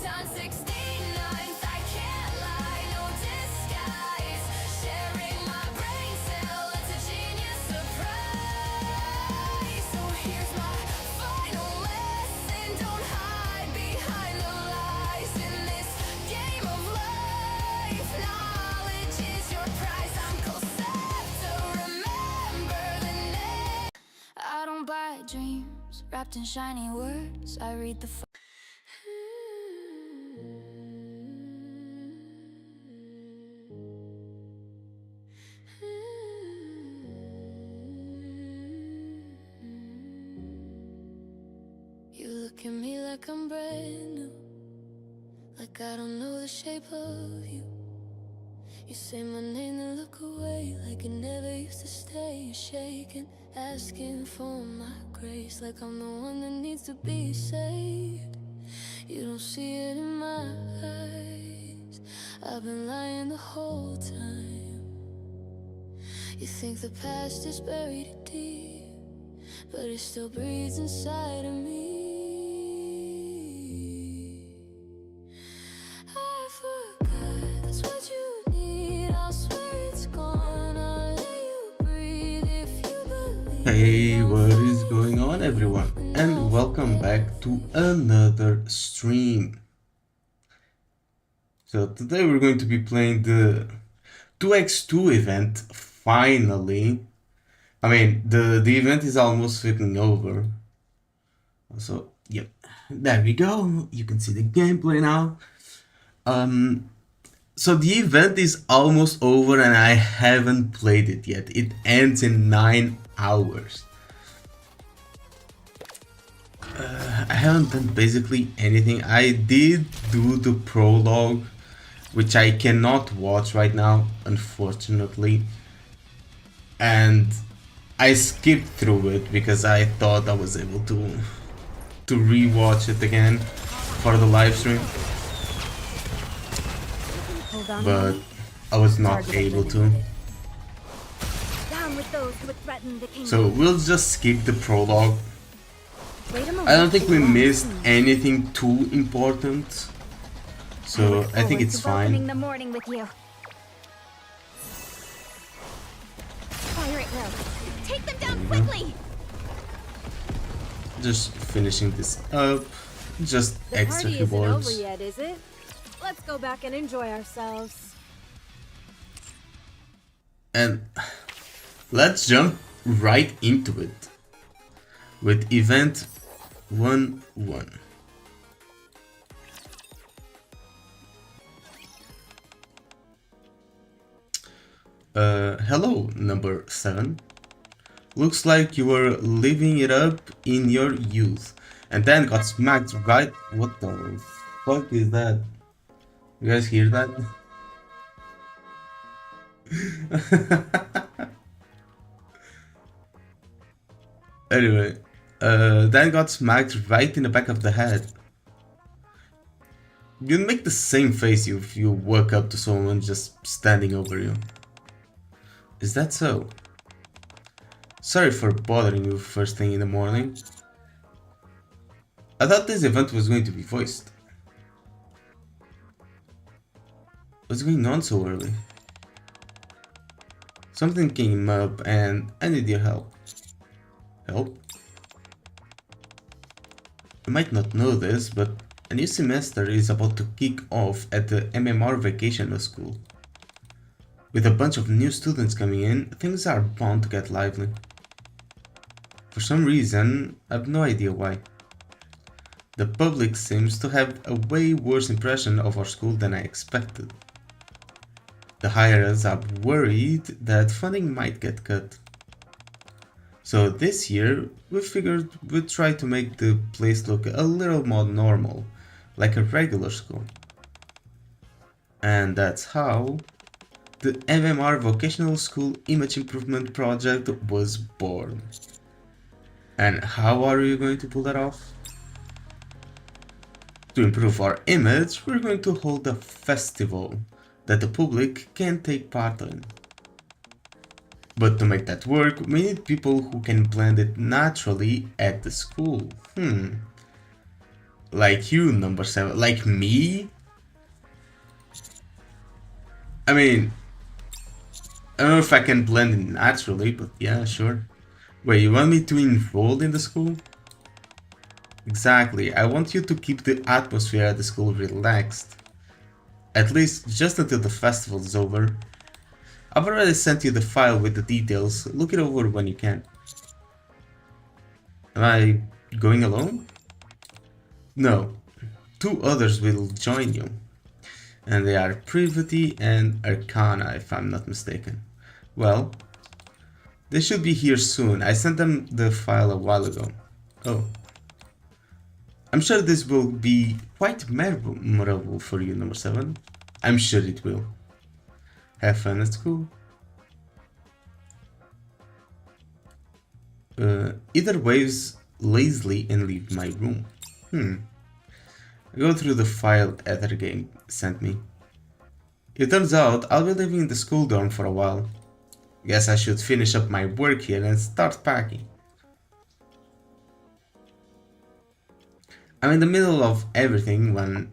Done 69th, I can't lie, no disguise. Sharing my brain cell, it's a genius surprise. So here's my final lesson, don't hide behind the lies. In this game of life, knowledge is your prize. I'm Cosetta, remember the name. I don't buy dreams wrapped in shiny words, I read the You look at me like I'm brand new, like I don't know the shape of you. You say my name and look away, like it never used to stay. You're shaking, asking for my grace, like I'm the one that needs to be saved. You don't see it in my eyes, I've been lying the whole time. You think the past is buried deep, but it still breathes inside of me. I forgot, that's what you need. I'll swear it's gone, I'll let you breathe if you believe. Hey, what is going on, everyone? And welcome back to another stream. So today we're going to be playing the 2x2 event, finally. I mean, the event is almost flipping over. So, yep, there we go. You can see the gameplay now. So the event is almost over and I haven't played it yet. It ends in 9 hours. I haven't done basically anything. I did do the prologue, which I cannot watch right now, unfortunately. And I skipped through it because I thought I was able to rewatch it again for the live stream. But I was not able to. So we'll just skip the prologue. I don't think we missed anything too important, so I think it's fine. The morning with you. Fire it, Will. Take them down quickly. Just finishing this up, just The extra party isn't keyboards. over yet, is it? Let's go back and enjoy ourselves. And let's jump right into it with event 1-1. Hello, number 7. Looks like you were living it up in your youth and then got smacked right. What the fuck is that? You guys hear that? Anyway, then got smacked right in the back of the head. You'd make the same face if you woke up to someone just standing over you. Is that so? Sorry for bothering you first thing in the morning. I thought this event was going to be voiced. What's going on so early? Something came up and I need your help. Help? You might not know this, but a new semester is about to kick off at the MMR Vocational School. With a bunch of new students coming in, things are bound to get lively. For some reason, I have no idea why. The public seems to have a way worse impression of our school than I expected. The higher-ups are worried that funding might get cut. So this year, we figured we'd try to make the place look a little more normal, like a regular school. And that's how the MMR Vocational School Image Improvement Project was born. And how are you going to pull that off? To improve our image, we're going to hold a festival that the public can take part in. But to make that work, we need people who can blend it naturally at the school. Like you, number 7. Like me? I mean, I don't know if I can blend in naturally, but yeah, sure. Wait, you want me to enroll in the school? Exactly, I want you to keep the atmosphere at the school relaxed. At least just until the festival is over. I've already sent you the file with the details, look it over when you can. Am I going alone? No, 2 others will join you. And they are Privity and Arcana, if I'm not mistaken. Well, they should be here soon. I sent them the file a while ago. Oh. I'm sure this will be quite memorable for you, number 7. I'm sure it will. Have fun at school. Either waves lazily and leave my room. I go through the file Ethergame sent me. It turns out I'll be living in the school dorm for a while. Guess I should finish up my work here and start packing. I'm in the middle of everything when...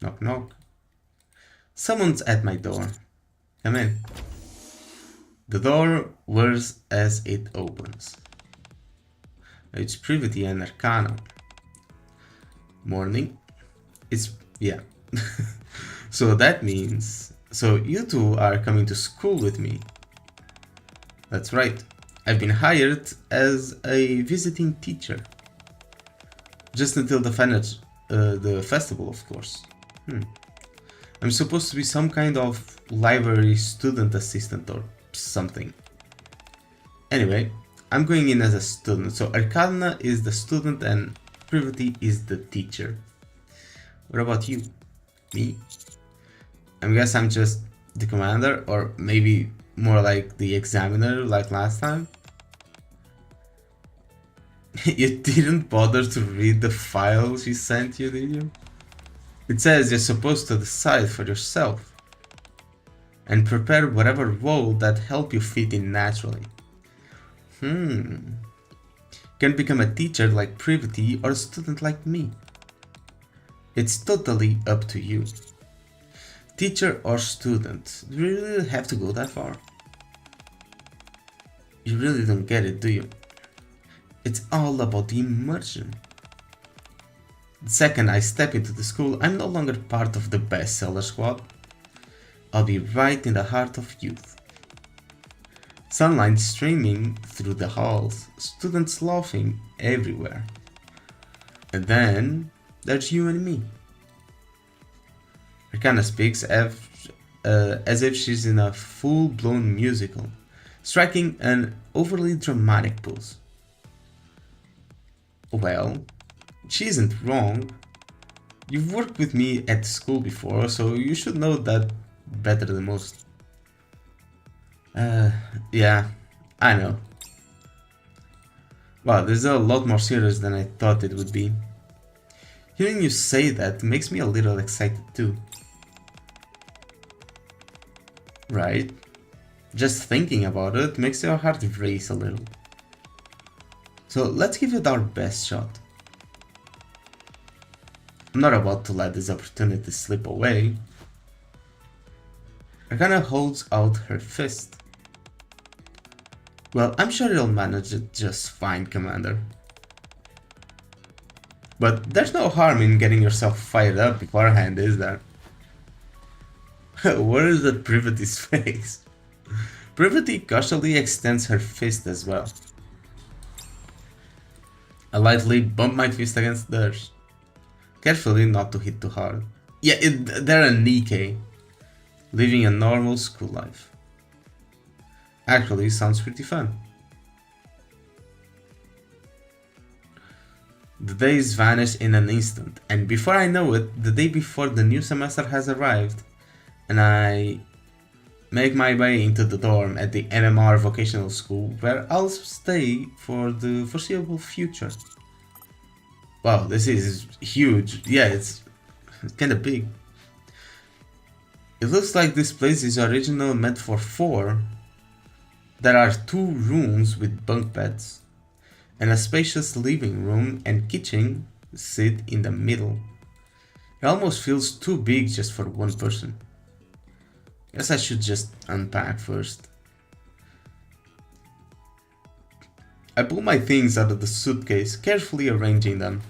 Knock knock. Someone's at my door. Come in. The door whirs as it opens. It's Privity and Arcana. Morning. Yeah. So that means... So you 2 are coming to school with me. That's right. I've been hired as a visiting teacher. Just until the festival, of course. I'm supposed to be some kind of library student assistant or something. Anyway, I'm going in as a student, so Arcana is the student and Privity is the teacher. What about you? Me? I guess I'm just the commander, or maybe more like the examiner like last time. You didn't bother to read the file she sent you, did you? It says you're supposed to decide for yourself and prepare whatever role that help you fit in naturally. You can become a teacher like Privity or a student like me. It's totally up to you. Teacher or student, do you really have to go that far? You really don't get it, do you? It's all about the immersion. The second I step into the school, I'm no longer part of the bestseller squad. I'll be right in the heart of youth. Sunlight streaming through the halls, students laughing everywhere. And then there's you and me. Arcana speaks as if she's in a full-blown musical, striking an overly dramatic pose. Well, she isn't wrong. You've worked with me at school before, so you should know that better than most. Yeah, I know. Wow, this is a lot more serious than I thought it would be. Hearing you say that makes me a little excited too. Right? Just thinking about it makes your heart race a little. So let's give it our best shot. I'm not about to let this opportunity slip away. Arcana holds out her fist. Well, I'm sure you'll manage it just fine, Commander. But there's no harm in getting yourself fired up beforehand, is there? Where is that Privity's face? Privity casually extends her fist as well. I lightly bump my fist against theirs, carefully not to hit too hard. Yeah, they're a NIKKE, living a normal school life. Actually, sounds pretty fun. The days vanish in an instant, and before I know it, the day before the new semester has arrived, and I make my way into the dorm at the MMR vocational school, where I'll stay for the foreseeable future. Wow, this is huge. Yeah, it's kinda big. It looks like this place is originally meant for 4. There are 2 rooms with bunk beds, and a spacious living room and kitchen sit in the middle. It almost feels too big just for one person. Guess I should just unpack first. I pull my things out of the suitcase, carefully arranging them.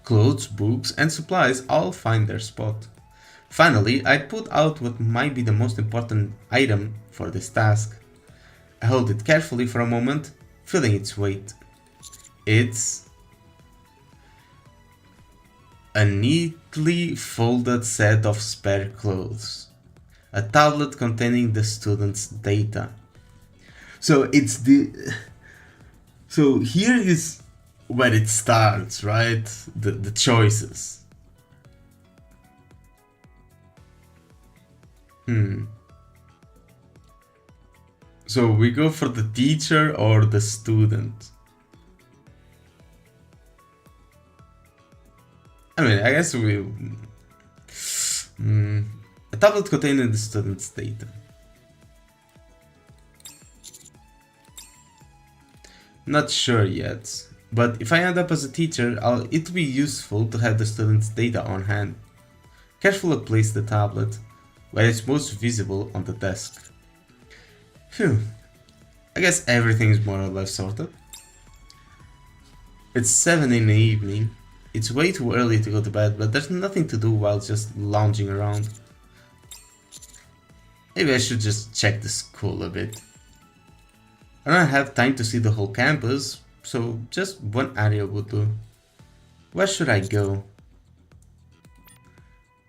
Clothes, books, and supplies all find their spot. Finally, I put out what might be the most important item for this task. I hold it carefully for a moment, feeling its weight. It's a neatly folded set of spare clothes. A tablet containing the student's data. So here is where it starts, right? The choices. So we go for the teacher or the student. I mean, I guess we... a tablet containing the student's data. Not sure yet, but if I end up as a teacher, it'll be useful to have the student's data on hand. Carefully place the tablet where it's most visible on the desk. Phew, I guess everything's more or less sorted. It's 7 in the evening. It's way too early to go to bed, but there's nothing to do while just lounging around. Maybe I should just check the school a bit. I don't have time to see the whole campus, so just one area would do. Where should I go?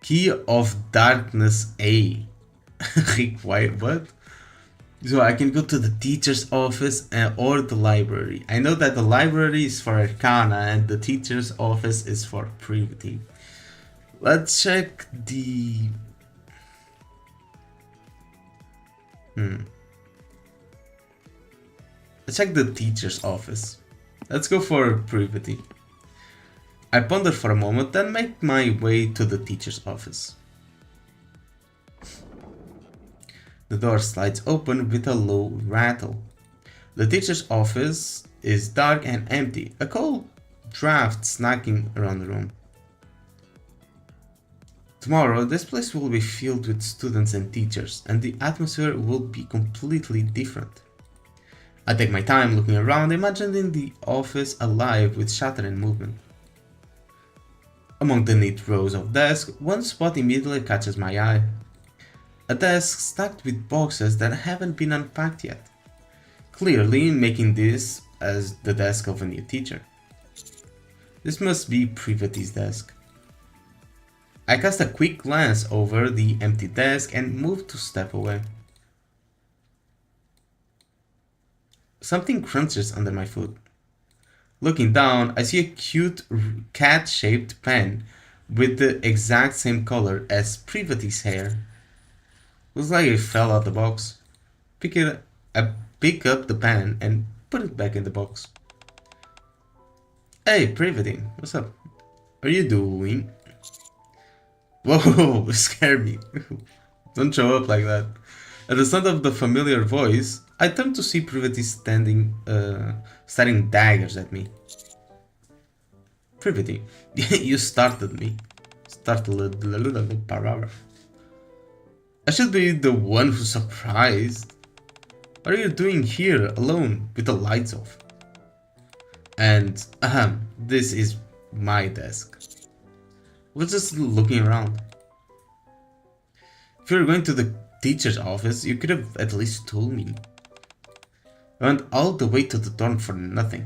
Key of Darkness A. Wait, what? So I can go to the teacher's office or the library. I know that the library is for Arcana and the teacher's office is for Privity. Let's check the... Let's check the teacher's office. Let's go for Privity. I ponder for a moment, then make my way to the teacher's office. The door slides open with a low rattle. The teacher's office is dark and empty, a cold draft snacking around the room. Tomorrow, this place will be filled with students and teachers, and the atmosphere will be completely different. I take my time looking around, imagining the office alive with chatter and movement. Among the neat rows of desks, one spot immediately catches my eye. A desk stacked with boxes that haven't been unpacked yet, clearly making this as the desk of a new teacher. This must be Privity's desk. I cast a quick glance over the empty desk and move to step away. Something crunches under my foot. Looking down, I see a cute cat-shaped pen with the exact same color as Privity's hair. Looks like it fell out the box. I pick up the pen and put it back in the box. Hey, Privity, what's up? What are you doing? Whoa, scared me. Don't show up like that. At the sound of the familiar voice, I turn to see Privity staring daggers at me. Privity, you started me. Startled a little paragraph. I should be the one who's surprised. What are you doing here alone with the lights off? And this is my desk. I was just looking around. If you were going to the teacher's office, you could have at least told me. I went all the way to the dorm for nothing.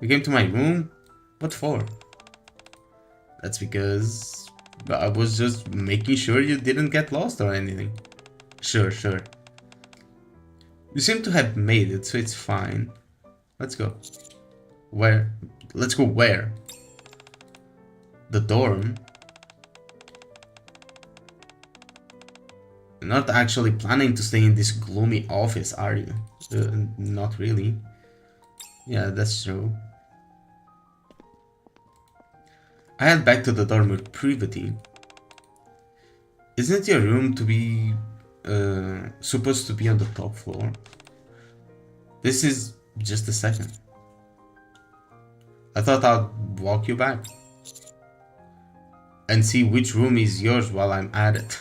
You came to my room? What for? That's because I was just making sure you didn't get lost or anything. Sure. You seem to have made it, so it's fine. Let's go. Where? Let's go where? The dorm? You're not actually planning to stay in this gloomy office, are you? Not really. Yeah, that's true. I head back to the dorm with Privity. Isn't your room to be supposed to be on the top floor? This is just a second. I thought I'd walk you back. And see which room is yours while I'm at it.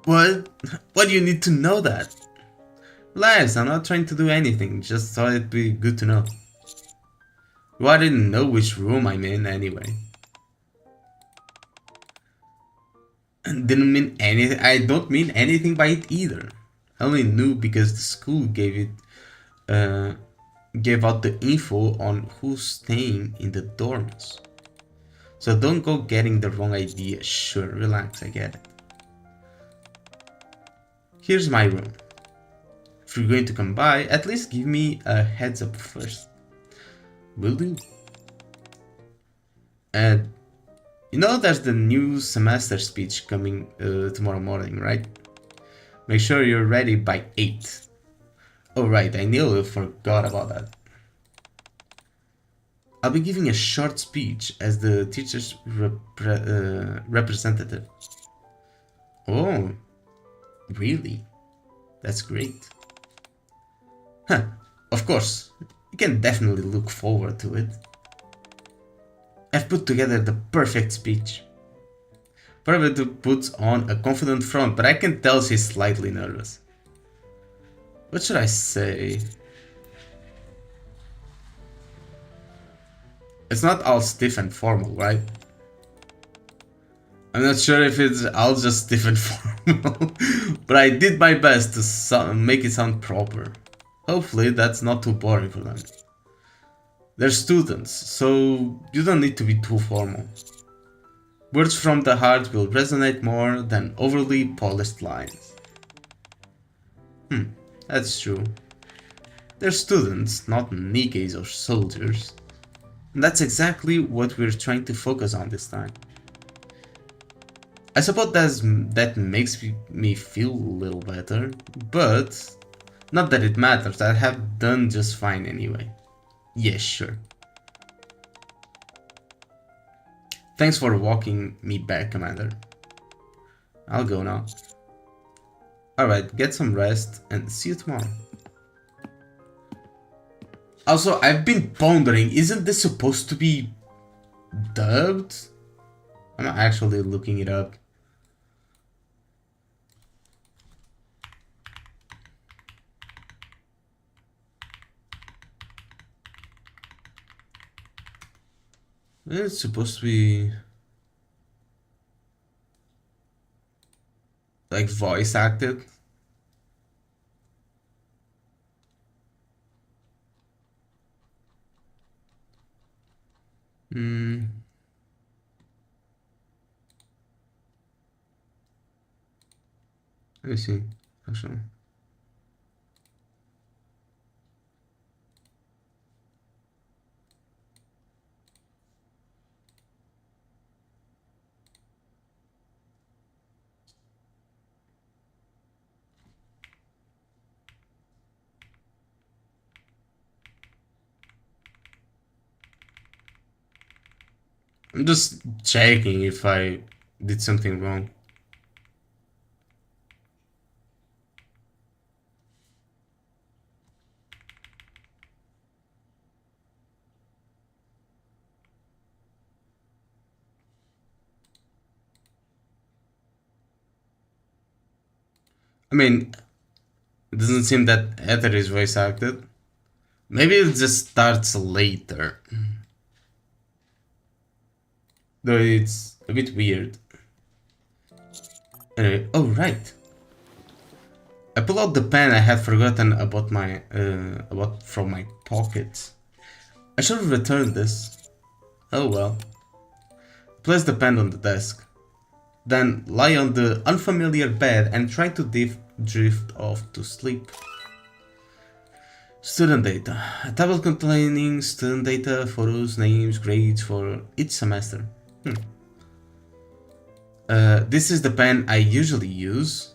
What? Why do you need to know that? Relax, I'm not trying to do anything, just thought it'd be good to know. Well, I didn't know which room I'm in anyway. Didn't mean anything. I don't mean anything by it either. I only knew because the school gave out the info on who's staying in the dorms. So don't go getting the wrong idea. Sure, relax, I get it. Here's my room. If you're going to come by, at least give me a heads up first. Will do. And you know there's the new semester speech coming tomorrow morning, right? Make sure you're ready by 8. Oh right, I nearly forgot about that. I'll be giving a short speech as the teacher's representative. Oh, really? That's great. Huh, of course, you can definitely look forward to it. I've put together the perfect speech. Parvati puts on a confident front, but I can tell she's slightly nervous. What should I say? It's not all stiff and formal, right? I'm not sure if it's all just stiff and formal, but I did my best to make it sound proper. Hopefully that's not too boring for them. They're students, so you don't need to be too formal. Words from the heart will resonate more than overly polished lines. That's true. They're students, not NIKKEs or soldiers. And that's exactly what we're trying to focus on this time. I suppose that makes me feel a little better, but not that it matters, I have done just fine anyway. Yeah, sure. Thanks for walking me back, Commander. I'll go now. Alright, get some rest and see you tomorrow. Also, I've been pondering, isn't this supposed to be dubbed? I'm actually looking it up. It's supposed to be like voice acted. Let me see. Actually. I'm just checking if I did something wrong. I mean, it doesn't seem that Ether is voice acted. Maybe it just starts later. Though it's a bit weird. Anyway, oh right. I pull out the pen I had forgotten about from my pocket. I should have returned this. Oh well. Place the pen on the desk. Then lie on the unfamiliar bed and try to drift off to sleep. Student data. A table containing student data, photos, names, grades for each semester. This is the pen I usually use.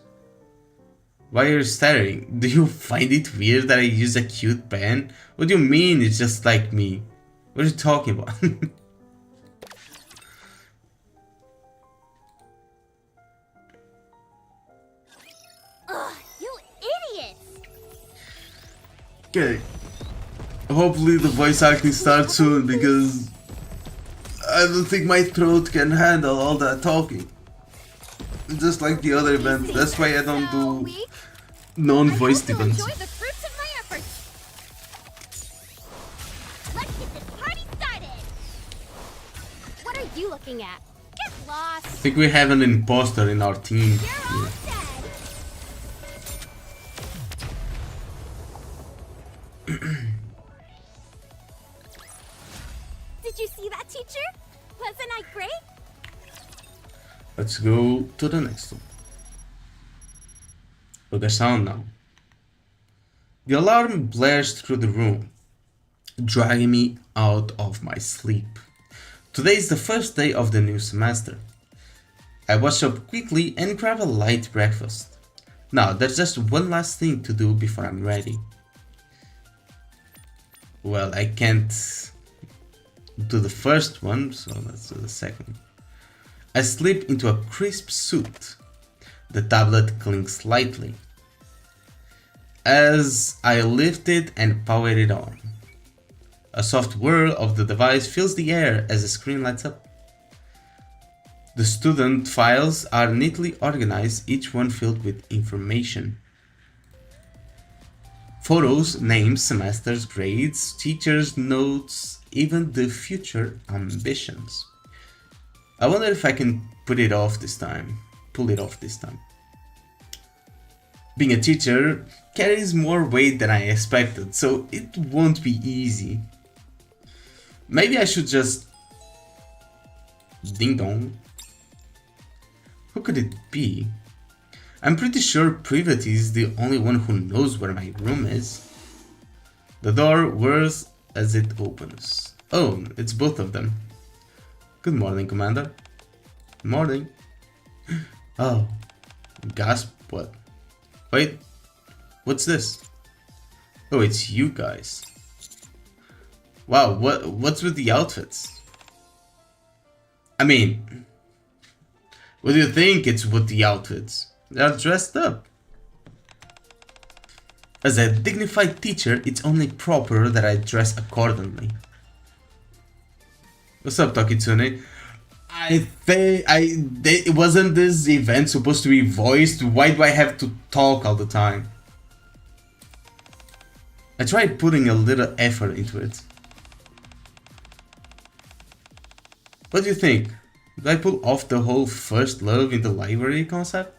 Why are you staring? Do you find it weird that I use a cute pen? What do you mean it's just like me? What are you talking about? Ugh, you idiots! Okay, Hopefully the voice acting starts soon because I don't think my throat can handle all that talking. Just like the other event, that's why I don't do non-voiced events. Enjoy the fruits of my efforts. Let's get this party started. What are you looking at? Get lost. I think we have an imposter in our team. You're all dead. Did you see that, teacher? Wasn't I great? Let's go to the next one. Look at sound now. The alarm blares through the room, dragging me out of my sleep. Today is the first day of the new semester. I wash up quickly and grab a light breakfast. Now, there's just one last thing to do before I'm ready. Well, I can't do the first one, so let's do the second. I slip into a crisp suit. The tablet clinks lightly as I lift it and power it on. A soft whir of the device fills the air as the screen lights up. The student files are neatly organized, each one filled with information. Photos, names, semesters, grades, teachers' notes, even the future ambitions. I wonder if I can pull it off this time. Being a teacher carries more weight than I expected, so it won't be easy. Maybe I should just... Ding dong. Who could it be? I'm pretty sure Privity is the only one who knows where my room is. The door whirs as it opens. Oh, it's both of them. Good morning, Commander. Morning. Oh, gasp, what? Wait, what's this? Oh, it's you guys. Wow, what's with the outfits? I mean, what do you think it's with the outfits? They're dressed up. As a dignified teacher, it's only proper that I dress accordingly. What's up, Tokitsune? Wasn't this event supposed to be voiced? Why do I have to talk all the time? I tried putting a little effort into it. What do you think? Did I pull off the whole first love in the library concept?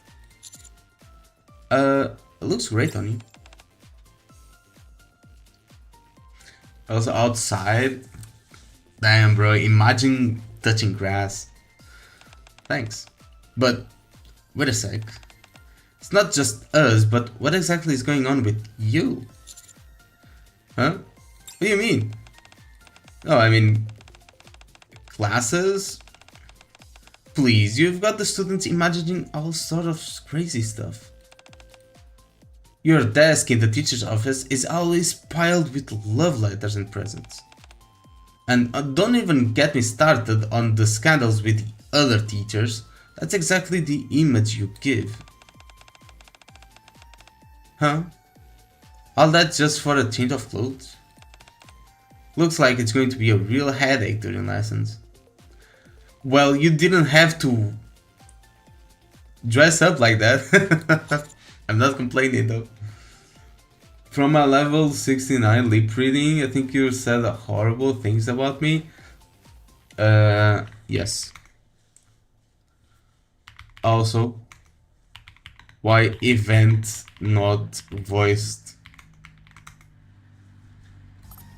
It looks great on you. Also outside. Damn, bro, imagine touching grass. Thanks. But, wait a sec. It's not just us, but what exactly is going on with you? Huh? What do you mean? Oh, I mean... classes? Please, you've got the students imagining all sort of crazy stuff. Your desk in the teacher's office is always piled with love letters and presents. And don't even get me started on the scandals with the other teachers. That's exactly the image you give. Huh? All that just for a change of clothes? Looks like it's going to be a real headache during lessons. Well, you didn't have to dress up like that. I'm not complaining though. From a level 69 lip reading, I think you said horrible things about me. Yes. Also, why event not voiced?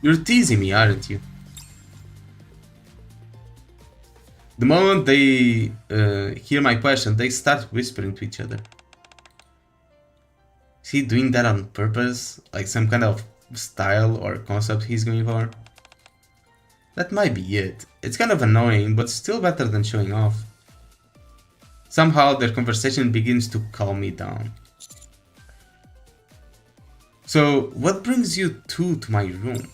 You're teasing me, aren't you? The moment they hear my question, they start whispering to each other. Is he doing that on purpose? Like some kind of style or concept he's going for? That might be it. It's kind of annoying, but still better than showing off. Somehow their conversation begins to calm me down. So, what brings you two to my room?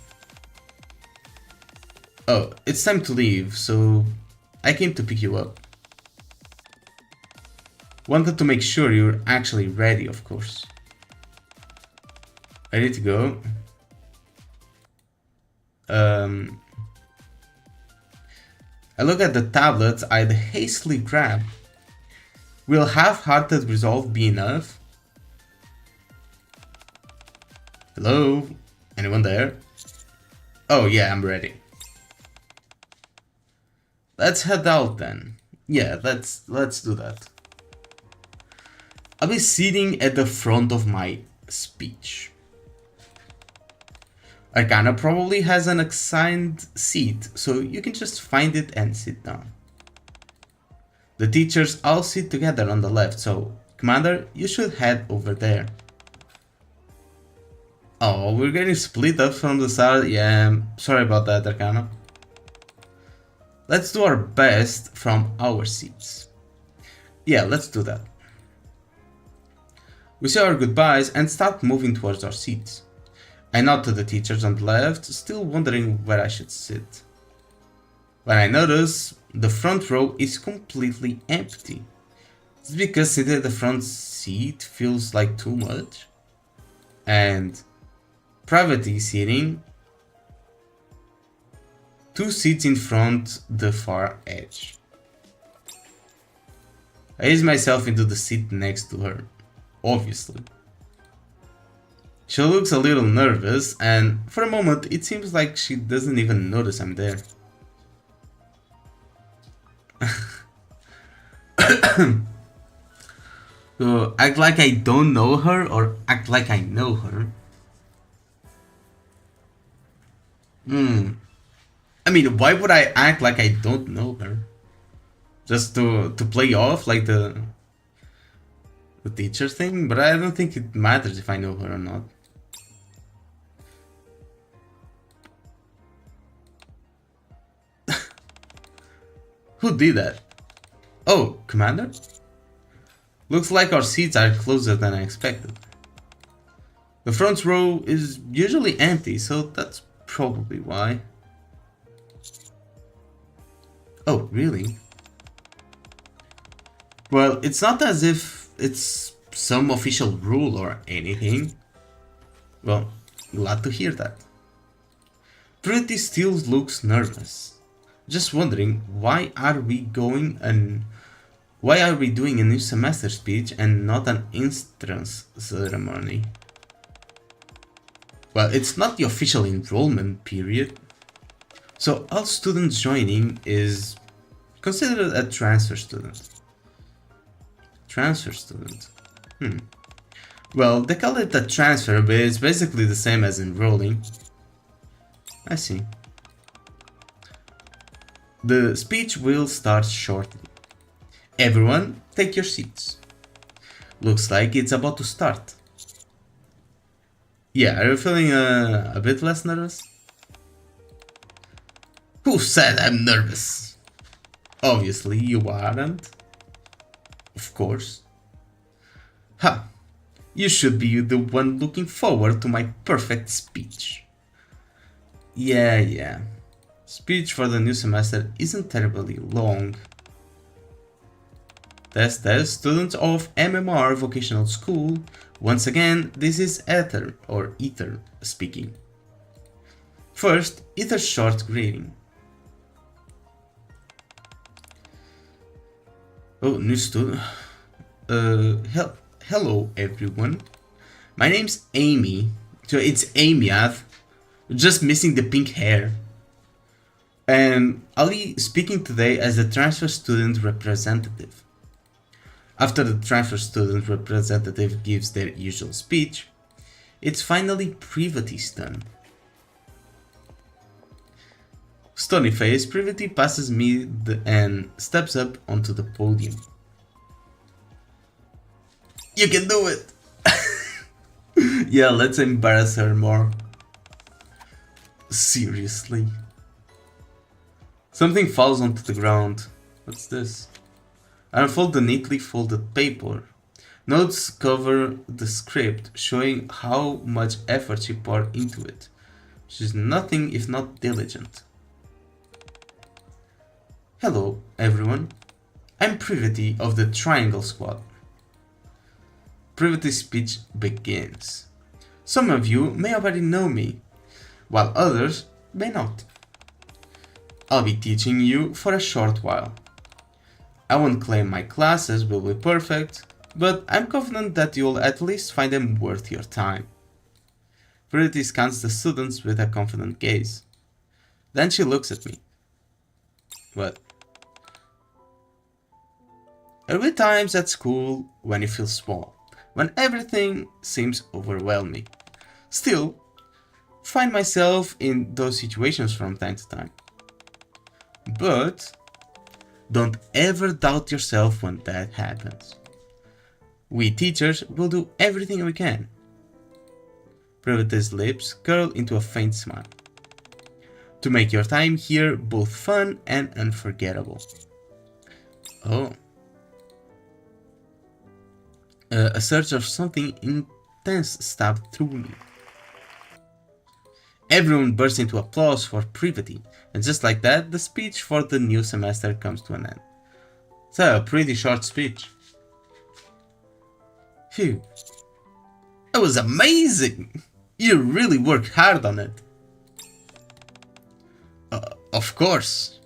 Oh, it's time to leave, so I came to pick you up. Wanted to make sure you're actually ready, of course. Ready to go? Um, I look at the tablets I'd hastily grab. Will half-hearted resolve be enough? Hello? Anyone there? Oh yeah, I'm ready. Let's head out then. Yeah, let's do that. I'll be sitting at the front of my speech. Arcana probably has an assigned seat, so you can just find it and sit down. The teachers all sit together on the left, so Commander, you should head over there. Oh, we're getting split up from the start. Yeah, sorry about that, Arcana. Let's do our best from our seats. Yeah, let's do that. We say our goodbyes and start moving towards our seats. I nod to the teachers on the left, still wondering where I should sit. When I notice, the front row is completely empty. It's because sitting at the front seat feels like too much. And privately sitting, 2 seats in front, the far edge. I ease myself into the seat next to her, obviously. She looks a little nervous, and for a moment it seems like she doesn't even notice I'm there. So, act like I don't know her or act like I know her? I mean, why would I act like I don't know her? Just to play off like the teacher thing? But I don't think it matters if I know her or not. Who did that? Oh, Commander? Looks like our seats are closer than I expected. The front row is usually empty, so that's probably why. Oh, really? Well, it's not as if it's some official rule or anything. Well, glad to hear that. Pretty still looks nervous. Just wondering, why are we doing a new semester speech and not an entrance ceremony? Well, it's not the official enrollment period, so all students joining is considered a transfer student. Transfer student? Well, they call it a transfer, but it's basically the same as enrolling. I see. The speech will start shortly. Everyone, take your seats. Looks like it's about to start. Yeah, are you feeling a bit less nervous? Who said I'm nervous? Obviously, you aren't. Of course. Ha! You should be the one looking forward to my perfect speech. Yeah. Speech for the new semester isn't terribly long. Test, students of MMR Vocational School. Once again, this is Ether speaking. First, Ether's short greeting. Oh, new student. Hello everyone. My name's Amy. So it's Amy, just missing the pink hair. And I'll be speaking today as the transfer student representative. After the transfer student representative gives their usual speech, it's finally Privity's turn. Stony face, Privity passes me and steps up onto the podium. You can do it! Yeah, let's embarrass her more. Seriously. Something falls onto the ground. What's this? I unfold the neatly folded paper. Notes cover the script, showing how much effort she poured into it. She's nothing if not diligent. Hello, everyone. I'm Privity of the Triangle Squad. Privity's speech begins. Some of you may already know me, while others may not. I'll be teaching you for a short while. I won't claim my classes will be perfect, but I'm confident that you'll at least find them worth your time. Verity scans the students with a confident gaze. Then she looks at me. What? There will be times at school when you feel small, when everything seems overwhelming. Still, find myself in those situations from time to time. But don't ever doubt yourself when that happens. We teachers will do everything we can. Privity's lips curl into a faint smile. To make your time here both fun and unforgettable. Oh. A surge of something intense stabbed through me. Everyone bursts into applause for Privity, and just like that, the speech for the new semester comes to an end. It's a pretty short speech. Phew. It was amazing! You really worked hard on it. Of course.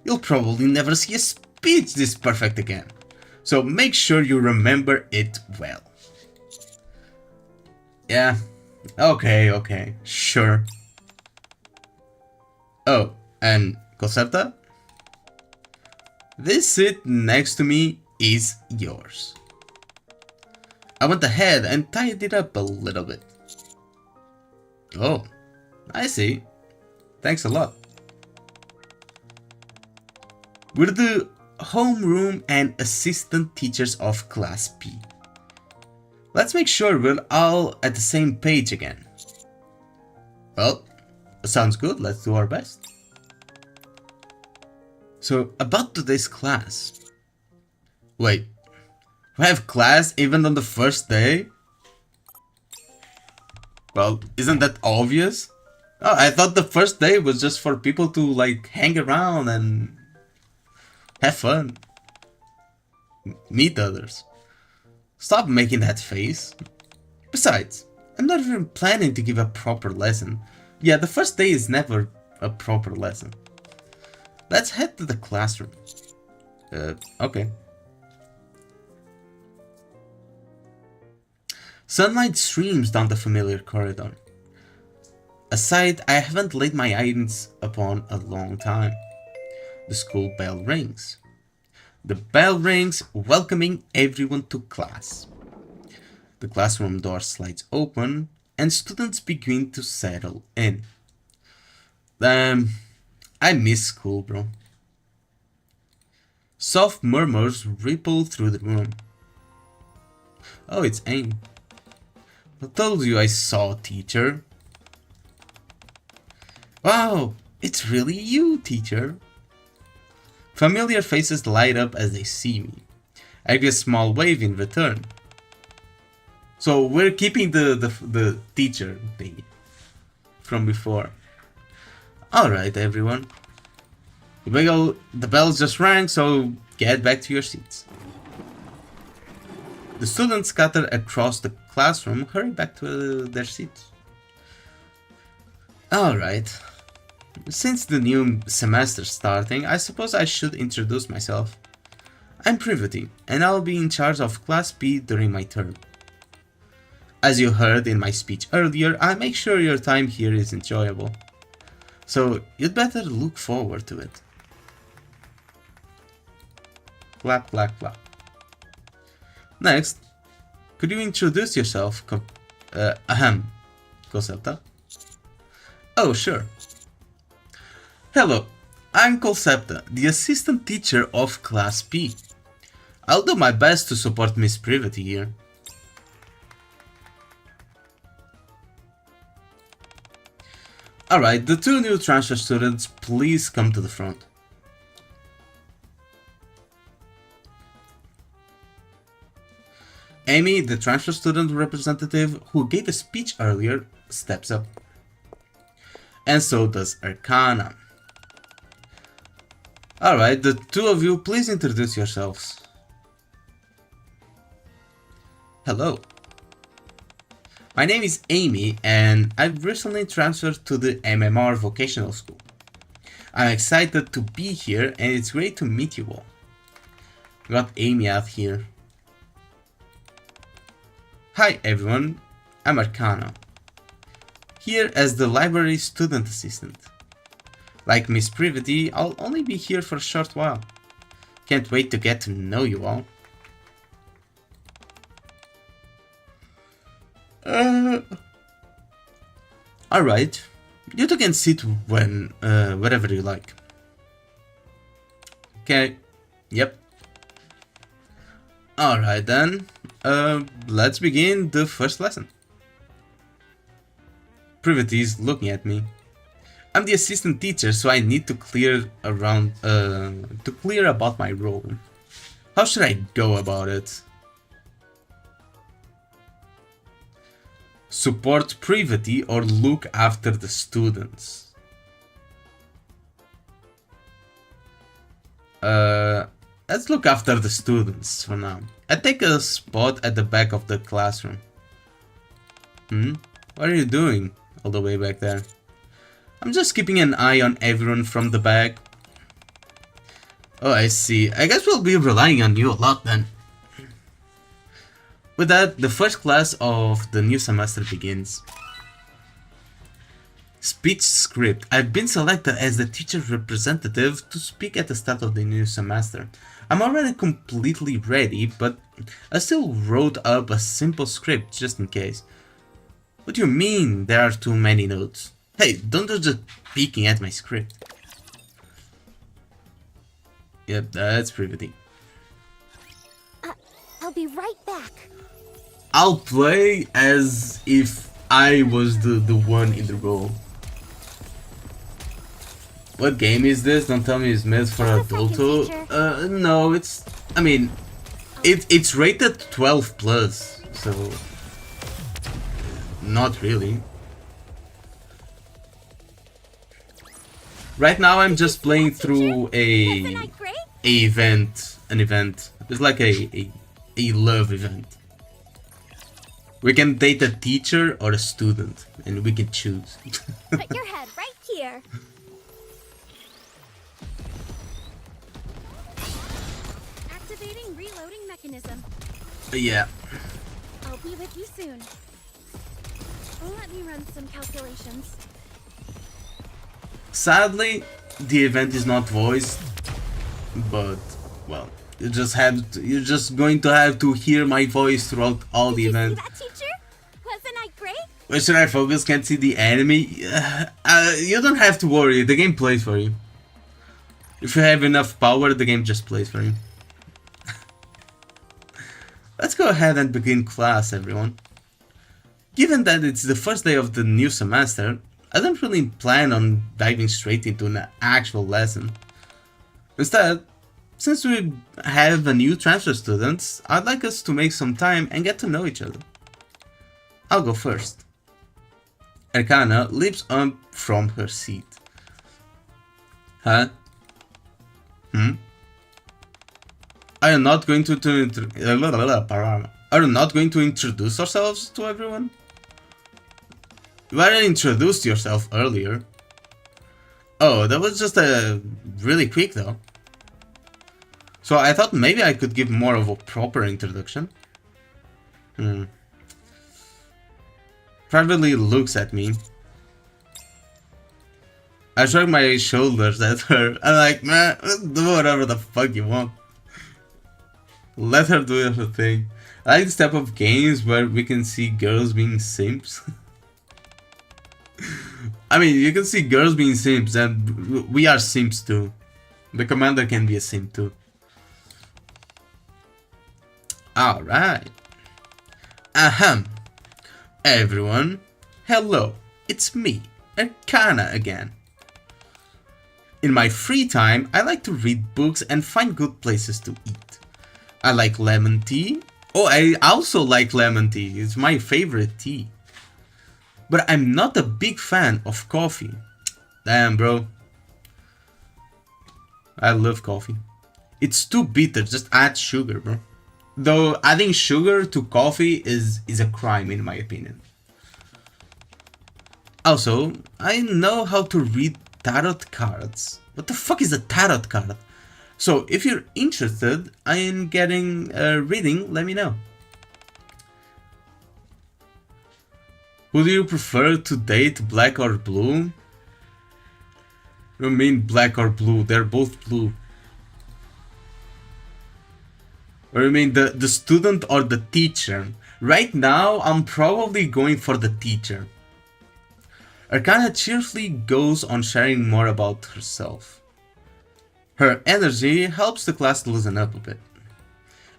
You'll probably never see a speech this perfect again, so make sure you remember it well. Yeah. Okay, sure. Oh, and Concepta? This seat next to me is yours. I went ahead and tied it up a little bit. Oh, I see. Thanks a lot. We're the homeroom and assistant teachers of Class P. Let's make sure we're all at the same page again. Well, sounds good. Let's do our best. So, about today's class. Wait, we have class even on the first day? Well, isn't that obvious? Oh, I thought the first day was just for people to like hang around and have fun. Meet others. Stop making that face. Besides, I'm not even planning to give a proper lesson. Yeah, the first day is never a proper lesson. Let's head to the classroom. Okay. Sunlight streams down the familiar corridor. A sight I haven't laid my eyes upon a long time. The school bell rings. The bell rings, welcoming everyone to class. The classroom door slides open, and students begin to settle in. I miss school, bro. Soft murmurs ripple through the room. Oh, it's Amy. I told you I saw, teacher. Wow, it's really you, teacher. Familiar faces light up as they see me. I give a small wave in return. So we're keeping the teacher thing from before. Alright, everyone. The bells just rang, so get back to your seats. The students scatter across the classroom, hurry back to their seats. Alright. Since the new semester's starting, I suppose I should introduce myself. I'm Privity, and I'll be in charge of Class P during my term. As you heard in my speech earlier, I make sure your time here is enjoyable. So you'd better look forward to it. Clap, clap, clap. Next, could you introduce yourself, Concepta? Oh, sure. Hello, I'm Concepta, the assistant teacher of Class P. I'll do my best to support Miss Privity here. Alright, the two new transfer students, please come to the front. Amy, the transfer student representative who gave a speech earlier, steps up. And so does Arcana. Alright, the two of you, please introduce yourselves. Hello. My name is Amy and I've recently transferred to the MMR vocational school. I'm excited to be here and it's great to meet you all. Got Amy out here. Hi everyone, I'm Arcana. Here as the library student assistant. Like Miss Privity, I'll only be here for a short while. Can't wait to get to know you all. Alright, you two can sit wherever you like. Okay, yep. Alright then, let's begin the first lesson. Privity is looking at me. I'm the assistant teacher, so I need to clear about my role. How should I go about it? Support Privity or look after the students? Let's look after the students for now. I take a spot at the back of the classroom. What are you doing all the way back there? I'm just keeping an eye on everyone from the back. Oh, I see. I guess we'll be relying on you a lot then. With that, the first class of the new semester begins. Speech script. I've been selected as the teacher representative to speak at the start of the new semester. I'm already completely ready, but I still wrote up a simple script just in case. What do you mean there are too many notes? Hey, don't just peeking at my script. Yep, that's Privity. I'll be right back. I'll play as if I was the one in the role. What game is this? Don't tell me it's made for adulthood. No, it's... I mean, it's rated 12 plus, so... Not really. Right now I'm just playing through an event. It's like a love event. We can date a teacher or a student, and we can choose. Put your head right here. Activating reloading mechanism. Yeah. I'll be with you soon. Let me run some calculations. Sadly, the event is not voiced, but well, you're just going to have to hear my voice throughout all the event. Did you see that, teacher? Wasn't I great? Where should I focus? Can't see the enemy? You don't have to worry, the game plays for you. If you have enough power, the game just plays for you. Let's go ahead and begin class, everyone. Given that it's the first day of the new semester, I don't really plan on diving straight into an actual lesson. Instead, since we have a new transfer student, I'd like us to make some time and get to know each other. I'll go first. Arcana leaps up from her seat. Huh? Are you not going to introduce ourselves to everyone? You already introduced yourself earlier. Oh, that was just really quick though. So I thought maybe I could give more of a proper introduction. Privately looks at me. I shrug my shoulders at her. I'm like, man, do whatever the fuck you want. Let her do her thing. I like this type of games where we can see girls being simps. I mean, you can see girls being simps, and we are simps too. The commander can be a simp too. Alright. Ahem. Everyone, hello, it's me, Arcana again. In my free time, I like to read books and find good places to eat. I like lemon tea. Oh, I also like lemon tea, it's my favorite tea. But I'm not a big fan of coffee. Damn, bro. I love coffee. It's too bitter, just add sugar, bro. Though adding sugar to coffee is a crime in my opinion. Also, I know how to read tarot cards. What the fuck is a tarot card? So, if you're interested in getting a reading, let me know. Who do you prefer to date, black or blue? You mean black or blue? They're both blue. Or you mean the student or the teacher? Right now, I'm probably going for the teacher. Arcana cheerfully goes on sharing more about herself. Her energy helps the class loosen up a bit.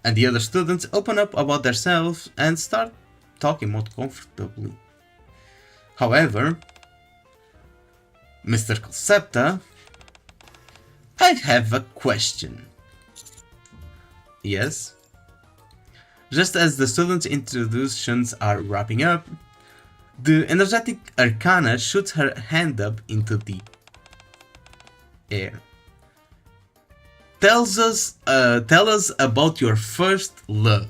And the other students open up about themselves and start talking more comfortably. However, Mr. Concepta, I have a question. Yes? Just as the students' introductions are wrapping up, the energetic Arcana shoots her hand up into the air. Tell us about your first love.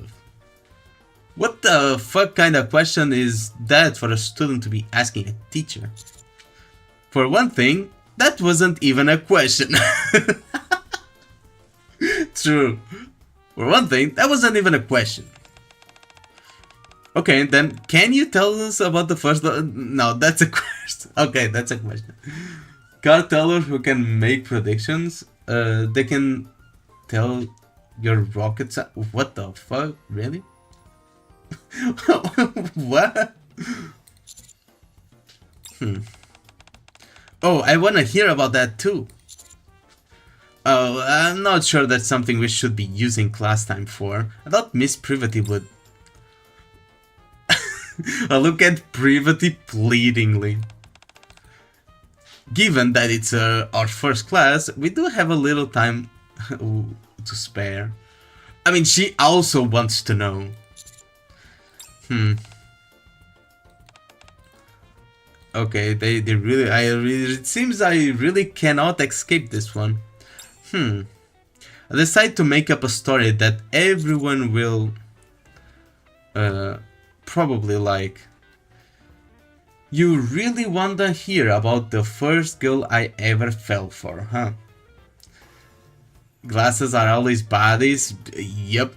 What the fuck kind of question is that for a student to be asking a teacher? For one thing, that wasn't even a question. True. For one thing, that wasn't even a question. Okay, then can you tell us about the first love? No, that's a question. Okay, that's a question. Card teller who can make predictions. They can tell your rockets. What the fuck? Really? What? Oh, I wanna hear about that too. Oh, I'm not sure that's something we should be using class time for. I thought Miss Privity would. I look at Privity pleadingly. Given that it's our first class, we do have a little time to spare. I mean, she also wants to know. Okay, they really, it seems I really cannot escape this one. I decide to make up a story that everyone will probably like. You really wanna hear about the first girl I ever fell for, huh? Glasses are always bodies? Yep.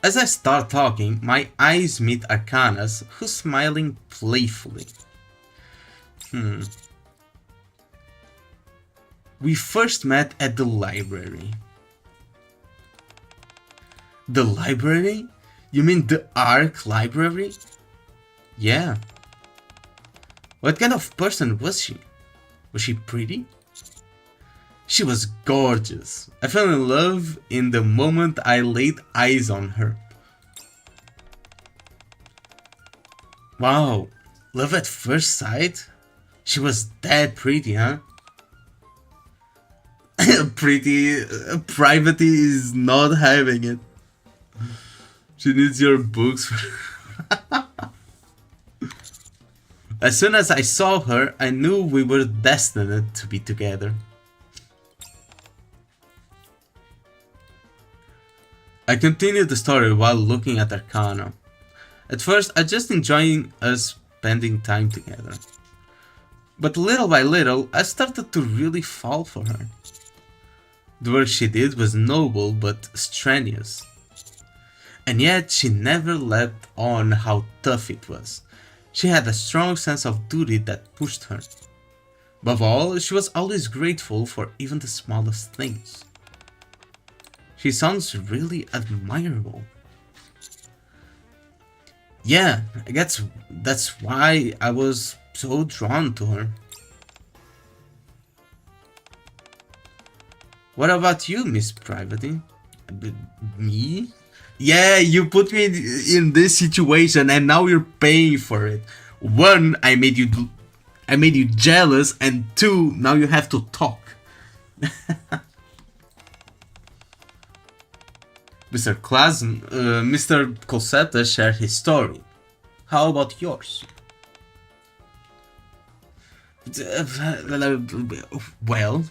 As I start talking, my eyes meet Arcana's, who's smiling playfully. We first met at the library. The library? You mean the Ark library? Yeah. What kind of person was she? Was she pretty? She was gorgeous. I fell in love in the moment I laid eyes on her. Wow, love at first sight? She was that pretty, huh? Pretty, Private is not having it. She needs your books. As soon as I saw her, I knew we were destined to be together. I continued the story while looking at Arcana. At first, I just enjoying us spending time together. But little by little, I started to really fall for her. The work she did was noble but strenuous. And yet, she never let on how tough it was. She had a strong sense of duty that pushed her. Above all, she was always grateful for even the smallest things. She sounds really admirable. Yeah, I guess that's why I was so drawn to her. What about you, Miss Private? Me? Yeah, you put me in this situation and now you're paying for it. One, I made you jealous, and two, now you have to talk. Mr. Mr. Cosetta shared his story. How about yours? Well,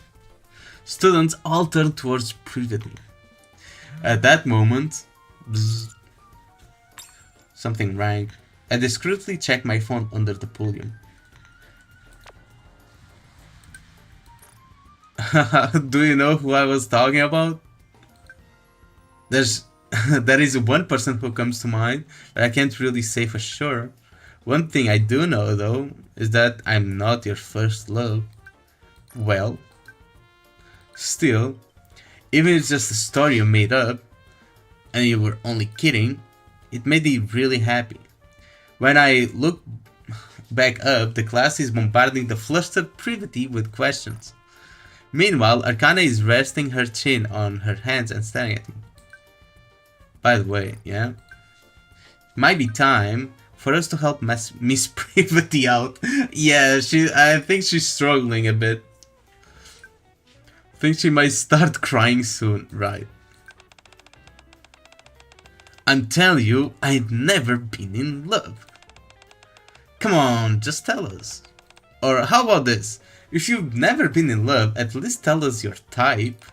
students all turned towards Privity. At that moment, Something rang. I discreetly checked my phone under the podium. Do you know who I was talking about? There is one person who comes to mind, but I can't really say for sure. One thing I do know though is that I'm not your first love. Well, still, even if it's just a story you made up and you were only kidding, it made me really happy. When I look back up, the class is bombarding the flustered Privity with questions. Meanwhile, Arcana is resting her chin on her hands and staring at me. By the way, yeah, might be time for us to help Miss Privity out. Yeah, I think she's struggling a bit. Think she might start crying soon, right? I'm telling you, I've never been in love. Come on, just tell us. Or how about this? If you've never been in love, at least tell us your type.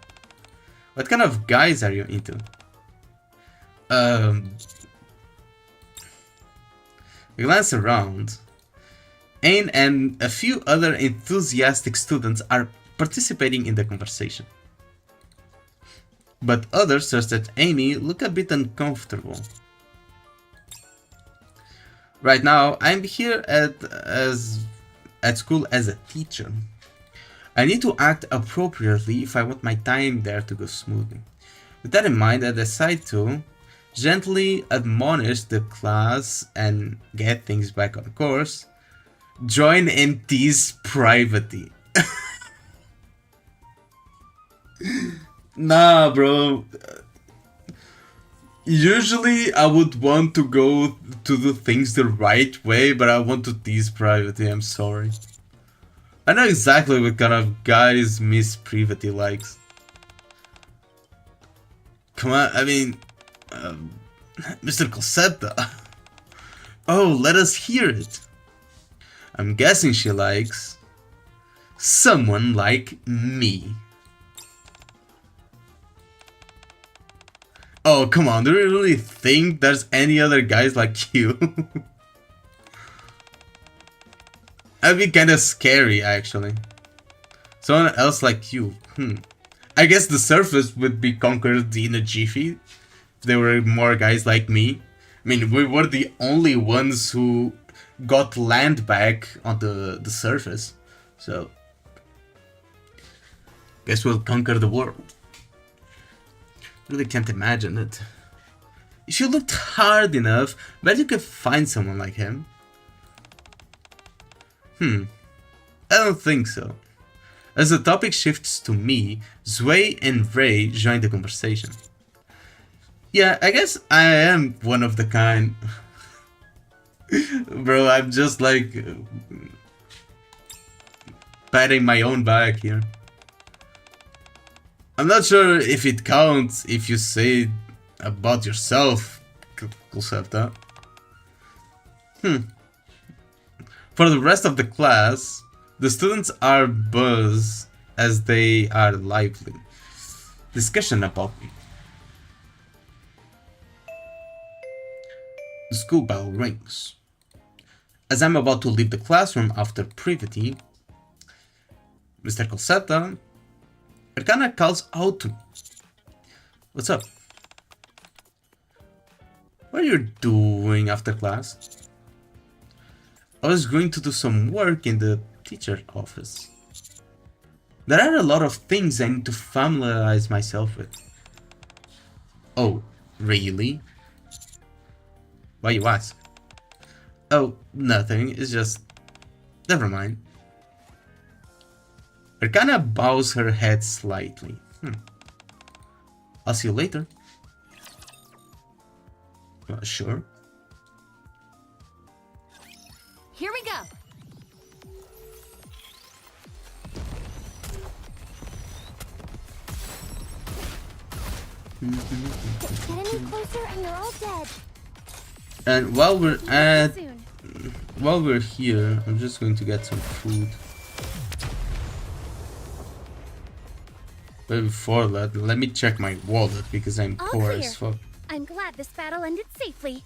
What kind of guys are you into? I glance around. Ain and a few other enthusiastic students are participating in the conversation. But others, such as Amy, look a bit uncomfortable. Right now, I'm here at school as a teacher. I need to act appropriately if I want my time there to go smoothly. With that in mind, I decide to gently admonish the class and get things back on course. Join and tease privately. Nah, bro. Usually I would want to go to do things the right way, but I want to tease privately, I'm sorry. I know exactly what kind of guys Miss Privity likes. Come on, I mean... Mr. Cosetta. Oh, let us hear it. I'm guessing she likes... someone like me. Oh, come on, do you really think there's any other guys like you? That'd be kinda scary, actually. Someone else like you, I guess the surface would be conquered in a jiffy. If there were more guys like me. I mean, we were the only ones who got land back on the surface. So, guess we'll conquer the world. Really can't imagine it. If you looked hard enough, bet you could find someone like him. I don't think so. As the topic shifts to me, Zway and Ray join the conversation. Yeah, I guess I am one of the kind. Bro, I'm just like... patting my own back here. I'm not sure if it counts if you say about yourself, Cosetta. For the rest of the class, the students are buzzed as they are lively. Discussion about me. The school bell rings. As I'm about to leave the classroom after Privity, Mr. Cosetta, Arcana calls out to me. What's up? What are you doing after class? I was going to do some work in the teacher office. There are a lot of things I need to familiarize myself with. Oh, really? Why you ask? Oh, nothing, it's just... never mind. Arcana bows her head slightly. I'll see you later. Sure. Here we go. Get any closer and you're all dead. And while we're here, I'm just going to get some food. But before that, let me check my wallet because I'm poor as fuck. I'm glad this battle ended safely.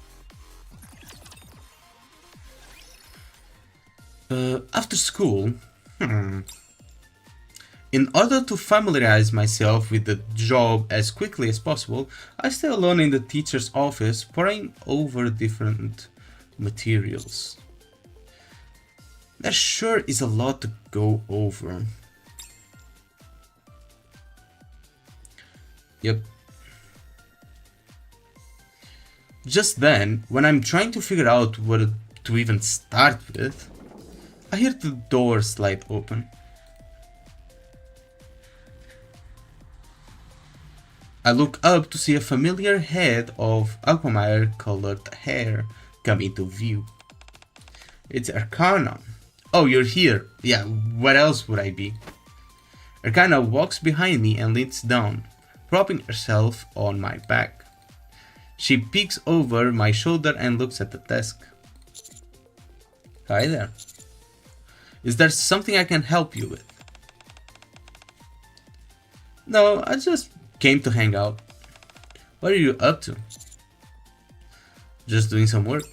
After school, in order to familiarize myself with the job as quickly as possible, I stay alone in the teacher's office, poring over different materials. There sure is a lot to go over. Yep. Just then, when I'm trying to figure out what to even start with, I hear the door slide open. I look up to see a familiar head of aquamarine-colored hair come into view. It's Arcana. Oh, you're here. Yeah, where else would I be? Arcana walks behind me and leans down, propping herself on my back. She peeks over my shoulder and looks at the desk. Hi there. Is there something I can help you with? No, I just came to hang out. What are you up to? Just doing some work.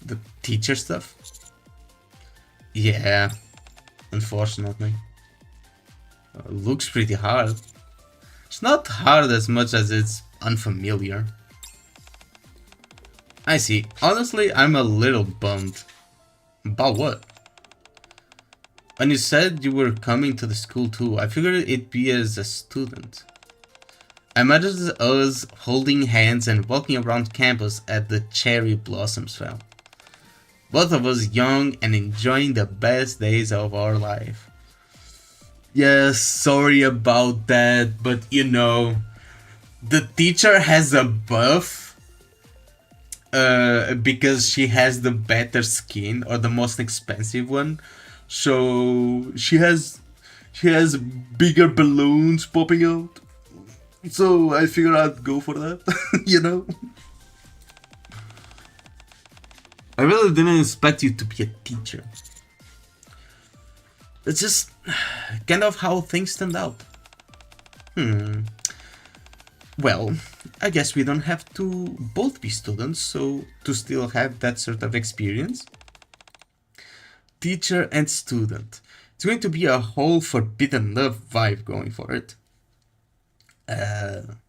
The teacher stuff? Yeah, unfortunately. Looks pretty hard. It's not hard as much as it's unfamiliar. I see. Honestly, I'm a little bummed. About what? When you said you were coming to the school too, I figured it'd be as a student. I imagined us holding hands and walking around campus at the cherry blossoms fell. Both of us young and enjoying the best days of our life. Yes, sorry about that, but you know, the teacher has a buff because she has the better skin or the most expensive one. So she has bigger balloons popping out. So I figured I'd go for that, you know? I really didn't expect you to be a teacher. It's just kind of how things turned out. Well, I guess we don't have to both be students, so to still have that sort of experience. Teacher and student. It's going to be a whole forbidden love vibe going for it. That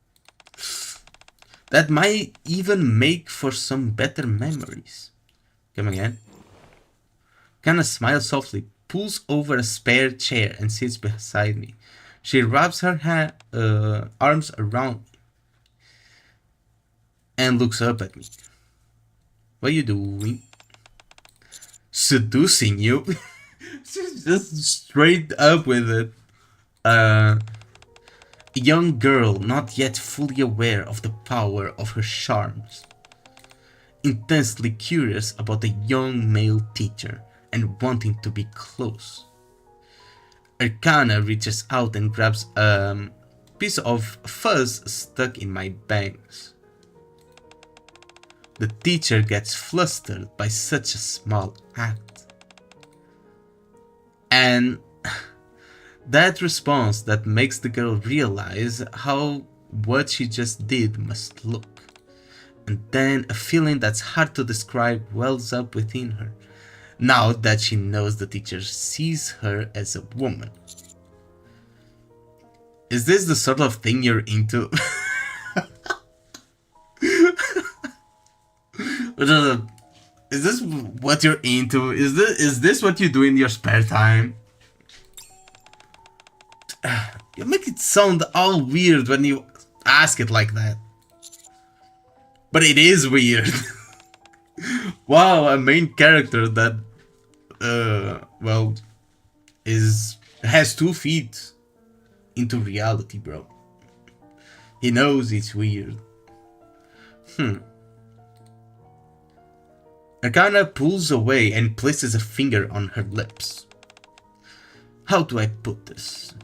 might even make for some better memories. Come again. Kinda smiles softly, pulls over a spare chair and sits beside me. She wraps her arms around me and looks up at me. What are you doing? Seducing you? She's just straight up with it. A young girl not yet fully aware of the power of her charms. Intensely curious about a young male teacher and wanting to be close. Arcana reaches out and grabs a piece of fuzz stuck in my bangs. The teacher gets flustered by such a small act. And that response that makes the girl realize how what she just did must look. And then a feeling that's hard to describe wells up within her, now that she knows the teacher sees her as a woman. Is this the sort of thing you're into? Is this what you're into? Is this what you do in your spare time? You make it sound all weird when you ask it like that. But it is weird. Wow, a main character that well has 2 feet into reality, bro. He knows it's weird. Arcana pulls away and places a finger on her lips. How do I put this?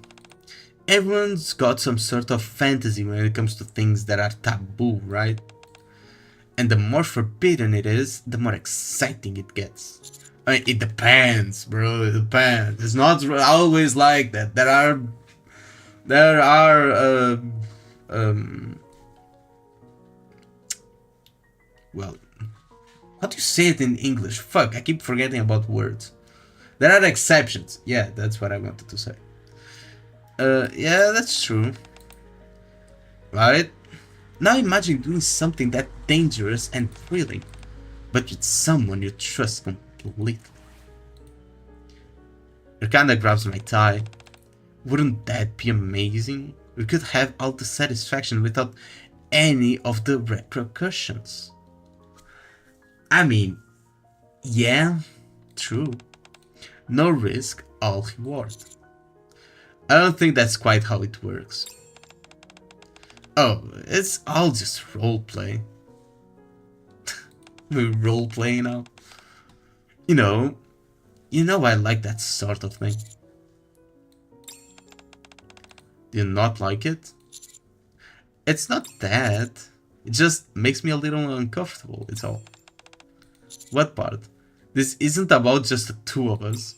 Everyone's got some sort of fantasy when it comes to things that are taboo, right? And the more forbidden it is, the more exciting it gets. I mean, it depends, bro. It depends. It's not always like that. There are well, How do you say it in English? Fuck, I keep forgetting about words. There are exceptions. Yeah, that's what I wanted to say. Yeah, that's true. Right? Now imagine doing something that dangerous and thrilling, but with someone you trust completely. Arkana grabs my tie. Wouldn't that be amazing? We could have all the satisfaction without any of the repercussions. I mean, yeah, true. No risk, all reward. I don't think that's quite how it works. Oh, it's all just roleplay. We're roleplaying now. You know I like that sort of thing. Do you not like it? It's not that. It just makes me a little uncomfortable, it's all. What part? This isn't about just the two of us.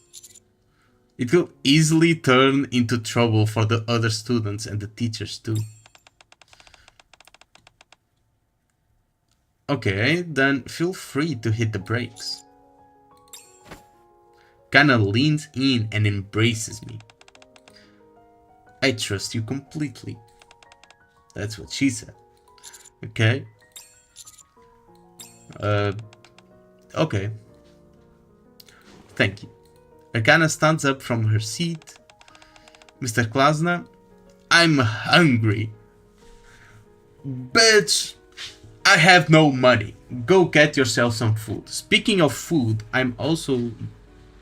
It could easily turn into trouble for the other students and the teachers too. Okay, then feel free to hit the brakes. Kinda leans in and embraces me. I trust you completely. That's what she said. Okay. Okay. Thank you. Arkana stands up from her seat. Mr. Klasna, I'm hungry. Bitch, I have no money. Go get yourself some food. Speaking of food, I'm also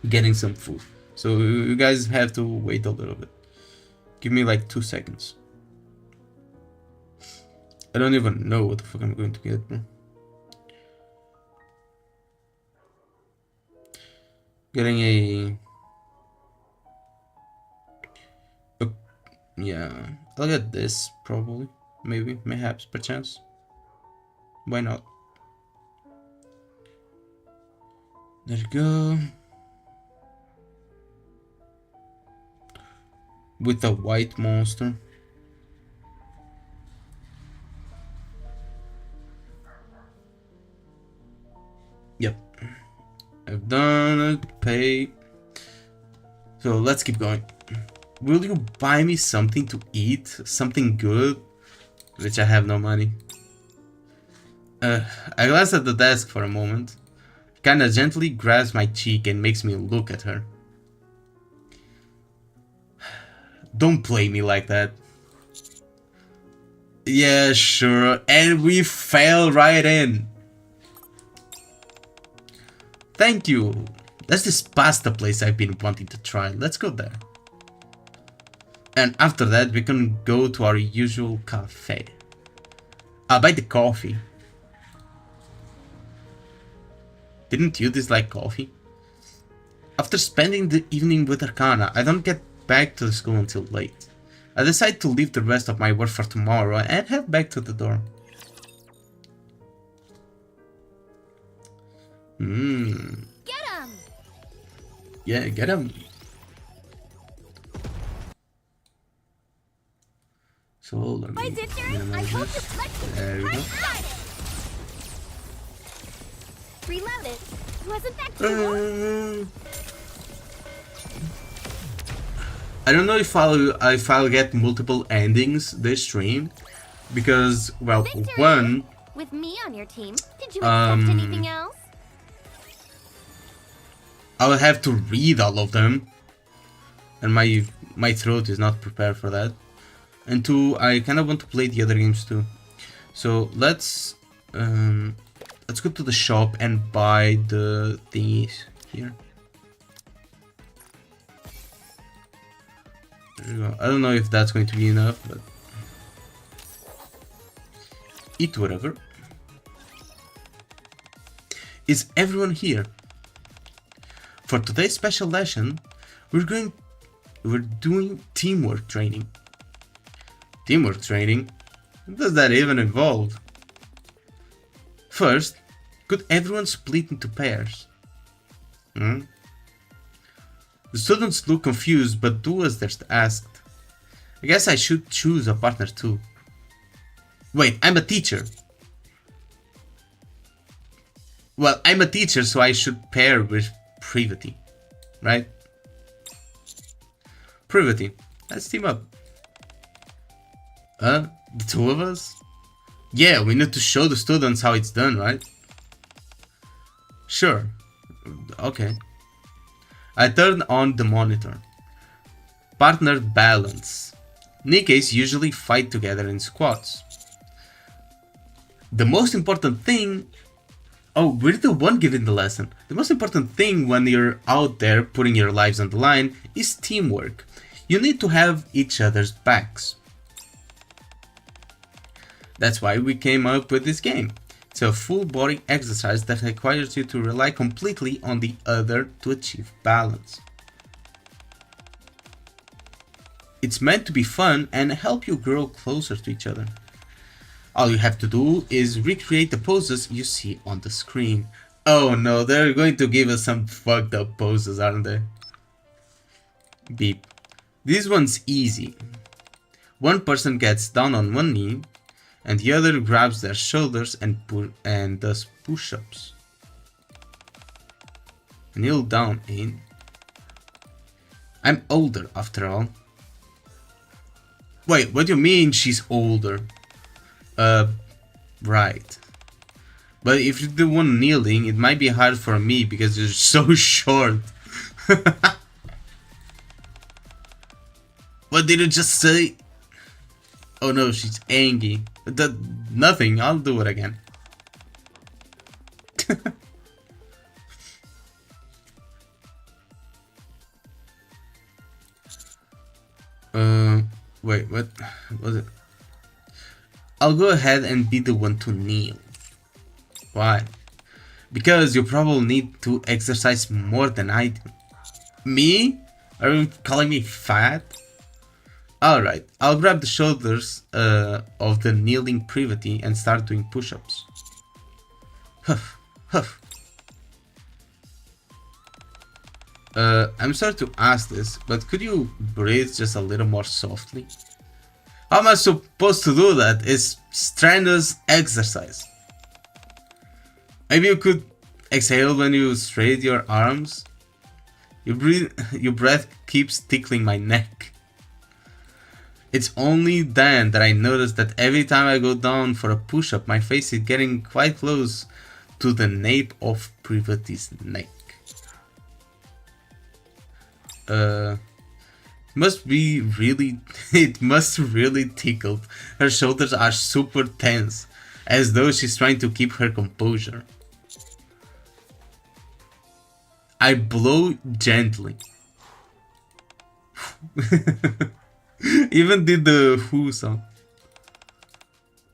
getting some food. So you guys have to wait a little bit. Give me like 2 seconds. I don't even know what the fuck I'm going to get, bro. Getting a... Yeah, I'll get this probably. Maybe, mayhaps, perchance. Why not? There you go. With a white monster. Yep. I've done it. Pay. So let's keep going. Will you buy me something to eat? Something good? Which I have no money. I glance at the desk for a moment. Kinda gently grabs my cheek and makes me look at her. Don't play me like that. Yeah, sure. And we fell right in. Thank you. There's this pasta place I've been wanting to try. Let's go there. And after that, we can go to our usual cafe. I'll buy the coffee. Didn't you dislike coffee? After spending the evening with Arkana, I don't get back to the school until late. I decide to leave the rest of my work for tomorrow and head back to the dorm. Get him! Yeah, get him. So let me My sister, I minimize hope this. this lets you There we go. Reload it. Wasn't that cool? I don't know if I'll get multiple endings this stream, because well, Victory! one, With me on your team, did you expect anything else? I'll have to read all of them, and my throat is not prepared for that. And two, I kind of want to play the other games too. So let's go to the shop and buy the thingies here. There you go. I don't know if that's going to be enough, but eat whatever. Is everyone here? For today's special lesson, we're doing teamwork training. Teamwork training? What does that even involve? First, could everyone split into pairs? The students look confused but do as they're asked. I guess I should choose a partner too. Wait, I'm a teacher. Well, I'm a teacher, so I should pair with Privity, right? Privity, let's team up. The two of us? Yeah, we need to show the students how it's done, right? Sure. Okay. I turn on the monitor. Partner balance. NIKKEs usually fight together in squads. The most important thing... Oh, we're the one giving the lesson. The most important thing when you're out there putting your lives on the line is teamwork. You need to have each other's backs. That's why we came up with this game. It's a full body exercise that requires you to rely completely on the other to achieve balance. It's meant to be fun and help you grow closer to each other. All you have to do is recreate the poses you see on the screen. Oh no, they're going to give us some fucked up poses, aren't they? Beep. This one's easy. One person gets down on one knee, and the other grabs their shoulders and does push-ups. Kneel down in. I'm older after all. Wait, what do you mean she's older? Right. But if you're the one kneeling, it might be hard for me because you're so short. What did you just say? Oh no, she's angry. Nothing, I'll do it again. Wait, what was it? I'll go ahead and be the one to kneel. Why? Because you probably need to exercise more than I do. Me? Are you calling me fat? Alright, I'll grab the shoulders of the kneeling Privity and start doing push-ups. Huff, huff. I'm sorry to ask this, but could you breathe just a little more softly? How am I supposed to do that? It's strenuous exercise. Maybe you could exhale when you straighten your arms? Your breath keeps tickling my neck. It's only then that I notice that every time I go down for a push-up, my face is getting quite close to the nape of Privity's neck. It must really tickle. Her shoulders are super tense, as though she's trying to keep her composure. I blow gently. Even did the who sound.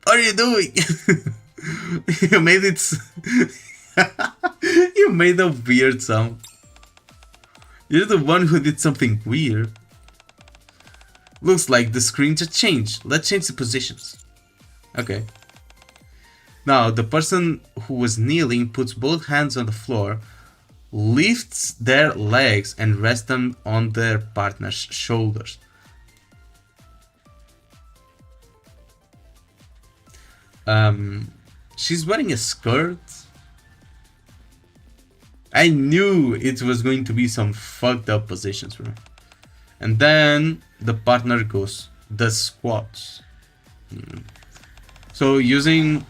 What are you doing? You made it. You made a weird sound. You're the one who did something weird. Looks like the screen just changed. Let's change the positions. Okay. Now, the person who was kneeling puts both hands on the floor, lifts their legs and rests them on their partner's shoulders. She's wearing a skirt. I knew it was going to be some fucked up positions for her. And then the partner does squats. So using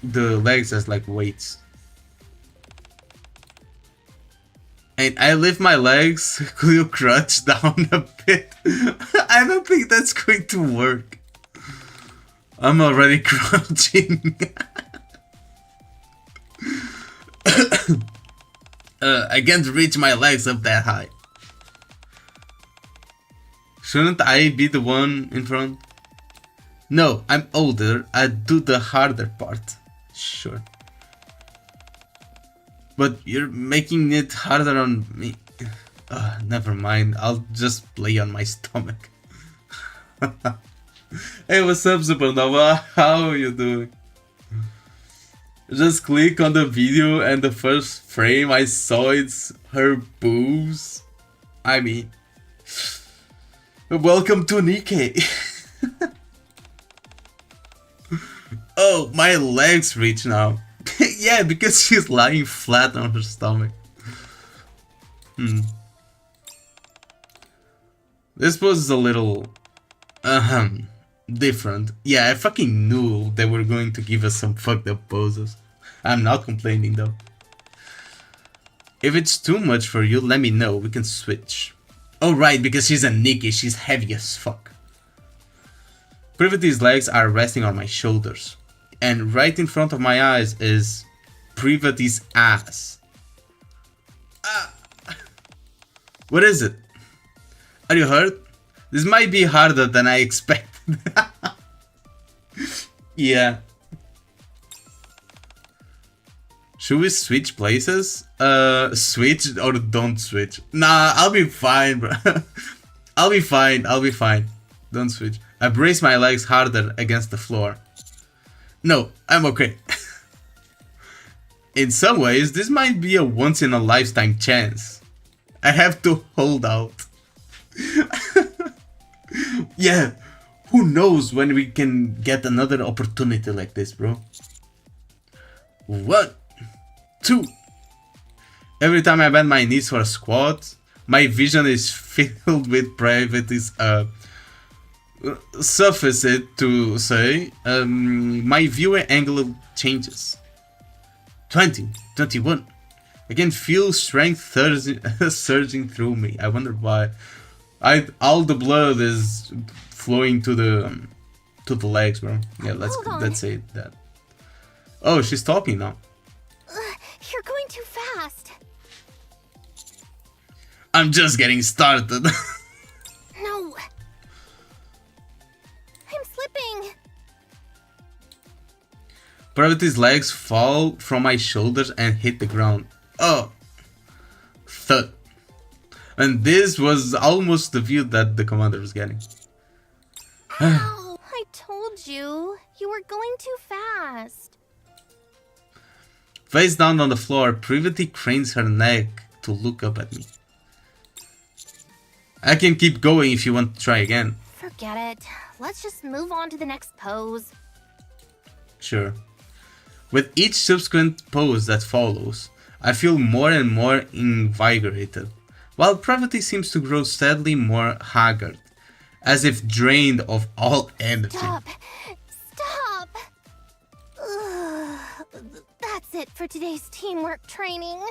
the legs as like weights. And I lift my legs. Could you crouch down a bit? I don't think that's going to work. I'm already crouching. I can't reach my legs up that high. Shouldn't I be the one in front? No, I'm older. I do the harder part. Sure. But you're making it harder on me. Never mind. I'll just lay on my stomach. Hey, what's up, Supernova? How are you doing? Just click on the video and the first frame I saw it's her boobs. I mean, welcome to NIKKE. Oh, my legs reach now. Yeah, because she's lying flat on her stomach. This was a little different. Yeah, I fucking knew they were going to give us some fucked up poses. I'm not complaining though. If it's too much for you, let me know, we can switch. Oh right, because she's a NIKKE, she's heavy as fuck. Privity's legs are resting on my shoulders. And right in front of my eyes is Privity's ass. What is it? Are you hurt? This might be harder than I expected. Yeah. Should we switch places? Switch or don't switch? Nah, I'll be fine, bro. I'll be fine. Don't switch. I brace my legs harder against the floor. No, I'm okay. In some ways, this might be a once-in-a-lifetime chance. I have to hold out. Yeah, who knows when we can get another opportunity like this, bro. 1, 2. Every time I bend my knees for a squat, my vision is filled with Privity's suffice it to say, my viewing angle changes. 20, 21. I can feel strength surging through me. I wonder why. All the blood is flowing to the legs, bro. Yeah, let's say that. Oh, she's talking now. You're going too fast. I'm just getting started. No. I'm slipping. Privity's legs fall from my shoulders and hit the ground. Oh. Thud. And this was almost the view that the commander was getting. Ow, I told you. You were going too fast. Face down on the floor, Privity cranes her neck to look up at me. I can keep going if you want to try again. Forget it. Let's just move on to the next pose. Sure. With each subsequent pose that follows, I feel more and more invigorated, while Privity seems to grow steadily more haggard, as if drained of all energy. Stop! Stop! Ugh. That's it for today's teamwork training.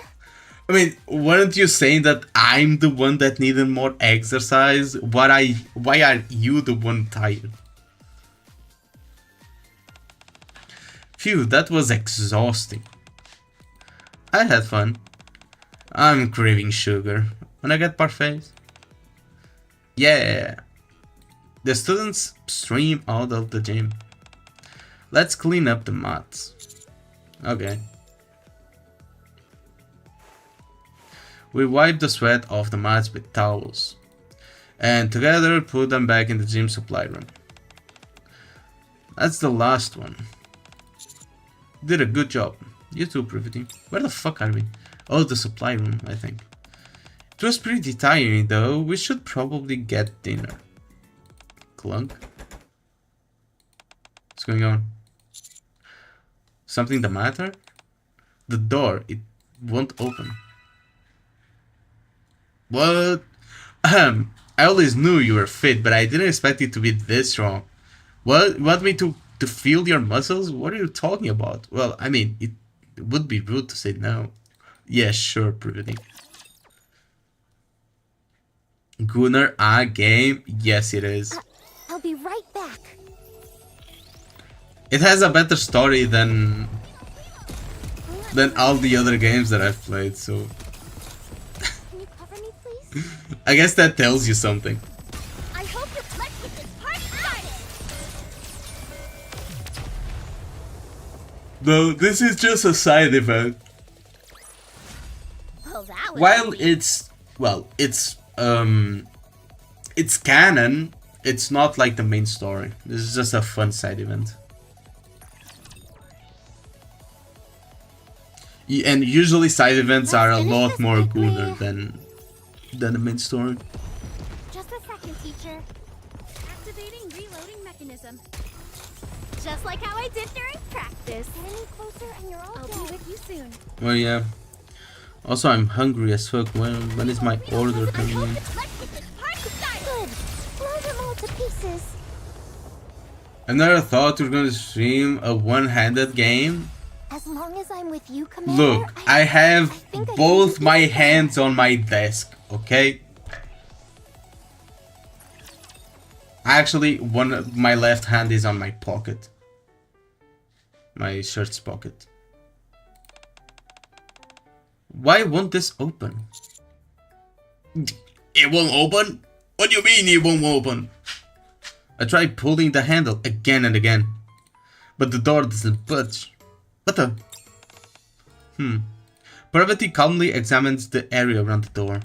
I mean, weren't you saying that I'm the one that needed more exercise? Why are you the one tired? Phew, that was exhausting. I had fun. I'm craving sugar. When I get parfaits? Yeah. The students stream out of the gym. Let's clean up the mats. Okay. We wipe the sweat off the mats with towels. And together put them back in the gym supply room. That's the last one. Did a good job. You too, Privity. Where the fuck are we? Oh, the supply room, I think. It was pretty tiring though. We should probably get dinner. Clunk. What's going on? Something the matter? The door, it won't open. What? I always knew you were fit, but I didn't expect it to be this strong. What? You want me to feel your muscles? What are you talking about? Well, I mean, it would be rude to say no. Yeah, sure, Privity. Gunnar, a game? Yes, it is. I'll be right back. It has a better story than all the other games that I've played, so Can you cover me, please? I guess that tells you something. I hope you let's get this party started. No, this is just a side event. Well, that was While easy. it's canon, it's not like the main story. This is just a fun side event. And usually side events are a lot more gooner than the main story. Just a second, teacher. Activating reloading mechanism. Just like how I did during practice. Get any closer and you're all dead. I'll be with you soon. Well, yeah. Also, I'm hungry as fuck. When is my order coming in? Let's get this party started. Good. Blow them all to pieces. I never thought you were gonna stream a one-handed game. As long as I'm with you, Commander. Look, I have think I can both just my get it. hands on my desk, okay? Actually, my left hand is on my pocket. My shirt's pocket. Why won't this open? It won't open? What do you mean it won't open? I tried pulling the handle again and again, but the door doesn't budge. What the? Parvati calmly examines the area around the door.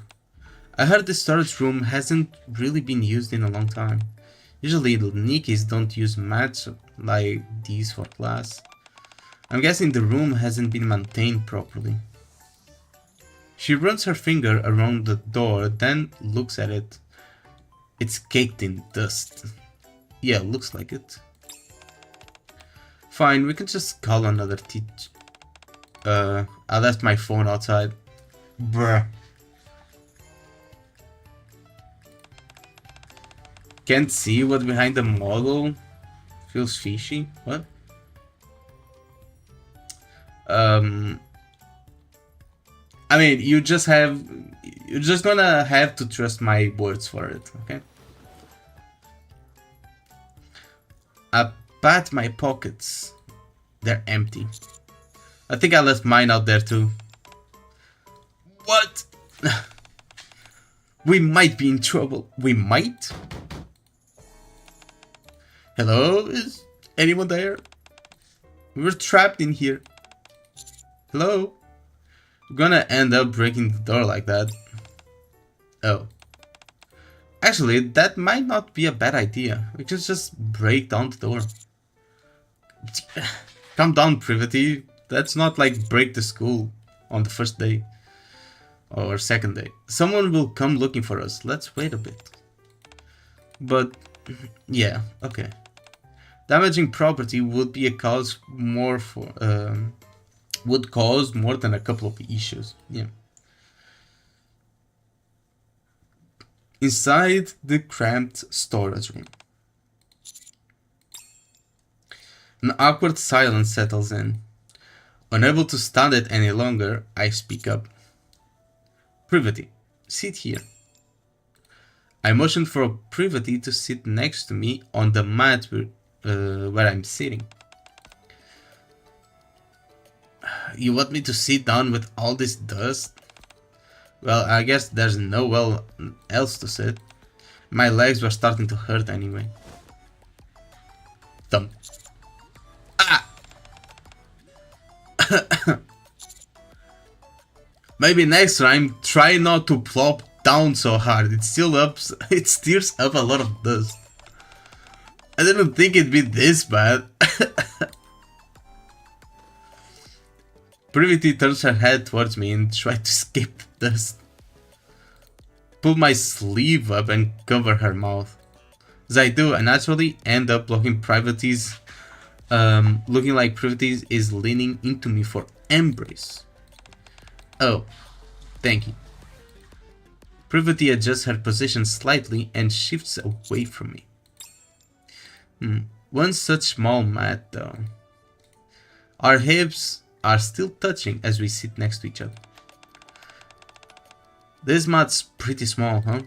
I heard the storage room hasn't really been used in a long time. Usually the NIKKEs don't use mats like these for class. I'm guessing the room hasn't been maintained properly. She runs her finger around the door, then looks at it. It's caked in dust. Yeah, looks like it. Fine, we can just call another teacher. I left my phone outside. Bruh. Can't see what's behind the model. Feels fishy. What? I mean, you're just gonna have to trust my words for it, okay? I pat my pockets. They're empty. I think I left mine out there too. What? We might be in trouble. We might? Hello? Is anyone there? We're trapped in here. Hello? We're gonna end up breaking the door like that. Oh. Actually, that might not be a bad idea. We can just break down the door. Calm down, Privity. That's not like break the school on the first day. Or second day. Someone will come looking for us. Let's wait a bit. But, yeah, okay. Damaging property would be a cause more for... would cause more than a couple of issues. Yeah. Inside the cramped storage room. An awkward silence settles in. Unable to stand it any longer, I speak up. Privity, sit here. I motion for Privity to sit next to me on the mat where I'm sitting. You want me to sit down with all this dust? Well, I guess there's nowhere else to sit. My legs were starting to hurt anyway. Thump. Ah! Maybe next time, try not to plop down so hard. It stirs up a lot of dust. I didn't think it'd be this bad. Privity turns her head towards me and tries to escape the dust. Pull my sleeve up and cover her mouth. As I do, I naturally end up looking like Privity is leaning into me for embrace. Oh, thank you. Privity adjusts her position slightly and shifts away from me. One such small mat though. Our hips are still touching as we sit next to each other. This mat's pretty small, huh?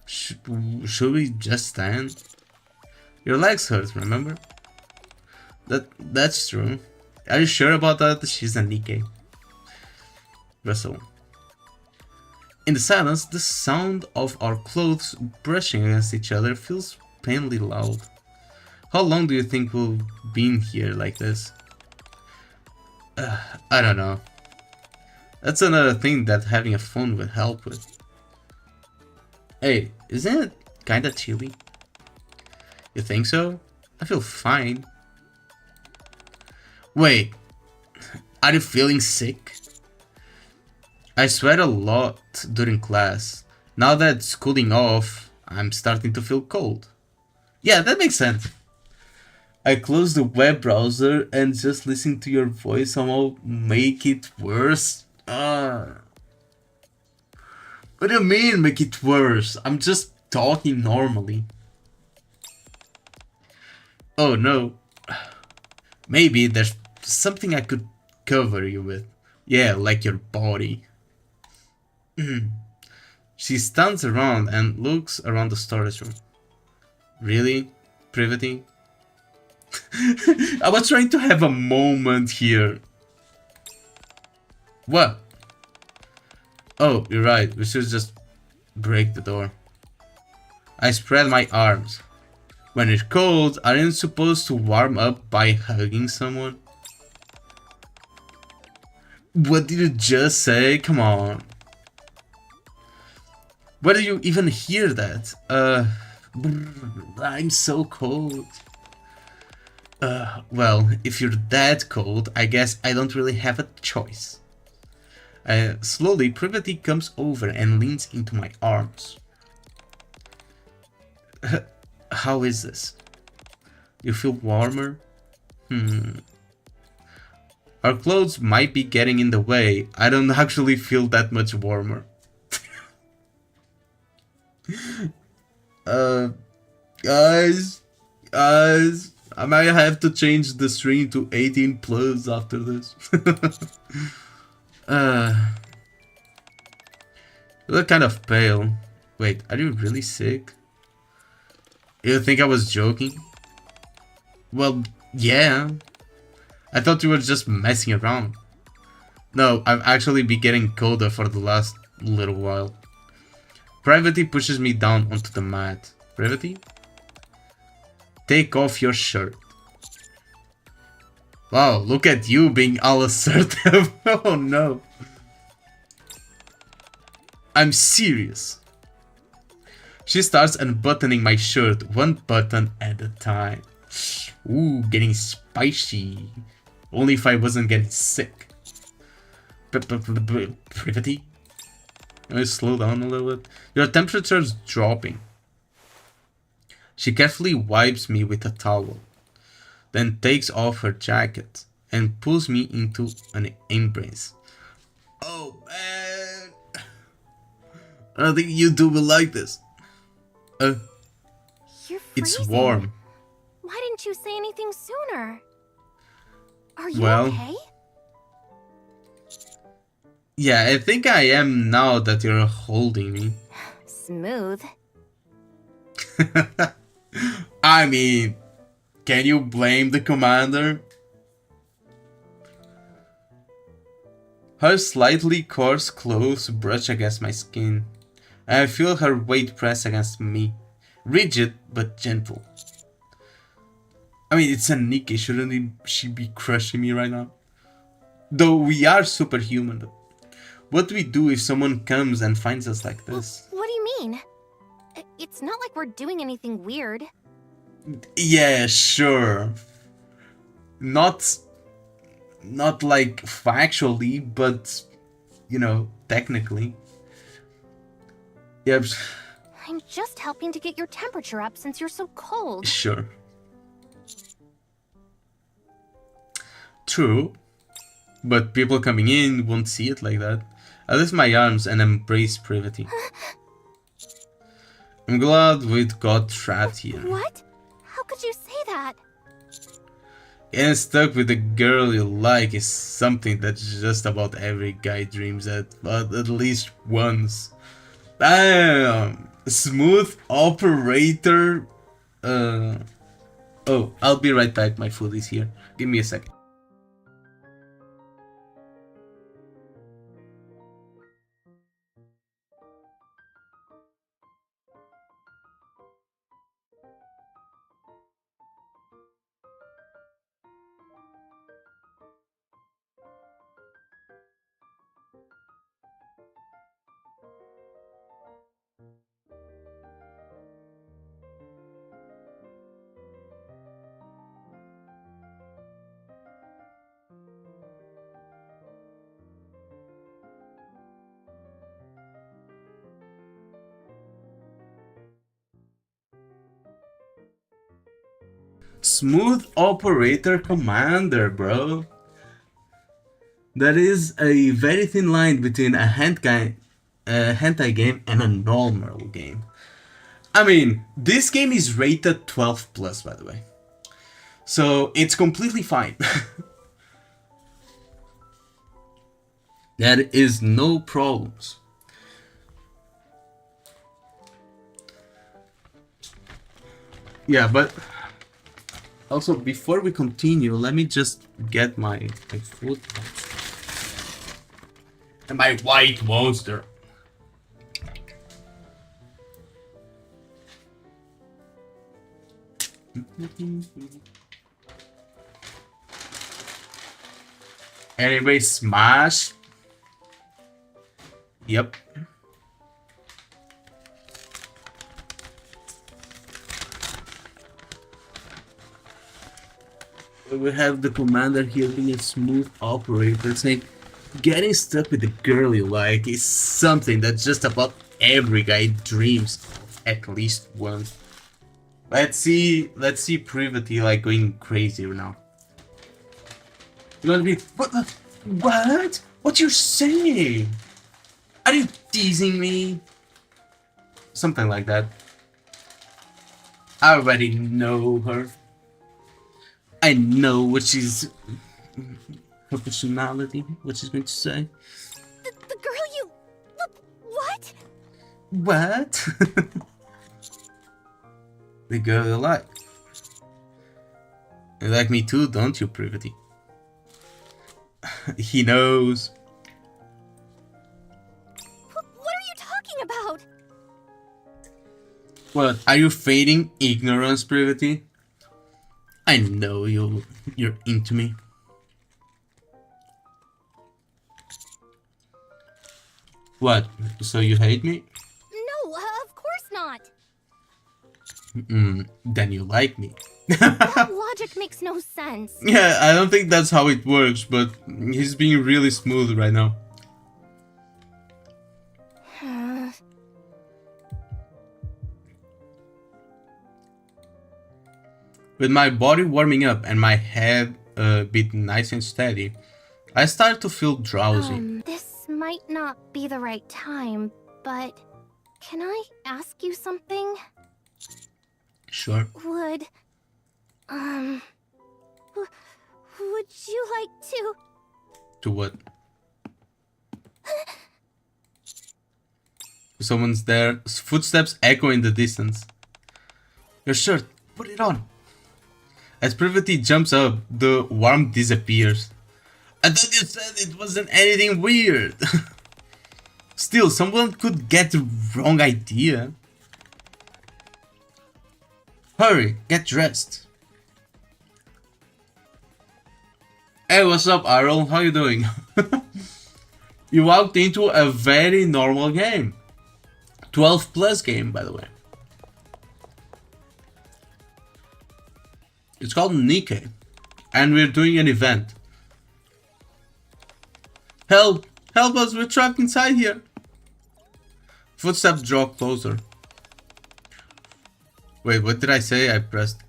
Should we just stand? Your legs hurt, remember? That's true. Are you sure about that? She's a NIKKE. Russell. In the silence, the sound of our clothes brushing against each other feels painfully loud. How long do you think we've been here like this? I don't know. That's another thing that having a phone would help with. Hey, isn't it kinda chilly? You think so? I feel fine. Wait, are you feeling sick? I sweat a lot during class. Now that it's cooling off, I'm starting to feel cold. Yeah, that makes sense. I close the web browser and just listening to your voice somehow make it worse. What do you mean make it worse? I'm just talking normally. Oh no. Maybe there's something I could cover you with. Yeah, like your body. She stands around and looks around the storage room. Really? Privity? I was trying to have a moment here. What? Oh, you're right. We should just break the door. I spread my arms. When it's cold, aren't you supposed to warm up by hugging someone? What did you just say? Come on. Where did you even hear that? I'm so cold. Well, if you're that cold, I guess I don't really have a choice. Slowly, Privity comes over and leans into my arms. How is this? You feel warmer? Our clothes might be getting in the way. I don't actually feel that much warmer. Guys, I might have to change the stream to 18 plus after this. You look kind of pale. Wait, are you really sick? You think I was joking? Well, yeah. I thought you were just messing around. No, I've actually been getting colder for the last little while. Privity pushes me down onto the mat. Privity? Take off your shirt. Wow, look at you being all assertive. Oh no. I'm serious. She starts unbuttoning my shirt, one button at a time. Ooh, getting spicy. Only if I wasn't getting sick. Privity? Can I slow down a little bit? Your temperature's dropping. She carefully wipes me with a towel, then takes off her jacket and pulls me into an embrace. Oh man! I don't think you two will like this. You're It's freezing. warm. Why didn't you say anything sooner? Are you Well, okay? yeah, I think I am now that you're holding me. Smooth. I mean, can you blame the commander? Her slightly coarse clothes brush against my skin. I feel her weight press against me. Rigid, but gentle. I mean, it's a NIKKE, shouldn't she be crushing me right now? Though we are superhuman. What do we do if someone comes and finds us like this? What do you mean? It's not like we're doing anything weird. Yeah, sure. Not like factually, but you know, technically. Yep. I'm just helping to get your temperature up since you're so cold. Sure. True. But people coming in won't see it like that. I lift my arms and embrace Privity. I'm glad we got trapped here. What? How could you say that? Getting stuck with the girl you like is something that just about every guy dreams at least once. Damn! Smooth operator. Oh, I'll be right back. My food is here. Give me a second. Smooth Operator Commander, bro. That is a very thin line between a hentai game and a normal game. I mean, this game is rated 12 plus, by the way. So it's completely fine. There is no problems. Yeah, but also before we continue, let me just get my food and my white monster. Anyway, smash. Yep. We have the commander here being a smooth operator, saying getting stuck with the girl you like is something that just about every guy dreams of at least once. Let's see Privity like going crazy now. You're gonna be what? What you saying? Are you teasing me? Something like that. I already know her. I know what she's... her personality, what she's going to say. The girl you... What? What? The girl you like. You like me too, don't you, Privity? He knows. What are you talking about? What, are you feigning ignorance, Privity? I know you're into me. What? So you hate me? No, of course not. Then you like me. That logic makes no sense. Yeah, I don't think that's how it works, but he's being really smooth right now. With my body warming up and my head a bit nice and steady, I start to feel drowsy. This might not be the right time, but can I ask you something? Sure. Would you like to... To what? Someone's there. Footsteps echo in the distance. Your shirt. Put it on. As Privity jumps up, the warmth disappears. I thought you said it wasn't anything weird. Still, someone could get the wrong idea. Hurry, get dressed. Hey, what's up, Arl? How you doing? You walked into a very normal game. 12 plus game, by the way. It's called NIKKE, and we're doing an event. Help! Help us! We're trapped inside here! Footsteps draw closer. Wait, what did I say? I pressed...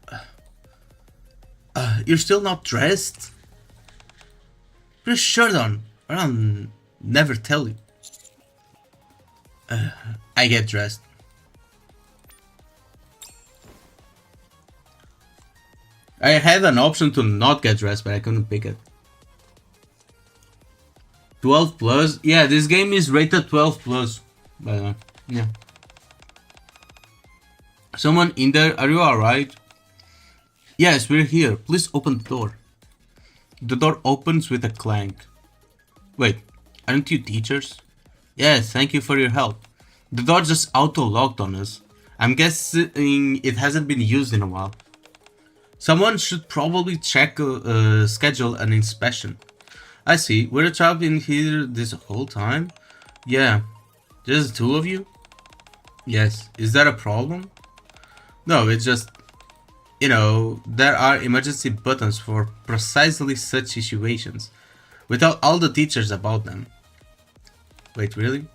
you're still not dressed? Put a shirt on, or I'll never tell you. I get dressed. I had an option to not get dressed, but I couldn't pick it. 12 plus? Yeah, this game is rated 12 plus. But, yeah. Someone in there? Are you alright? Yes, we're here. Please open the door. The door opens with a clank. Wait, aren't you teachers? Yes, thank you for your help. The door just auto-locked on us. I'm guessing it hasn't been used in a while. Someone should probably check schedule an inspection. I see. We're trapped in here this whole time? Yeah. Just two of you? Yes. Is that a problem? No, it's just... You know, there are emergency buttons for precisely such situations. Without all the teachers about them. Wait, really?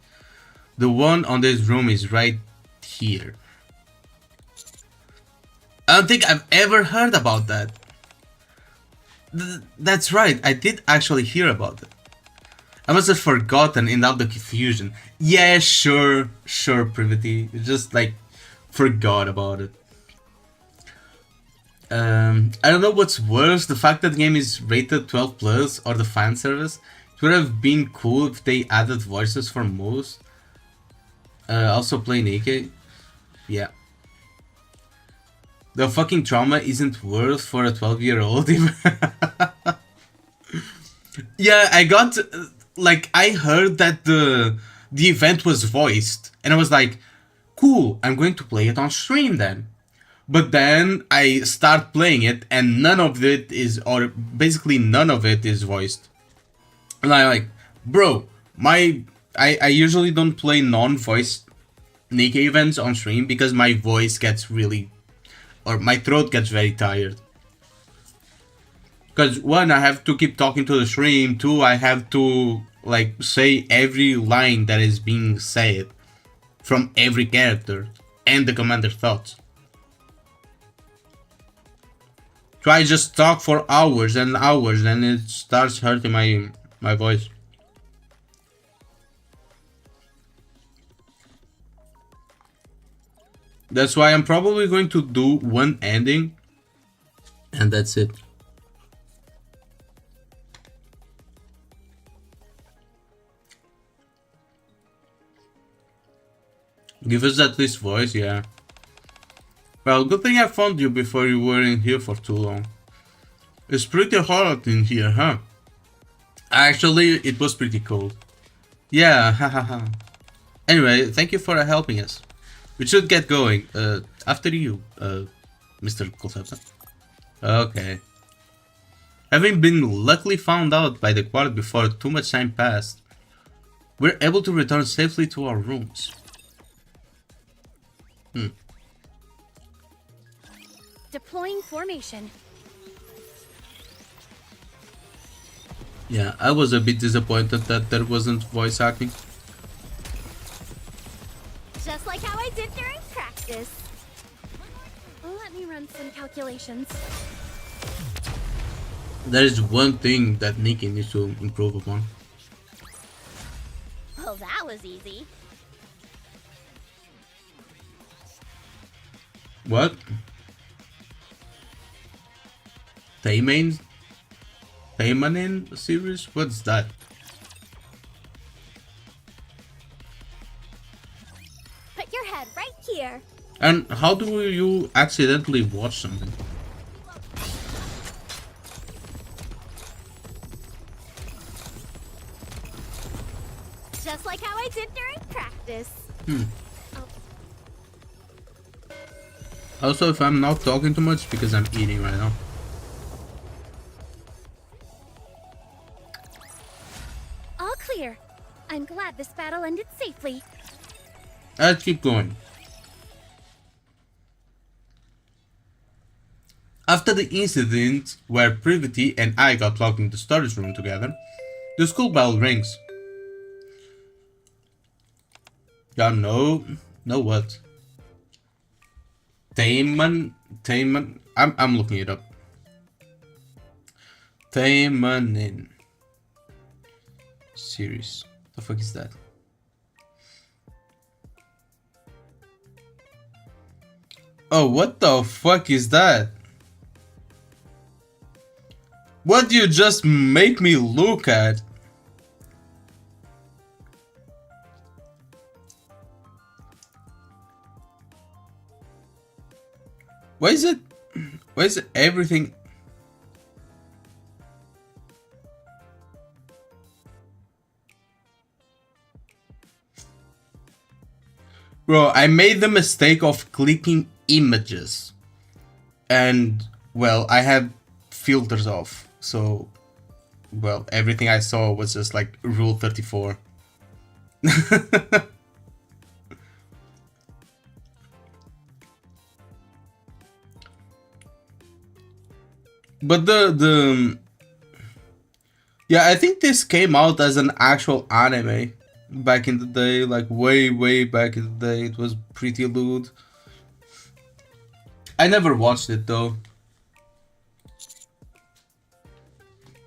The one on this room is right here. I don't think I've ever heard about that. That's right, I did actually hear about it. I must have forgotten in all the confusion. Yeah, sure, Privity. Just like forgot about it. I don't know what's worse, the fact that the game is rated 12 plus or the fan service. It would have been cool if they added voices for most. Also play NIKKE. Yeah. The fucking trauma isn't worth for a 12-year-old even. Yeah, I got like I heard that the event was voiced and I was like, cool, I'm going to play it on stream then. But then I start playing it and none of it is, or basically none of it is voiced. And I'm like, bro, I usually don't play non-voiced NIKKE events on stream because my voice gets really, or my throat gets very tired. Because one, I have to keep talking to the stream. Two, I have to like say every line that is being said from every character and the commander thoughts. So I just talk for hours and hours and it starts hurting my voice. That's why I'm probably going to do one ending and that's it. Give us at least voice, yeah. Well, good thing I found you before you were in here for too long. It's pretty hot in here, huh? Actually, it was pretty cold. Yeah, hahaha. Anyway, thank you for helping us. We should get going. After you, Mr. Kolsevsa. Okay. Having been luckily found out by the guard before too much time passed, we're able to return safely to our rooms. Deploying formation. Yeah, I was a bit disappointed that there wasn't voice acting. Just like how I did during practice. Let me run some calculations. There is one thing that NIKKE needs to improve upon. Well, that was easy. What? Taymanin series? What's that? Put your head right here. And how do you accidentally watch something? Just like how I did during practice. Also, if I'm not talking too much, because I'm eating right now. All clear. I'm glad this battle ended safely. Let's keep going. After the incident where Privity and I got locked in the storage room together, the school bell rings. Yeah, no what? Tayman, I'm looking it up. Taymanin series. The fuck is that? Oh, what the fuck is that? What do you just make me look at? Why is it everything? Bro, I made the mistake of clicking images. And, well, I had filters off. So, well, everything I saw was just like Rule 34. But yeah, I think this came out as an actual anime back in the day, like way back in the day. It was pretty lewd. I never watched it though.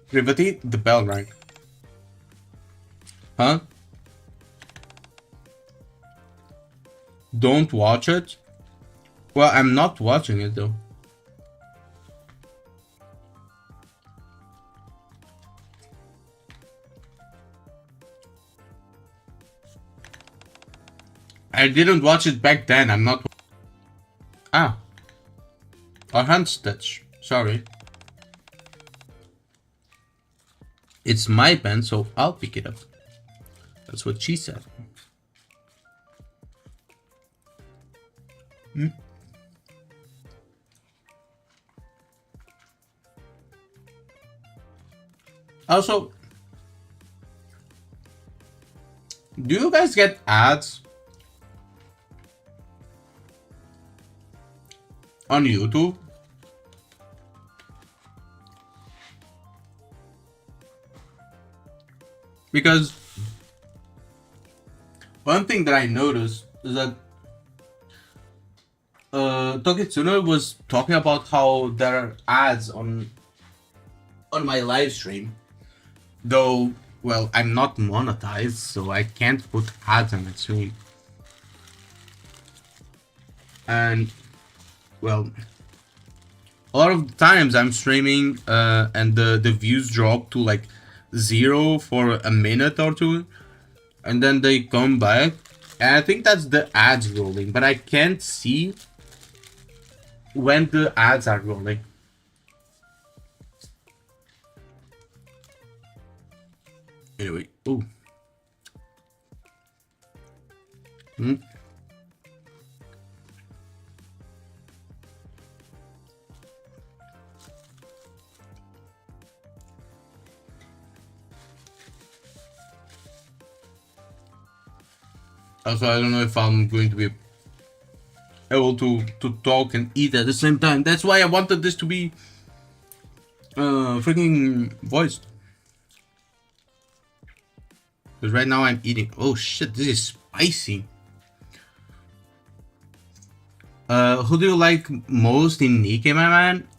Privity, the bell rang. Huh? Don't watch it? Well, I'm not watching it though. I didn't watch it back then, I'm not... Ah. A hand stitch. Sorry. It's my pen, so I'll pick it up. That's what she said. Hmm. Also, do you guys get ads on YouTube? Because one thing that I noticed is that Tokitsune was talking about how there are ads on my live stream. Though, well, I'm not monetized, so I can't put ads on my stream. And, well, a lot of the times I'm streaming and the views drop to like 0 for a minute or two. And then they come back. And I think that's the ads rolling. But I can't see when the ads are rolling. Anyway, oh. Also, I don't know if I'm going to be able to talk and eat at the same time. That's why I wanted this to be freaking voiced. Because right now I'm eating. Oh shit, this is spicy. Who do you like most in NIKKE, my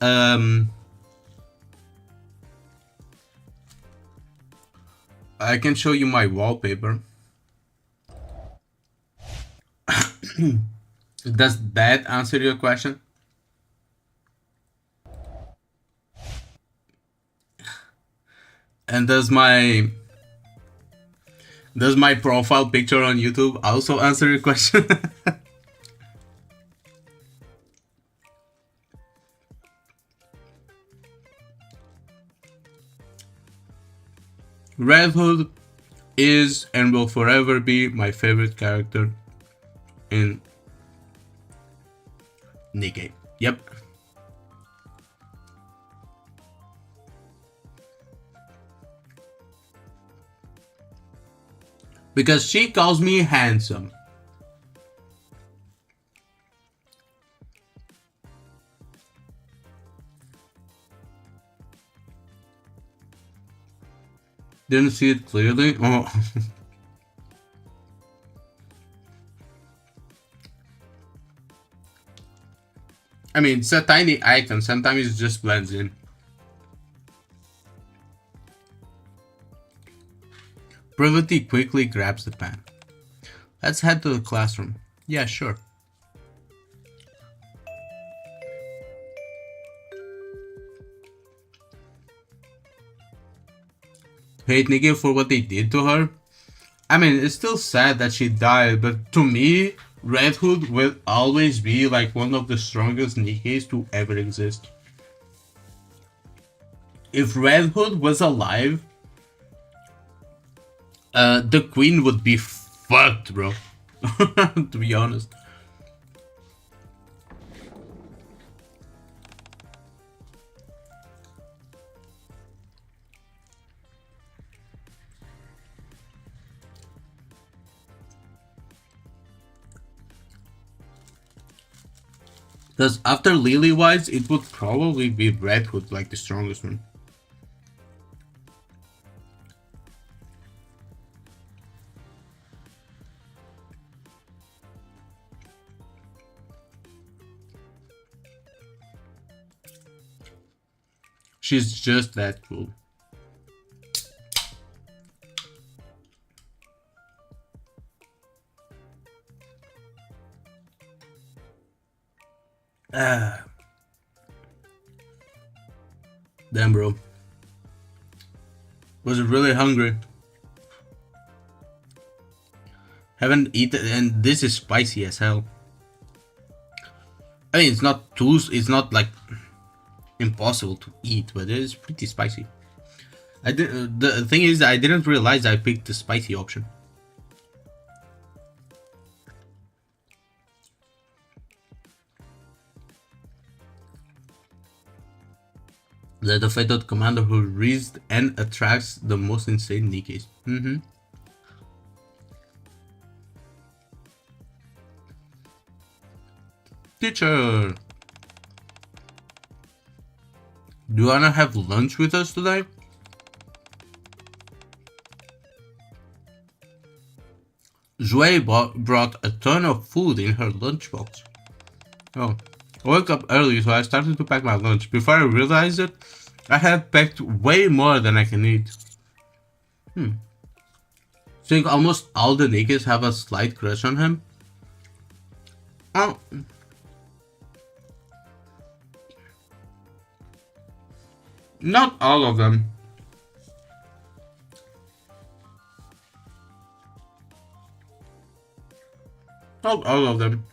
man? I can show you my wallpaper. Does that answer your question? And does my profile picture on YouTube also answer your question? Red Hood is and will forever be my favorite character in NIKKE. Yep. Because she calls me handsome. Didn't see it clearly. Oh. I mean, it's a tiny icon. Sometimes it just blends in. Privity quickly grabs the pen. Let's head to the classroom. Yeah, sure. Hate NIKKE for what they did to her. I mean, it's still sad that she died, but to me, Red Hood will always be like one of the strongest NIKKEs to ever exist. If Red Hood was alive, the queen would be fucked, bro. To be honest. Because after Lily wise, it would probably be Red Hood, like the strongest one. She's just that cool. Damn, bro. Was really hungry. Haven't eaten, and this is spicy as hell. I mean, it's not like impossible to eat, but it is pretty spicy. The thing is, I didn't realize I picked the spicy option. The fated commander who reads and attracts the most insane NIKKEs. Teacher, do you wanna have lunch with us today? Zui brought a ton of food in her lunchbox. Oh, I woke up early, so I started to pack my lunch. Before I realized it, I had packed way more than I can eat. I think almost all the NIKKEs have a slight crush on him. Oh. Not all of them. Not all of them.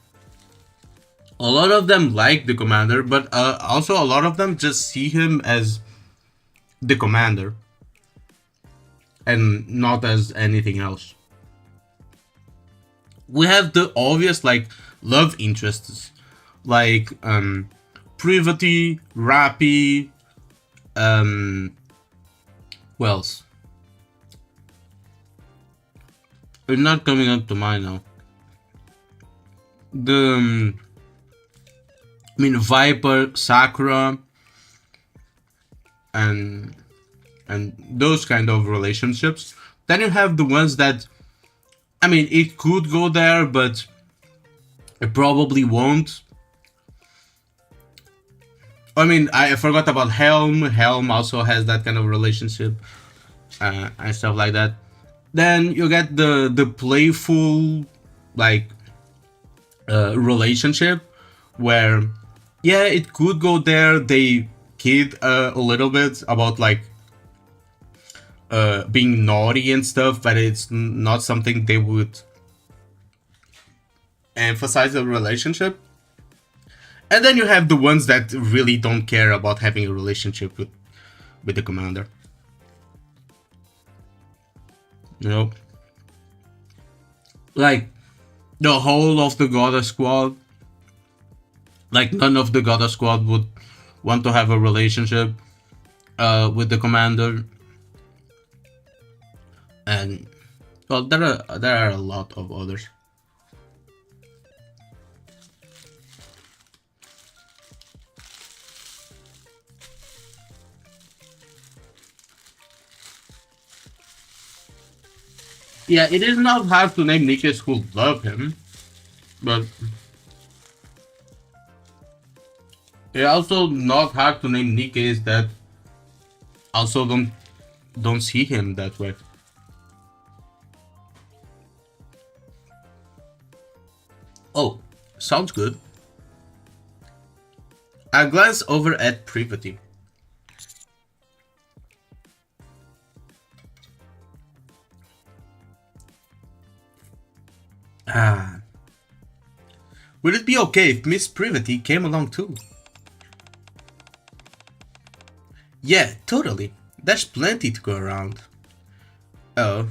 A lot of them like the commander, but also a lot of them just see him as the commander and not as anything else. We have the obvious like love interests like Privity, Rappy, what else? It's not coming up to mind now. I mean, Viper, Sakura, and those kind of relationships. Then you have the ones that, I mean, it could go there, but it probably won't. I mean, I forgot about Helm. Helm also has that kind of relationship and stuff like that. Then you get the playful, like, relationship where, yeah, it could go there. They kid a little bit about like being naughty and stuff, but it's not something they would emphasize the relationship. And then you have the ones that really don't care about having a relationship with the commander. You know, like the whole of the Goddess Squad. Like none of the Goddess Squad would want to have a relationship with the commander. And well, there are a lot of others. Yeah, it is not hard to name NIKKEs who love him, but it's also not hard to name NIKKEs that also don't see him that way. Oh, sounds good. I glance over at Privity. Would it be okay if Miss Privity came along too? Yeah, totally. There's plenty to go around. Oh.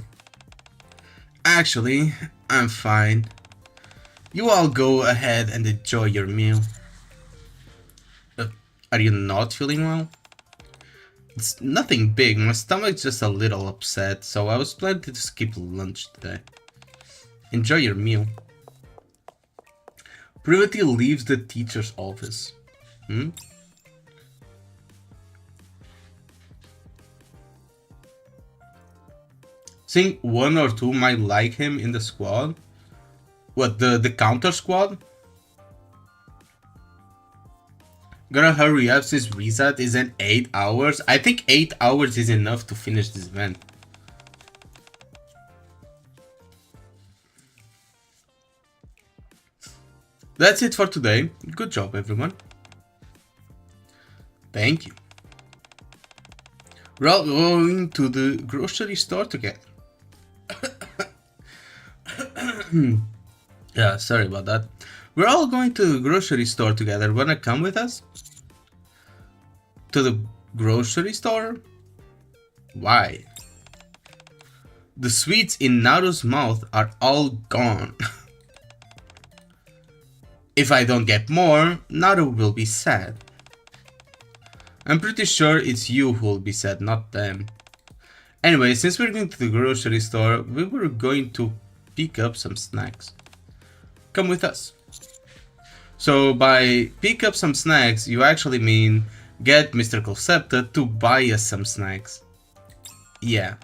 Actually, I'm fine. You all go ahead and enjoy your meal. Are you not feeling well? It's nothing big, my stomach's just a little upset, so I was planning to skip lunch today. Enjoy your meal. Privity leaves the teacher's office. Think one or two might like him in the squad. What, the counter squad? Gotta hurry up since reset is in 8 hours. I think 8 hours is enough to finish this event. That's it for today. Good job, everyone. Thank you. We're all going to the grocery store together. Yeah, sorry about that. We're all going to the grocery store together. Wanna come with us? To the grocery store? Why? The sweets in Naru's mouth are all gone. If I don't get more, Naru will be sad. I'm pretty sure it's you who'll be sad, not them. Anyway, since we're going to the grocery store, we were going to pick up some snacks. Come with us. So by pick up some snacks, you actually mean get Mr. Concepta to buy us some snacks. Yeah.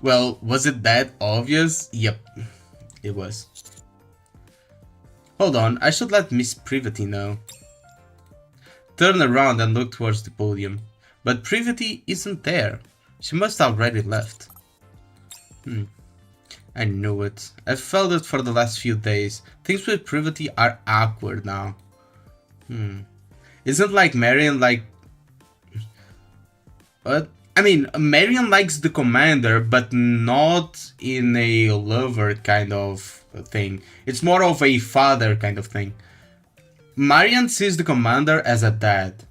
Well, was it that obvious? Yep, it was. Hold on, I should let Miss Privity know. Turn around and look towards the podium. But Privity isn't there. She must have already left. I knew it. I've felt it for the last few days. Things with Privity are awkward now. Isn't like Marion like... What? I mean, Marion likes the commander, but not in a lover kind of thing. It's more of a father kind of thing. Marion sees the commander as a dad,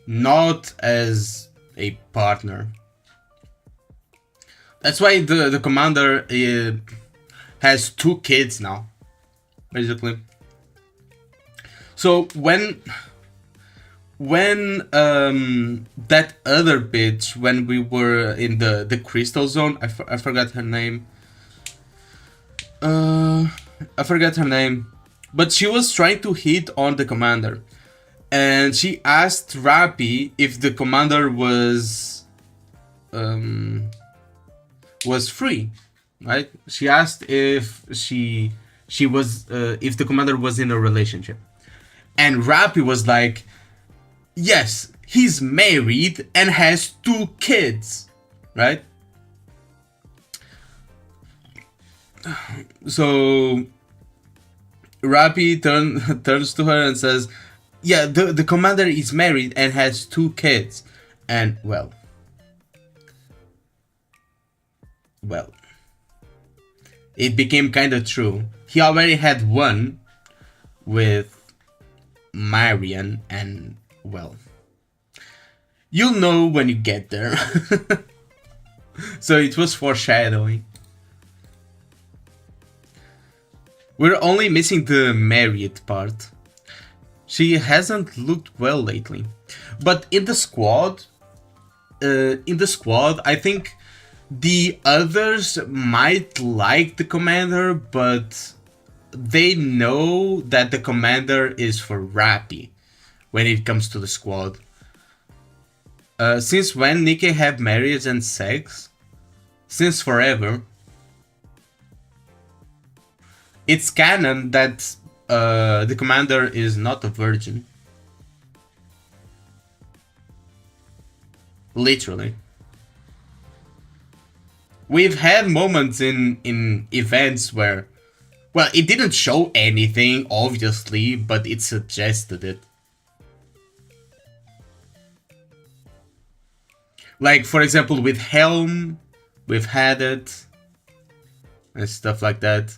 not as a partner. That's why the commander has 2 kids now, basically. So when that other bitch, when we were in the crystal zone, I forgot her name. I forgot her name. But she was trying to hit on the commander. And she asked Rappy if the commander was free, right? She asked if she was if the commander was in a relationship. And Rappy was like, yes, he's married and has 2 kids, right? So Rappy turns to her and says, yeah, the commander is married and has 2 kids. And well, it became kind of true. He already had one with Marion, and well, you'll know when you get there. So it was foreshadowing. We're only missing the married part. She hasn't looked well lately. But in the squad, I think the others might like the commander, but they know that the commander is for Rappy when it comes to the squad. Since when NIKKE have marriage and sex? Since forever. It's canon that the commander is not a virgin. Literally. We've had moments in events where, well, it didn't show anything, obviously, but it suggested it. Like, for example, with Helm, we've had it, and stuff like that.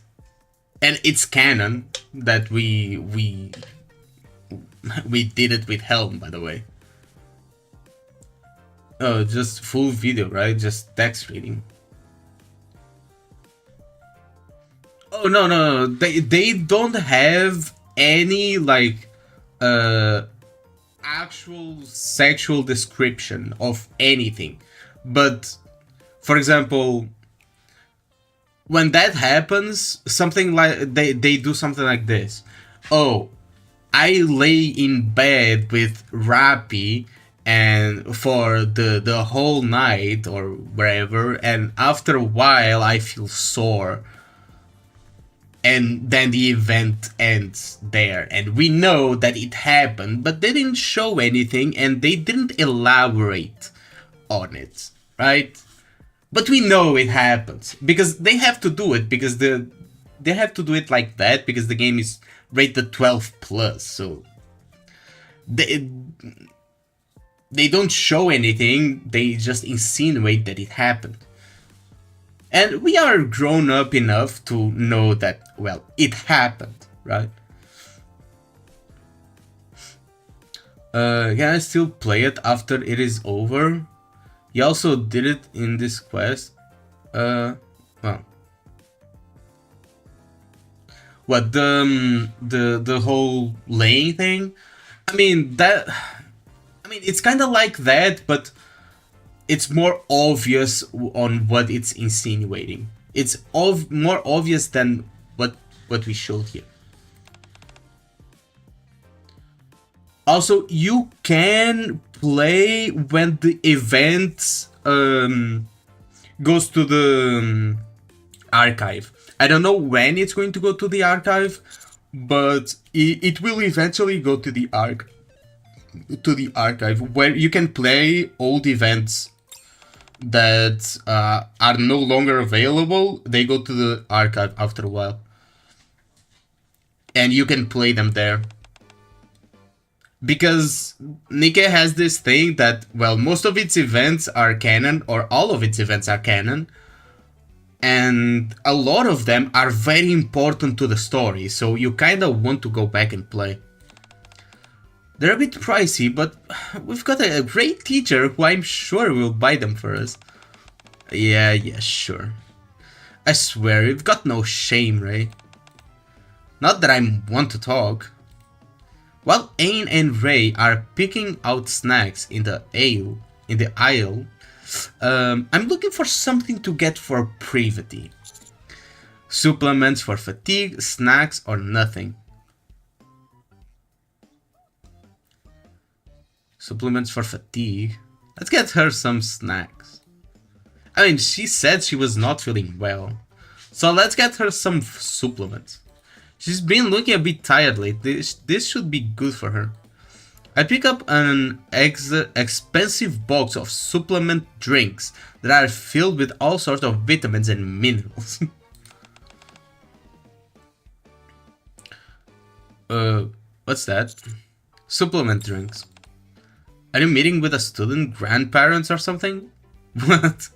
And it's canon that we did it with Helm, by the way. Oh, just full video, right? Just text reading. Oh no, they don't have any like actual sexual description of anything. But for example, when that happens, something like they do something like this. Oh, I lay in bed with Rappy and for the whole night or wherever, and after a while I feel sore. and then the event ends there, and we know that it happened, but they didn't show anything and they didn't elaborate on it, right? But we know it happens because they have to do it, because they have to do it like that because the game is rated 12 plus, so they don't show anything, they just insinuate that it happened. And we are grown up enough to know that, well, it happened, right? Can I still play it after it is over? He also did it in this quest. Well. What, the whole laying thing? I mean, it's kind of like that, but it's more obvious on what it's insinuating. It's more obvious than what we showed here. Also, you can play when the event goes to the archive. I don't know when it's going to go to the archive, but it will eventually go to the archive, where you can play old events that are no longer available. They go to the archive after a while, and you can play them there. Because NIKKE has this thing that, well, most of its events are canon, or all of its events are canon, and a lot of them are very important to the story, so you kinda want to go back and play. They're a bit pricey, but we've got a great teacher who I'm sure will buy them for us. Yeah, sure. I swear, you've got no shame, right? Not that I want to talk. While Ain and Ray are picking out snacks in the aisle, I'm looking for something to get for Privity. Supplements for fatigue, snacks, or nothing. Supplements for fatigue. Let's get her some snacks. I mean, she said she was not feeling well, so let's get her some supplements. She's been looking a bit tired lately. This should be good for her. I pick up an expensive box of supplement drinks that are filled with all sorts of vitamins and minerals. What's that? Supplement drinks. Are you meeting with a student grandparents or something? What?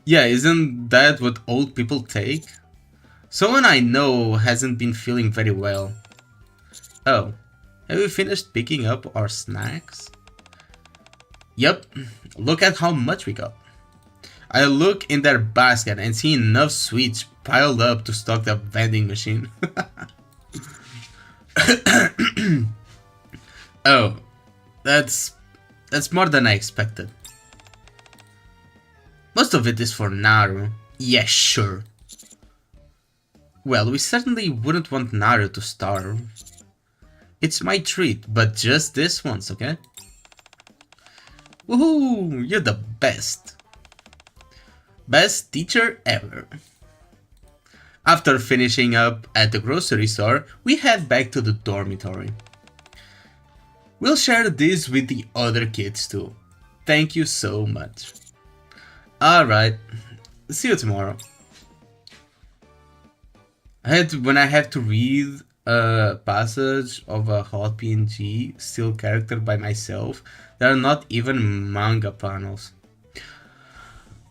Yeah, isn't that what old people take? Someone I know hasn't been feeling very well. Oh, have we finished picking up our snacks? Yep, look at how much we got. I look in their basket and see enough sweets piled up to stock the vending machine. Oh, that's more than I expected. Most of it is for Naru. Yeah, sure. Well, we certainly wouldn't want Naru to starve. It's my treat, but just this once, okay? Woohoo! You're the best. Best teacher ever. After finishing up at the grocery store, we head back to the dormitory. We'll share this with the other kids too. Thank you so much. Alright, see you tomorrow. When I have to read a passage of a hot PNG still character by myself, there are not even manga panels.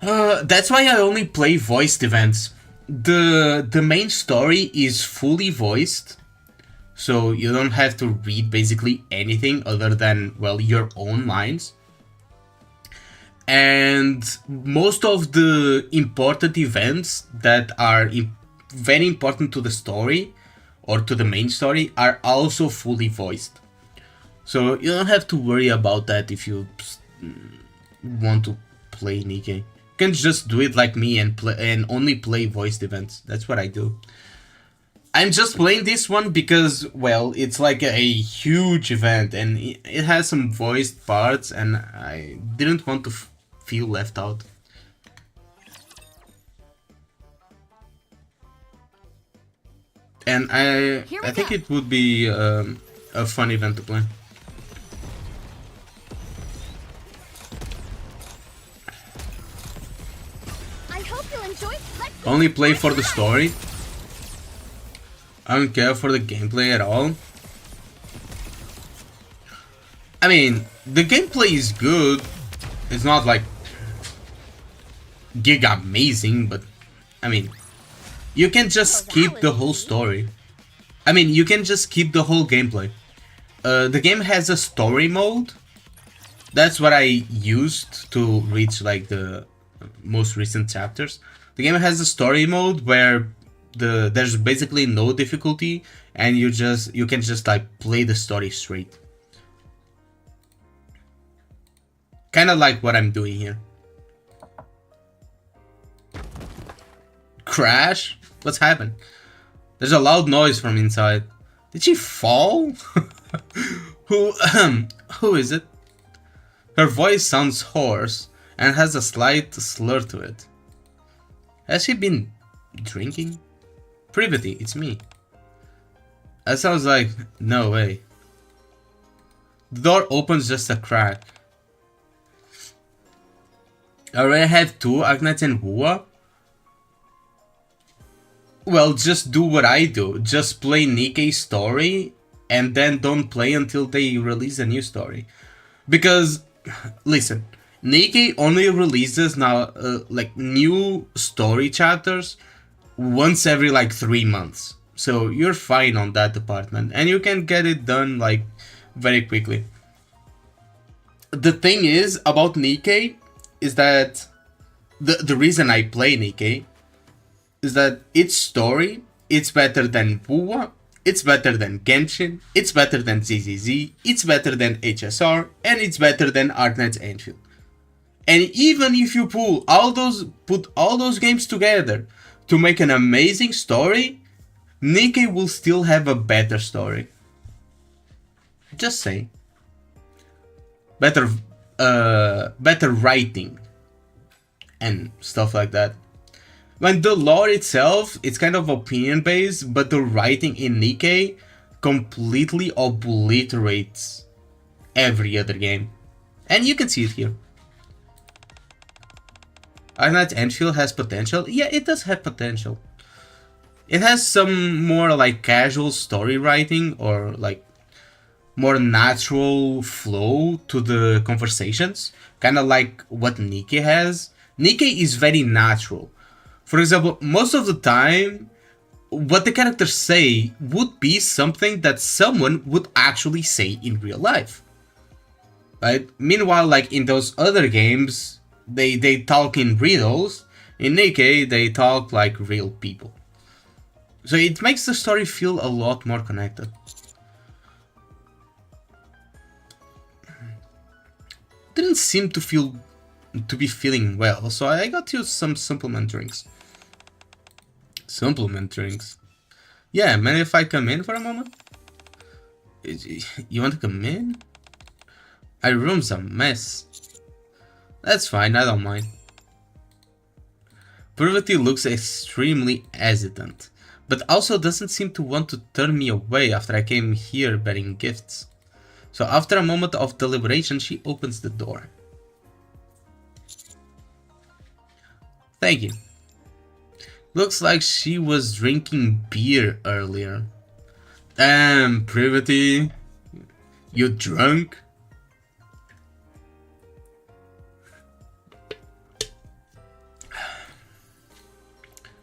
That's why I only play voiced events. The main story is fully voiced, so you don't have to read basically anything other than, well, your own lines. And most of the important events that are very important to the story or to the main story are also fully voiced. So you don't have to worry about that if you want to play NIKKE. You can just do it like me and only play voiced events. That's what I do. I'm just playing this one because, well, it's like a huge event and it has some voiced parts and I didn't want to feel left out. And I think it would be a fun event to play. I hope you'll enjoy. Only play for the story. I don't care for the gameplay at all. I mean, the gameplay is good. It's not like giga amazing, but I mean, you can just skip the whole story. I mean, you can just skip the whole gameplay. The game has a story mode. That's what I used to reach like the most recent chapters. The game has a story mode where there's basically no difficulty, and you can just like play the story straight. Kind of like what I'm doing here. Crash? What's happened? There's a loud noise from inside. Did she fall? Who is it? Her voice sounds hoarse and has a slight slur to it. Has she been drinking? Privity, it's me. That sounds like no way. The door opens just a crack. I already have 2 Arknights and Wua. Well, just do what I do. Just play NIKKE's story and then don't play until they release a new story. Because, listen, NIKKE only releases now like new story chapters once every like 3 months. So you're fine on that department and you can get it done like very quickly. The thing is about NIKKE is that the reason I play NIKKE is that its story, it's better than Wuwa, it's better than Genshin, it's better than ZZZ, it's better than HSR, and it's better than Arknights Endfield. And even if you put all those games together to make an amazing story, NIKKE will still have a better story. Just saying. Better writing and stuff like that. When the lore itself, it's kind of opinion based, but the writing in NIKKE completely obliterates every other game. And you can see it here. Arknights Endfield has potential. Yeah, it does have potential. It has some more like casual story writing or like more natural flow to the conversations. Kind of like what NIKKE has. NIKKE is very natural. For example, most of the time, what the characters say would be something that someone would actually say in real life. Right? Meanwhile, like in those other games, they talk in riddles. In NIKKE, they talk like real people. So it makes the story feel a lot more connected. Didn't seem to be feeling well, so I got you some supplement drinks. Supplement drinks? Yeah, man, if I come in for a moment? You want to come in? My room's a mess. That's fine, I don't mind. Privity looks extremely hesitant, but also doesn't seem to want to turn me away after I came here bearing gifts. So after a moment of deliberation, she opens the door. Thank you. Looks like she was drinking beer earlier. Damn, Privity. You drunk?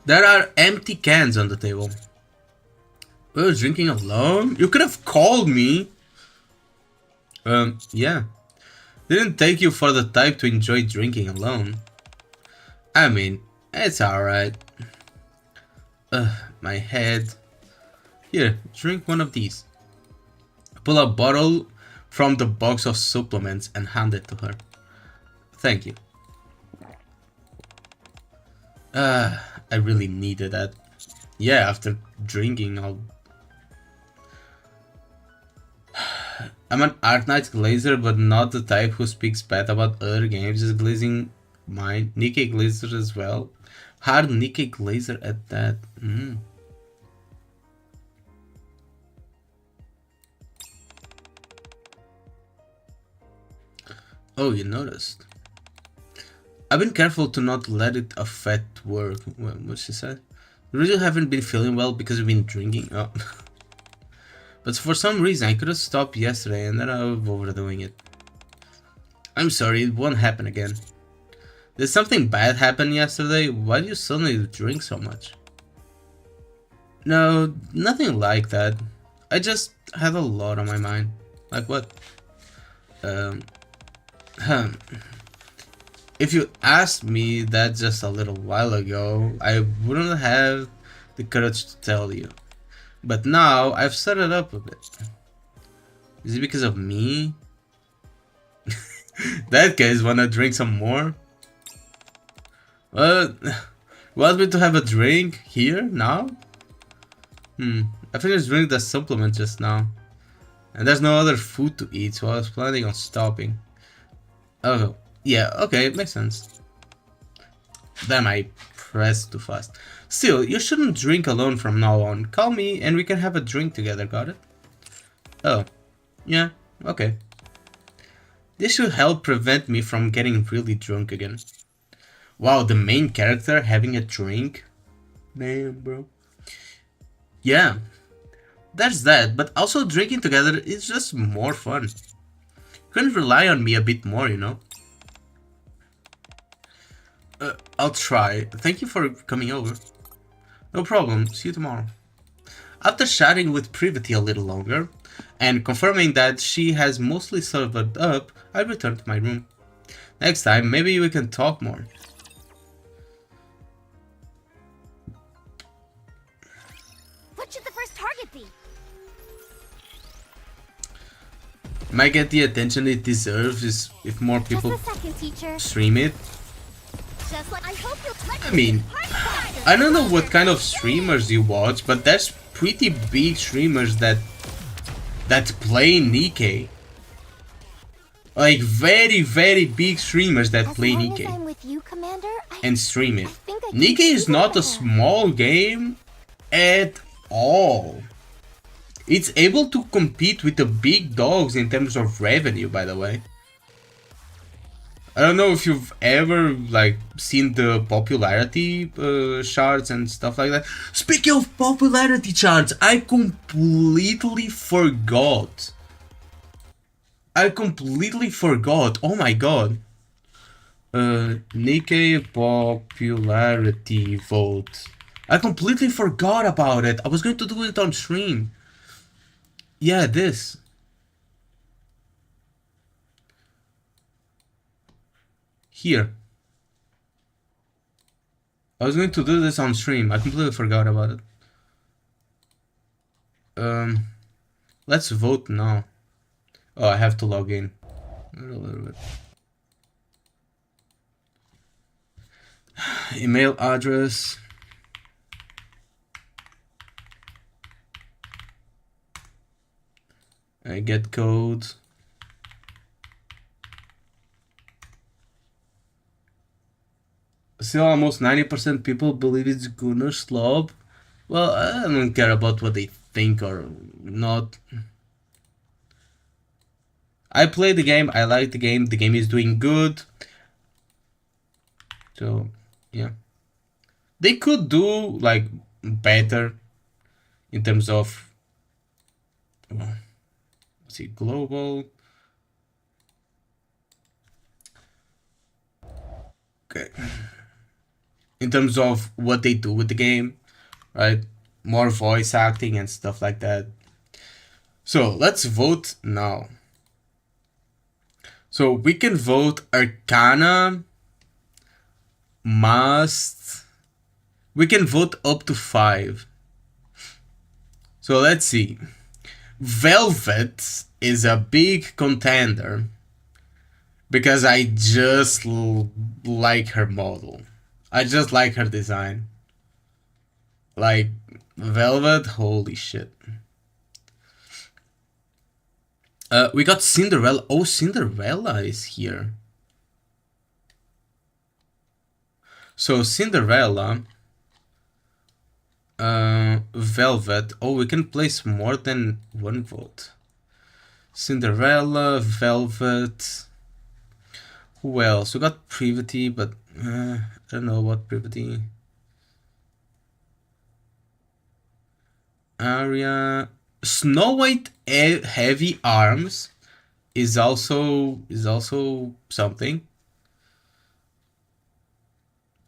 There are empty cans on the table. We're drinking alone? You could have called me. Yeah. Didn't take you for the type to enjoy drinking alone. I mean, it's alright. My head. Here, drink one of these. Pull a bottle from the box of supplements and hand it to her. Thank you. I really needed that. Yeah, after drinking, I'm an Arknights glazer, but not the type who speaks bad about other games is glazing mine. NIKKE glazer as well. Hard NIKKE glazer at that. Oh, you noticed. I've been careful to not let it affect work. What she said? You really haven't been feeling well because you've been drinking? Oh. But for some reason I couldn't stop yesterday and then I was overdoing it. I'm sorry, it won't happen again. Did something bad happen yesterday? Why do you suddenly drink so much? No, nothing like that. I just had a lot on my mind. Like what? If you asked me that just a little while ago, I wouldn't have the courage to tell you. But now I've set it up a bit. Is it because of me? That guys wanna drink some more? Want me to have a drink here now? I finished drinking the supplement just now. And there's no other food to eat, so I was planning on stopping. Oh, yeah, okay, makes sense. Damn, I pressed too fast. Still, you shouldn't drink alone from now on. Call me and we can have a drink together, got it? Oh, yeah, okay. This should help prevent me from getting really drunk again. Wow, the main character having a drink? Damn, bro. Yeah, there's that, but also drinking together is just more fun. You can rely on me a bit more, you know? I'll try. Thank you for coming over. No problem, see you tomorrow. After chatting with Privity a little longer, and confirming that she has mostly sobered up, I return to my room. Next time, maybe we can talk more. What should the first target be? Might get the attention it deserves if more people Just a second, teacher. stream it. Just like I hope you'll touch I mean, I don't know what kind of streamers you watch, but there's pretty big streamers that play NIKKE. Like very big streamers that play NIKKE I'm with you, Commander, and stream it. think I can NIKKE is do not a that. small game at all. It's able to compete with the big dogs in terms of revenue, by the way. I don't know if you've ever like seen the popularity charts and stuff like that. Speaking of popularity charts, I completely forgot. Oh my god. NIKKE popularity vote. I completely forgot about it. I was going to do it on stream. Yeah, this. Here. I was going to do this on stream. I completely forgot about it. Let's vote now. Oh, I have to log in. A little bit. Email address. I get code. Still, almost 90% people believe it's Gunnar Slob. Well, I don't care about what they think or not. I played the game, I like the game is doing good. So, yeah. They could do, like, better in terms of... let's see, global... Okay. In terms of what they do with the game, right? More voice acting and stuff like that. So let's vote now. So we can vote Arcana, Must. We can vote up to 5. So let's see. Velvet is a big contender because I just like her model. I just like her design. Like, Velvet, holy shit. We got Cinderella. Oh, Cinderella is here. So, Cinderella. Velvet. Oh, we can place more than one vote. Cinderella, Velvet. Who else? We got Privity, but I don't know what Privity. Arya, Snow White heavy arms is also something.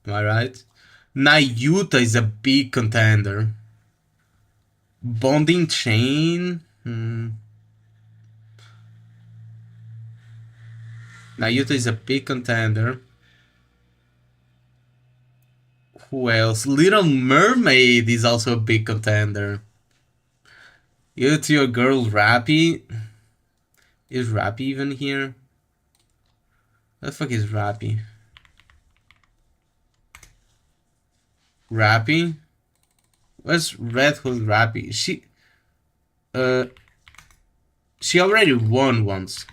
Am I right? Nayuta is a big contender. Bonding Chain. Nayuta is a big contender. Who else? Little Mermaid is also a big contender. You to your girl Rappy. Is Rappy even here? What the fuck is Rappy? Rappy? Where's Red Hood Rappy? She already won once.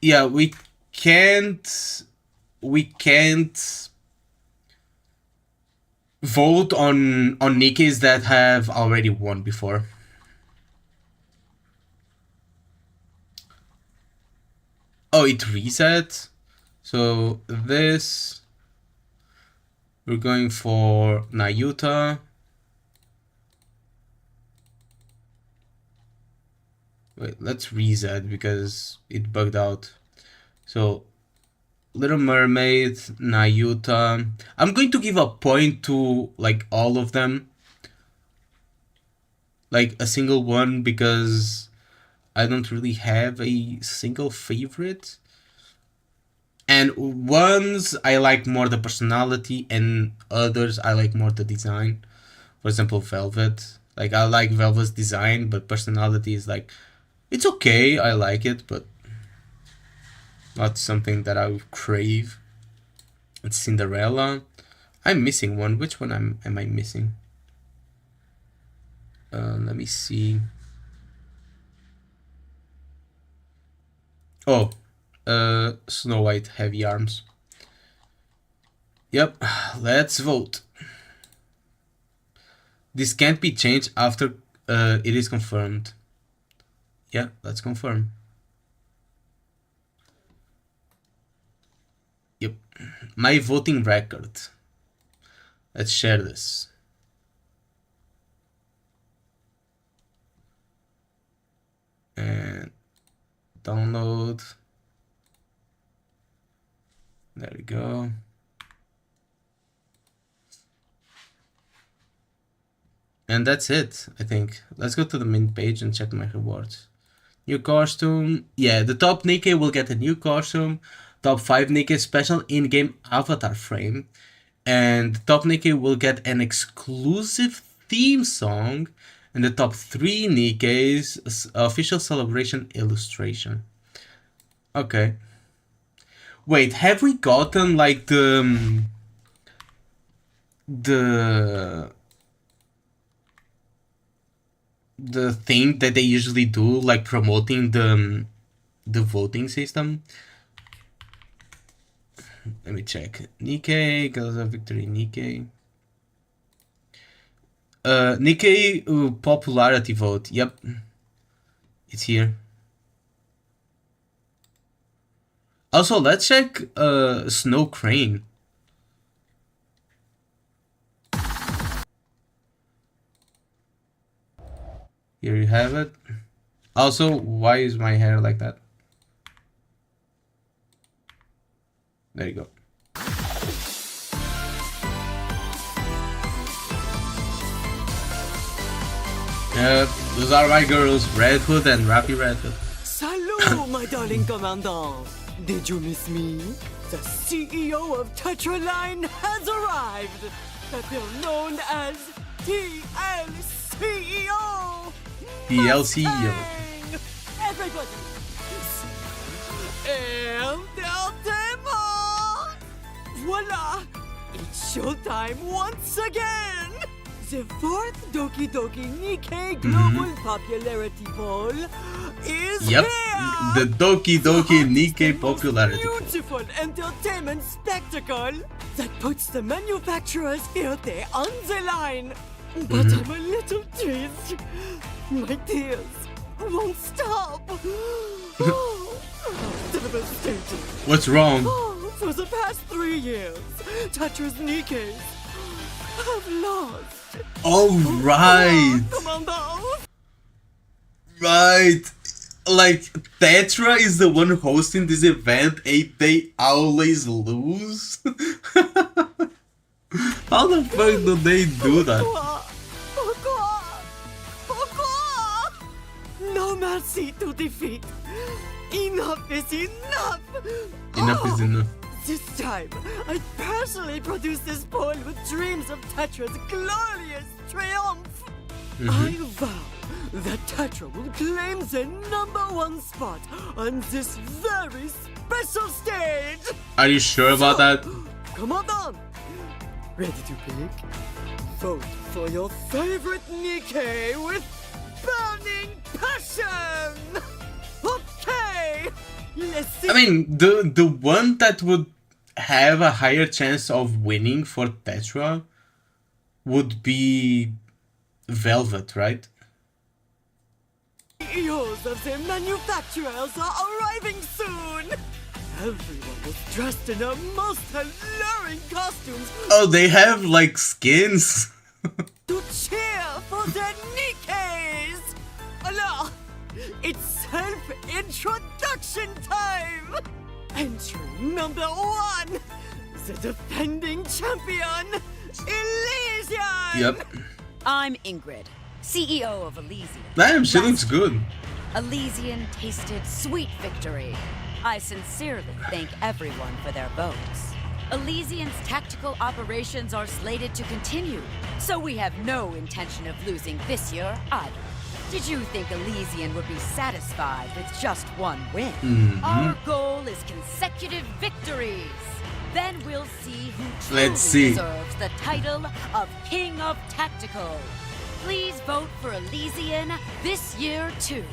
Yeah, we can't vote on NIKKEs that have already won before. Oh, it reset. So this, we're going for Nayuta. Wait, let's reset because it bugged out. So Little Mermaid, Nayuta. I'm going to give a point to like all of them. Like a single one because I don't really have a single favorite. And ones I like more the personality and others I like more the design. For example, Velvet. Like I like Velvet's design, but personality is like, it's okay, I like it, but not something that I would crave. It's Cinderella. I'm missing one. Which one am I missing? Let me see. Oh, Snow White heavy arms. Yep, let's vote. This can't be changed after it is confirmed. Yeah, let's confirm. Yep, my voting record. Let's share this. And download. There we go. And that's it, I think. Let's go to the main page and check my rewards. New costume. Yeah, the top NIKKE will get a new costume. Top 5 NIKKE special in-game avatar frame. And top NIKKE will get an exclusive theme song. And the top 3 NIKKE's official celebration illustration. Okay. Wait, have we gotten like the thing that they usually do, like promoting the voting system? Let me check. NIKKE, Girls of Victory, NIKKE. NIKKE popularity vote. Yep, it's here. Also, let's check Snow Crane. Here you have it. Also, why is my hair like that? There you go. Yep, those are my girls, Red Hood and Rappy Red Hood. Salut, my darling commandant. Did you miss me? The CEO of Tetraline has arrived. Better known as TLCEO. TLCEO. Everybody. Entertainment. Voila. It's showtime once again. The 4th Doki Doki NIKKE Global Popularity Poll is Yep, here! the Doki Doki NIKKE The Popularity Poll. beautiful entertainment spectacle that puts the manufacturer's filthy on the line. But I'm a little teased. My tears won't stop. Devastating. What's wrong? Oh, for the past 3 years, Tetra's NIKKEs have lost. Oh, right. Commandant! Right. Like, Tetra is the one hosting this event and they always lose? How the fuck do they do that? No mercy to defeat. Enough is enough. Enough is enough. This time, I personally produced this poem with dreams of Tetra's glorious triumph. I vow that Tetra will claim the #1 spot on this very special stage. Are you sure about that? Come on. Ready to pick? Vote for your favorite NIKKE with burning passion. Okay. Let's see. I mean, the one that would have a higher chance of winning for Tetra would be Velvet, right? CEOs of the manufacturers are arriving soon. Everyone was dressed in their most alluring costumes Oh, they have like skins. to cheer for their NIKKEs. Alors, it's self-introduction time. Entry #1, the defending champion, Elysian. Yep. I'm Ingrid, CEO of Elysian. Damn, she looks good. Elysian tasted sweet victory. I sincerely thank everyone for their votes. Elysian's tactical operations are slated to continue, so we have no intention of losing this year either. Did you think Elysian would be satisfied with just one win? Our goal is consecutive victories. Then we'll see who truly Let's see. deserves the title of King of Tactical. Please vote for Elysian this year too.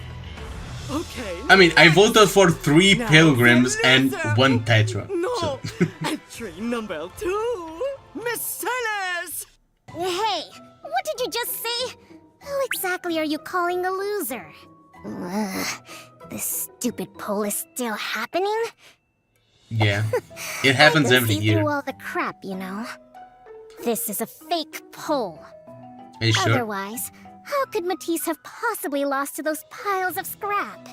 Okay. I mean, I next. voted for 3 Now pilgrims the and loser. 1 Tetra. No. So. Entry #2, Miss Celeste. Hey, what did you just say? Who exactly are you calling a loser? This stupid poll is still happening? Yeah, it happens I can every see year. through all the crap, you know. This is a fake poll. Are you sure? Otherwise, how could Matisse have possibly lost to those piles of scrap?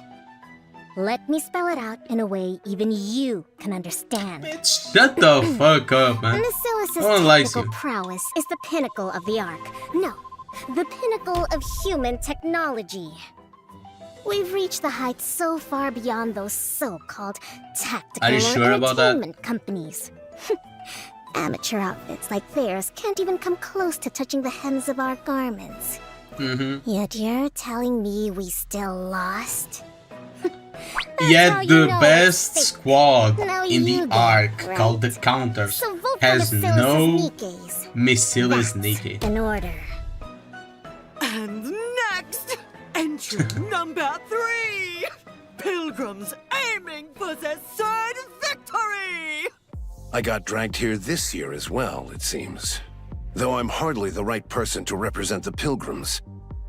Let me spell it out in a way even you can understand. Bitch, shut the fuck up, man. Macilla's No one likes technical you. prowess is the pinnacle of the Ark. No, the pinnacle of human technology. We've reached the heights so far beyond those so-called tactical Are you or sure about that? entertainment companies. Amateur outfits like theirs can't even come close to touching the hems of our garments. Yet you're telling me we still lost? That's Yet how you the know best it's fake. squad Now in the you get Ark, it, right? called the Counters, So vote has for Macilla's no Nikke's. Missiles That's Nikke. in order. And next, entry #3, Pilgrims aiming for their 3rd victory. I got dragged here this year as well, it seems. Though I'm hardly the right person to represent the Pilgrims.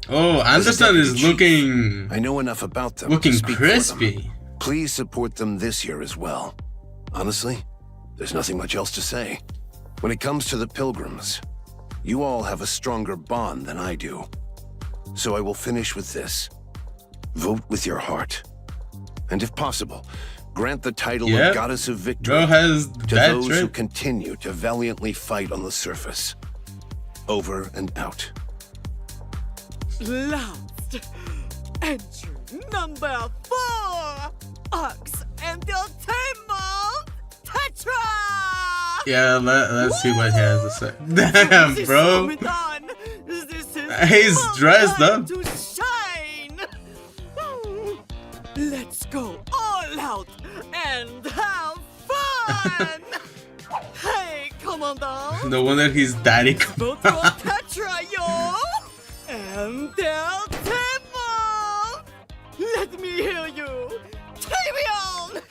Oh, As a Anderson is deputy chief, looking I know enough about them looking to speak for them. crispy. Please support them this year as well. Honestly, there's nothing much else to say. When it comes to the Pilgrims, you all have a stronger bond than I do. So I will finish with this. Vote with your heart. And if possible, grant the title Yep. of Goddess of Victory Girl has to that those who trip. continue to valiantly fight on the surface. Over and out. Last, entry #4, Arcs Entertainment Tetra. Yeah, let's see what he has to say. Damn, This bro. moment on, this is He's my dressed time up. to shine. Let's go all out and have fun. Hey, Commandant. No wonder his daddy. Vote for Tetra, yo! Entertainment! Let me hear you! Tavion!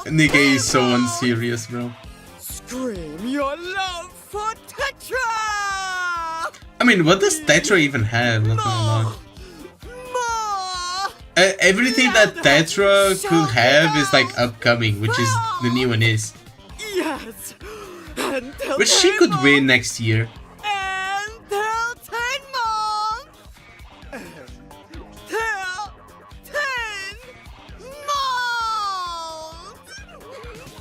Nikke is so unserious, bro. Scream your love for Tetra! I mean, what does Tetra even have? Not gonna lie. More! Everything that Tetra could have is like upcoming, which is the new one is. Yes. Until Which she 10 could win months. next year. Until 10 months. Until 10 months.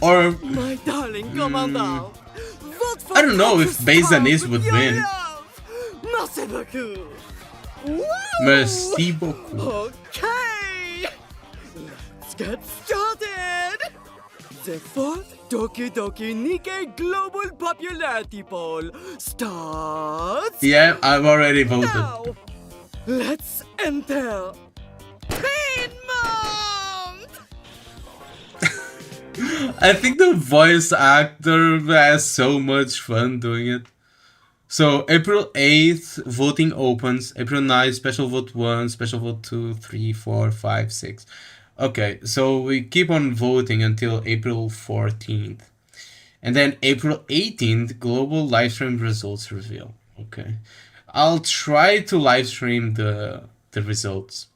Or My darling commandant. Vote for I don't know if Tetris Bezanis Star would with your win. love. Merci beaucoup. Woo! Merci beaucoup. Okay. Let's get started. The fourth Doki Doki Nikkei Global Popularity Poll starts Yeah, I've already voted. now. Let's enter 10 months. I think the voice actor has so much fun doing it. So April 8th, voting opens. April 9th, special vote 1, special vote 2, 3, 4, 5, 6. Okay, so we keep on voting until April 14th. And then April 18th, global livestream results reveal. Okay. I'll try to livestream the results.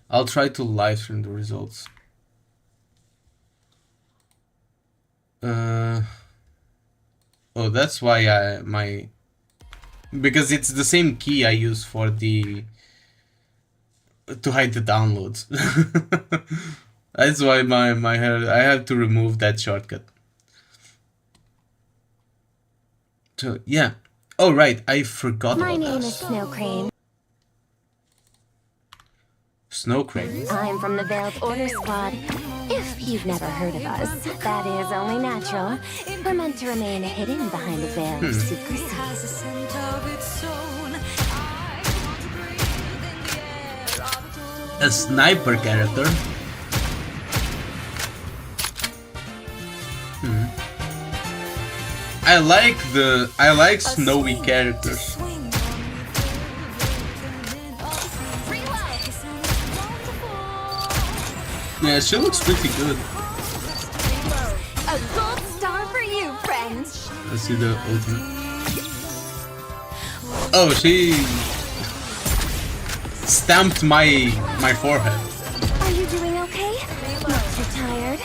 I'll try to livestream the results. Oh, that's why because it's the same key I use for to hide the downloads. That's why I have to remove that shortcut. So yeah. Oh right, I forgot My about name that. is Snow Crane. Snow Crane. I'm from the Veiled Order Squad. If you've never heard of us, that is only natural. We're meant to remain hidden behind a veil of secrecy. has a scent of its own. I want to breathe in the air of its own. A sniper character. I like snowy characters. Swing on me, Yeah, she looks pretty good. A gold star for you, friend. Let's see the ultimate. Oh, she stamped my forehead. Are you doing okay? Not too tired?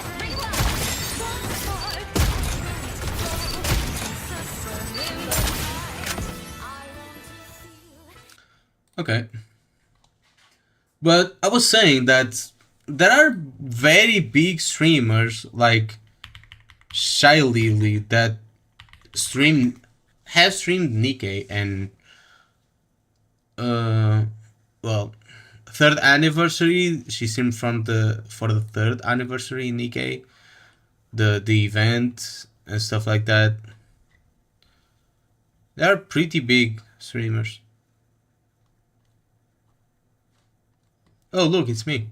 Okay. But I was saying that there are very big streamers like Shy Lily that have streamed NIKKE and well, third anniversary. She streamed for the third anniversary NIKKE, the event and stuff like that. They are pretty big streamers. Oh look, it's me.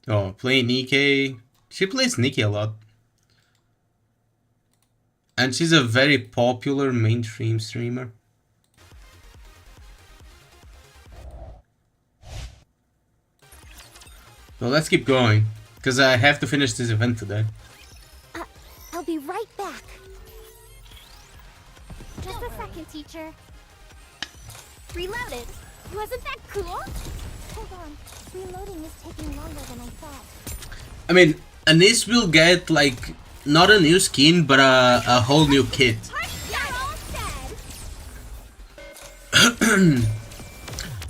Oh, playing NIKKE. She plays NIKKE a lot. And she's a very popular mainstream streamer. So let's keep going, because I have to finish this event today. I'll be right back. Just a second, teacher. Reloaded. Wasn't that cool? Hold on. Reloading is taking longer than I thought. I mean, Anis will get, like, not a new skin, but a whole new kit. You're all dead.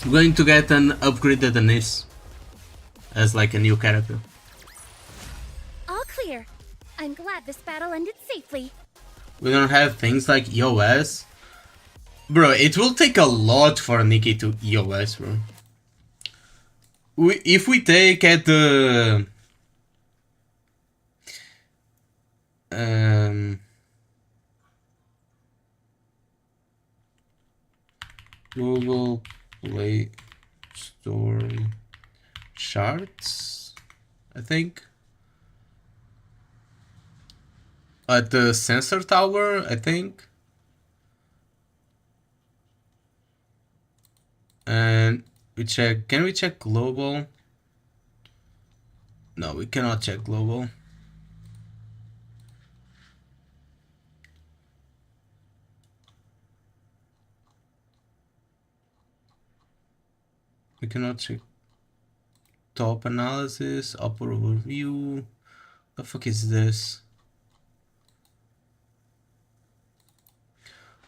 I'm going to get an upgraded Anis as, like, a new character. All clear. I'm glad this battle ended safely. We don't have things like EOS. Bro, it will take a lot for NIKKE to EOS, bro. If we take at the... Google Play Store charts, I think. At the sensor tower, I think. And we check, can we check global? No, we cannot check global. We cannot check top analysis, upper overview. The fuck is this?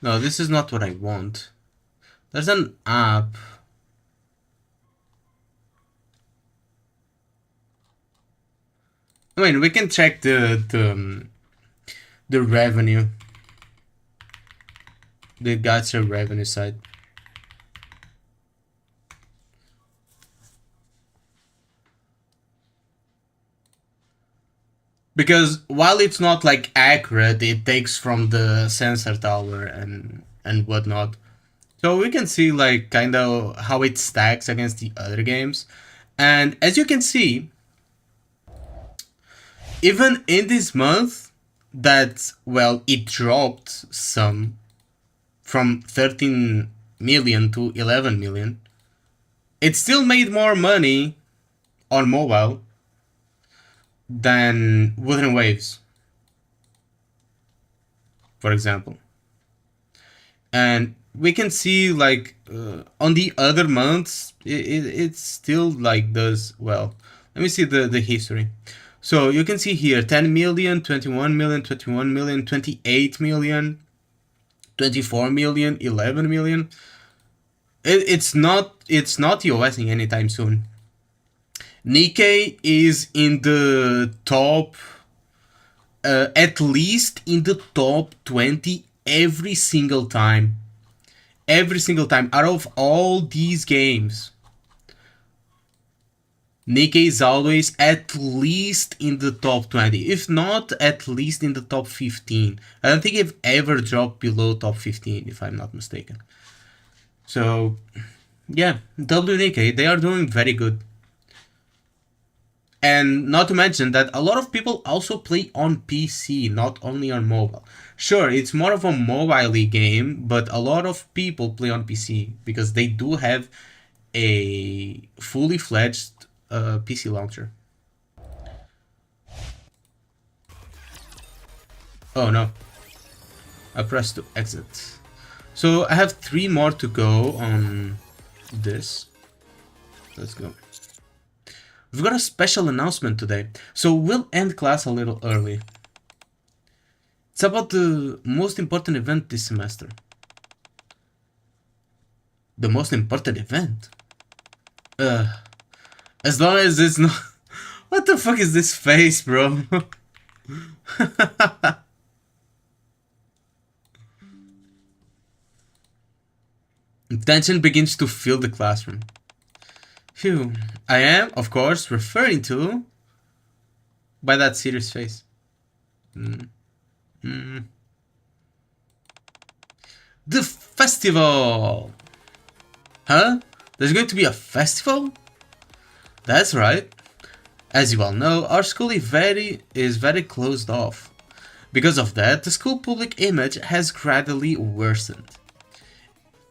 No, this is not what I want. There's an app. I mean, we can check the revenue. The gacha revenue side. Because while it's not like accurate, it takes from the sensor tower and whatnot. So we can see like kind of how it stacks against the other games. And as you can see, even in this month, that, well, it dropped some from 13 million to 11 million. It still made more money on mobile than Wuthering Waves, for example. And we can see like on the other months, it still like does well. Let me see the history. So you can see here 10 million, 21 million, 21 million, 28 million, 24 million, 11 million. It's not EOSing anytime soon. NIKKE is in the top, at least in the top 20 every single time. Every single time out of all these games. NIKKE is always at least in the top 20, if not at least in the top 15. I don't think I've ever dropped below top 15, if I'm not mistaken. So, yeah, NIKKE, they are doing very good. And not to mention that a lot of people also play on PC, not only on mobile. Sure, it's more of a mobile game, but a lot of people play on PC because they do have a fully fledged PC launcher. Oh no, I pressed to exit. So I have 3 more to go on this. Let's go. We've got a special announcement today, so we'll end class a little early. It's about the most important event this semester. The most important event? As long as it's not... What the fuck is this face, bro? Tension begins to fill the classroom. Phew. I am, of course, referring to... by that serious face. The festival! Huh? There's going to be a festival? That's right. As you all know, our school is very closed off. Because of that, the school public image has gradually worsened.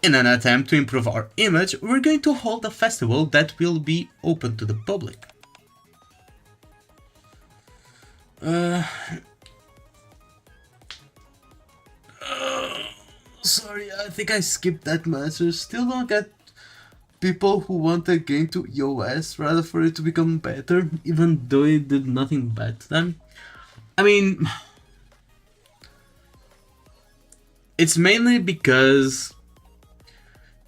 In an attempt to improve our image, we're going to hold a festival that will be open to the public. Sorry, I think I skipped that message. Still don't get people who want the game to EOS rather for it to become better, even though it did nothing bad to them. I mean, it's mainly because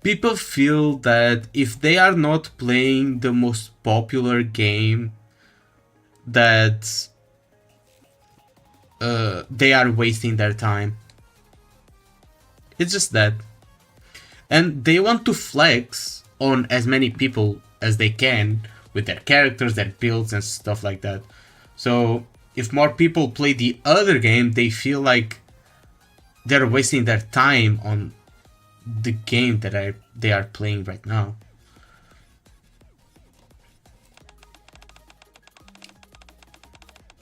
people feel that if they are not playing the most popular game, that they are wasting their time. It's just that. And they want to flex on as many people as they can with their characters, their builds and stuff like that. So if more people play the other game, they feel like they're wasting their time on the game that they are playing right now.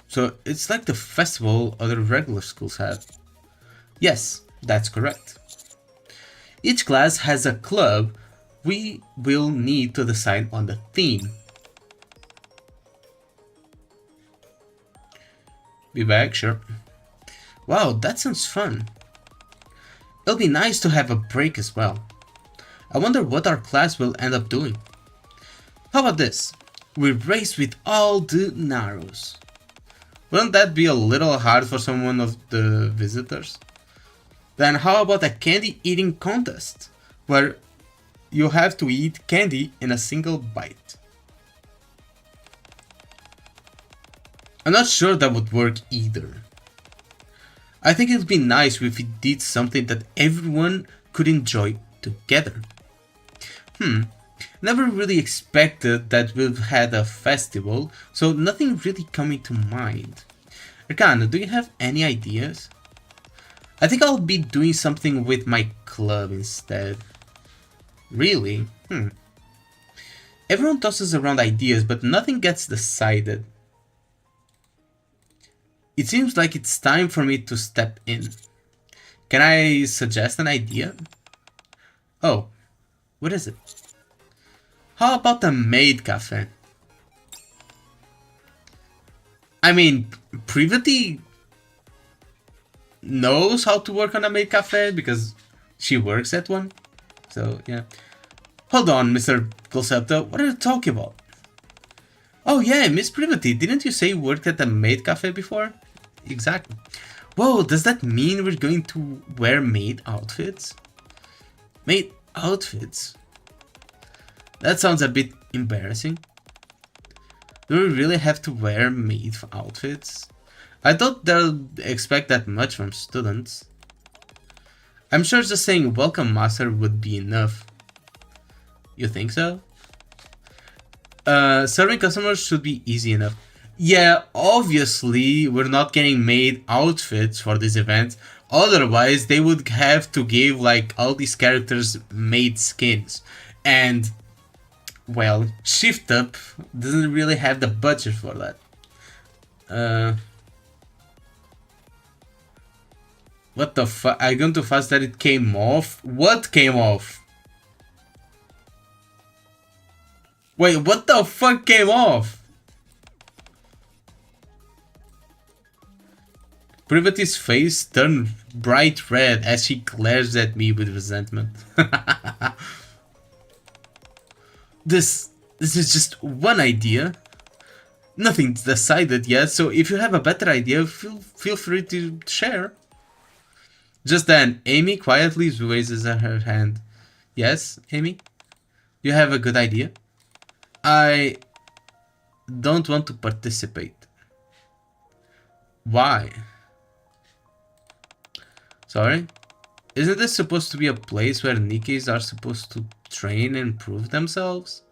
So it's like the festival other regular schools have. Yes, that's correct. Each class has a club. We will need to decide on the theme. Be back, sure. Wow, that sounds fun. It'll be nice to have a break as well. I wonder what our class will end up doing. How about this? We race with all the narrows. Wouldn't that be a little hard for someone of the visitors? Then how about a candy eating contest, where you have to eat candy in a single bite? I'm not sure that would work either. I think it would be nice if we did something that everyone could enjoy together. Never really expected that we've had a festival, so nothing really coming to mind. Arcana, do you have any ideas? I think I'll be doing something with my club instead. Really? Everyone tosses around ideas, but nothing gets decided. It seems like it's time for me to step in. Can I suggest an idea? Oh, what is it? How about a maid cafe? I mean, Privity knows how to work on a maid cafe because she works at one. So, yeah. Hold on, Mr. Concepto, what are you talking about? Oh yeah, Miss Privity, didn't you say you worked at a maid cafe before? Exactly. Whoa, does that mean we're going to wear maid outfits? Maid outfits? That sounds a bit embarrassing. Do we really have to wear maid outfits? I thought they'll expect that much from students. I'm sure just saying welcome master would be enough. You think so? Serving customers should be easy enough. Yeah, obviously we're not getting maid outfits for this event. Otherwise they would have to give like all these characters maid skins. And well, Shift Up doesn't really have the budget for that. What the fuck? I gone too fast that it came off? What came off? Wait, what the fuck came off? Privity's face turned bright red as she glares at me with resentment. This is just one idea. Nothing's decided yet, so if you have a better idea, feel free to share. Just then, Amy quietly raises her hand. Yes, Amy? You have a good idea? I don't want to participate. Why? Sorry? Isn't this supposed to be a place where NIKKEs are supposed to train and prove themselves?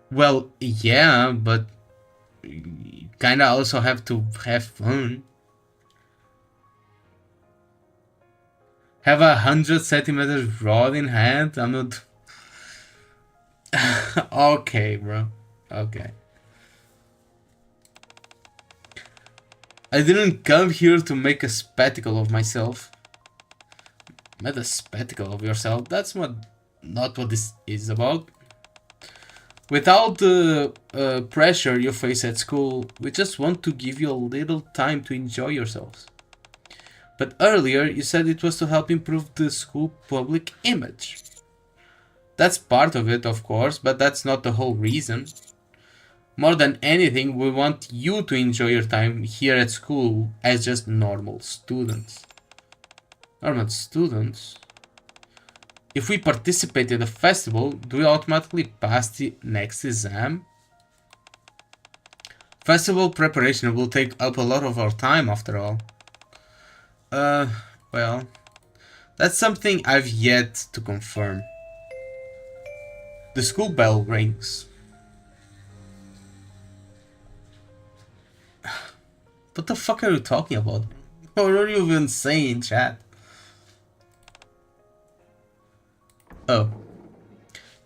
Well, yeah, but you kinda also have to have fun. Have 100 centimeters rod in hand? I'm not... Okay, bro. Okay. I didn't come here to make a spectacle of myself. Make a spectacle of yourself? That's not what this is about. Without the pressure you face at school, we just want to give you a little time to enjoy yourselves. But earlier you said it was to help improve the school public image. That's part of it, of course, but that's not the whole reason. More than anything, we want you to enjoy your time here at school as just normal students. Normal students? If we participate in the festival, do we automatically pass the next exam? Festival preparation will take up a lot of our time after all. Well, that's something I've yet to confirm. The school bell rings. What the fuck are you talking about? What are you even saying, chat? Oh.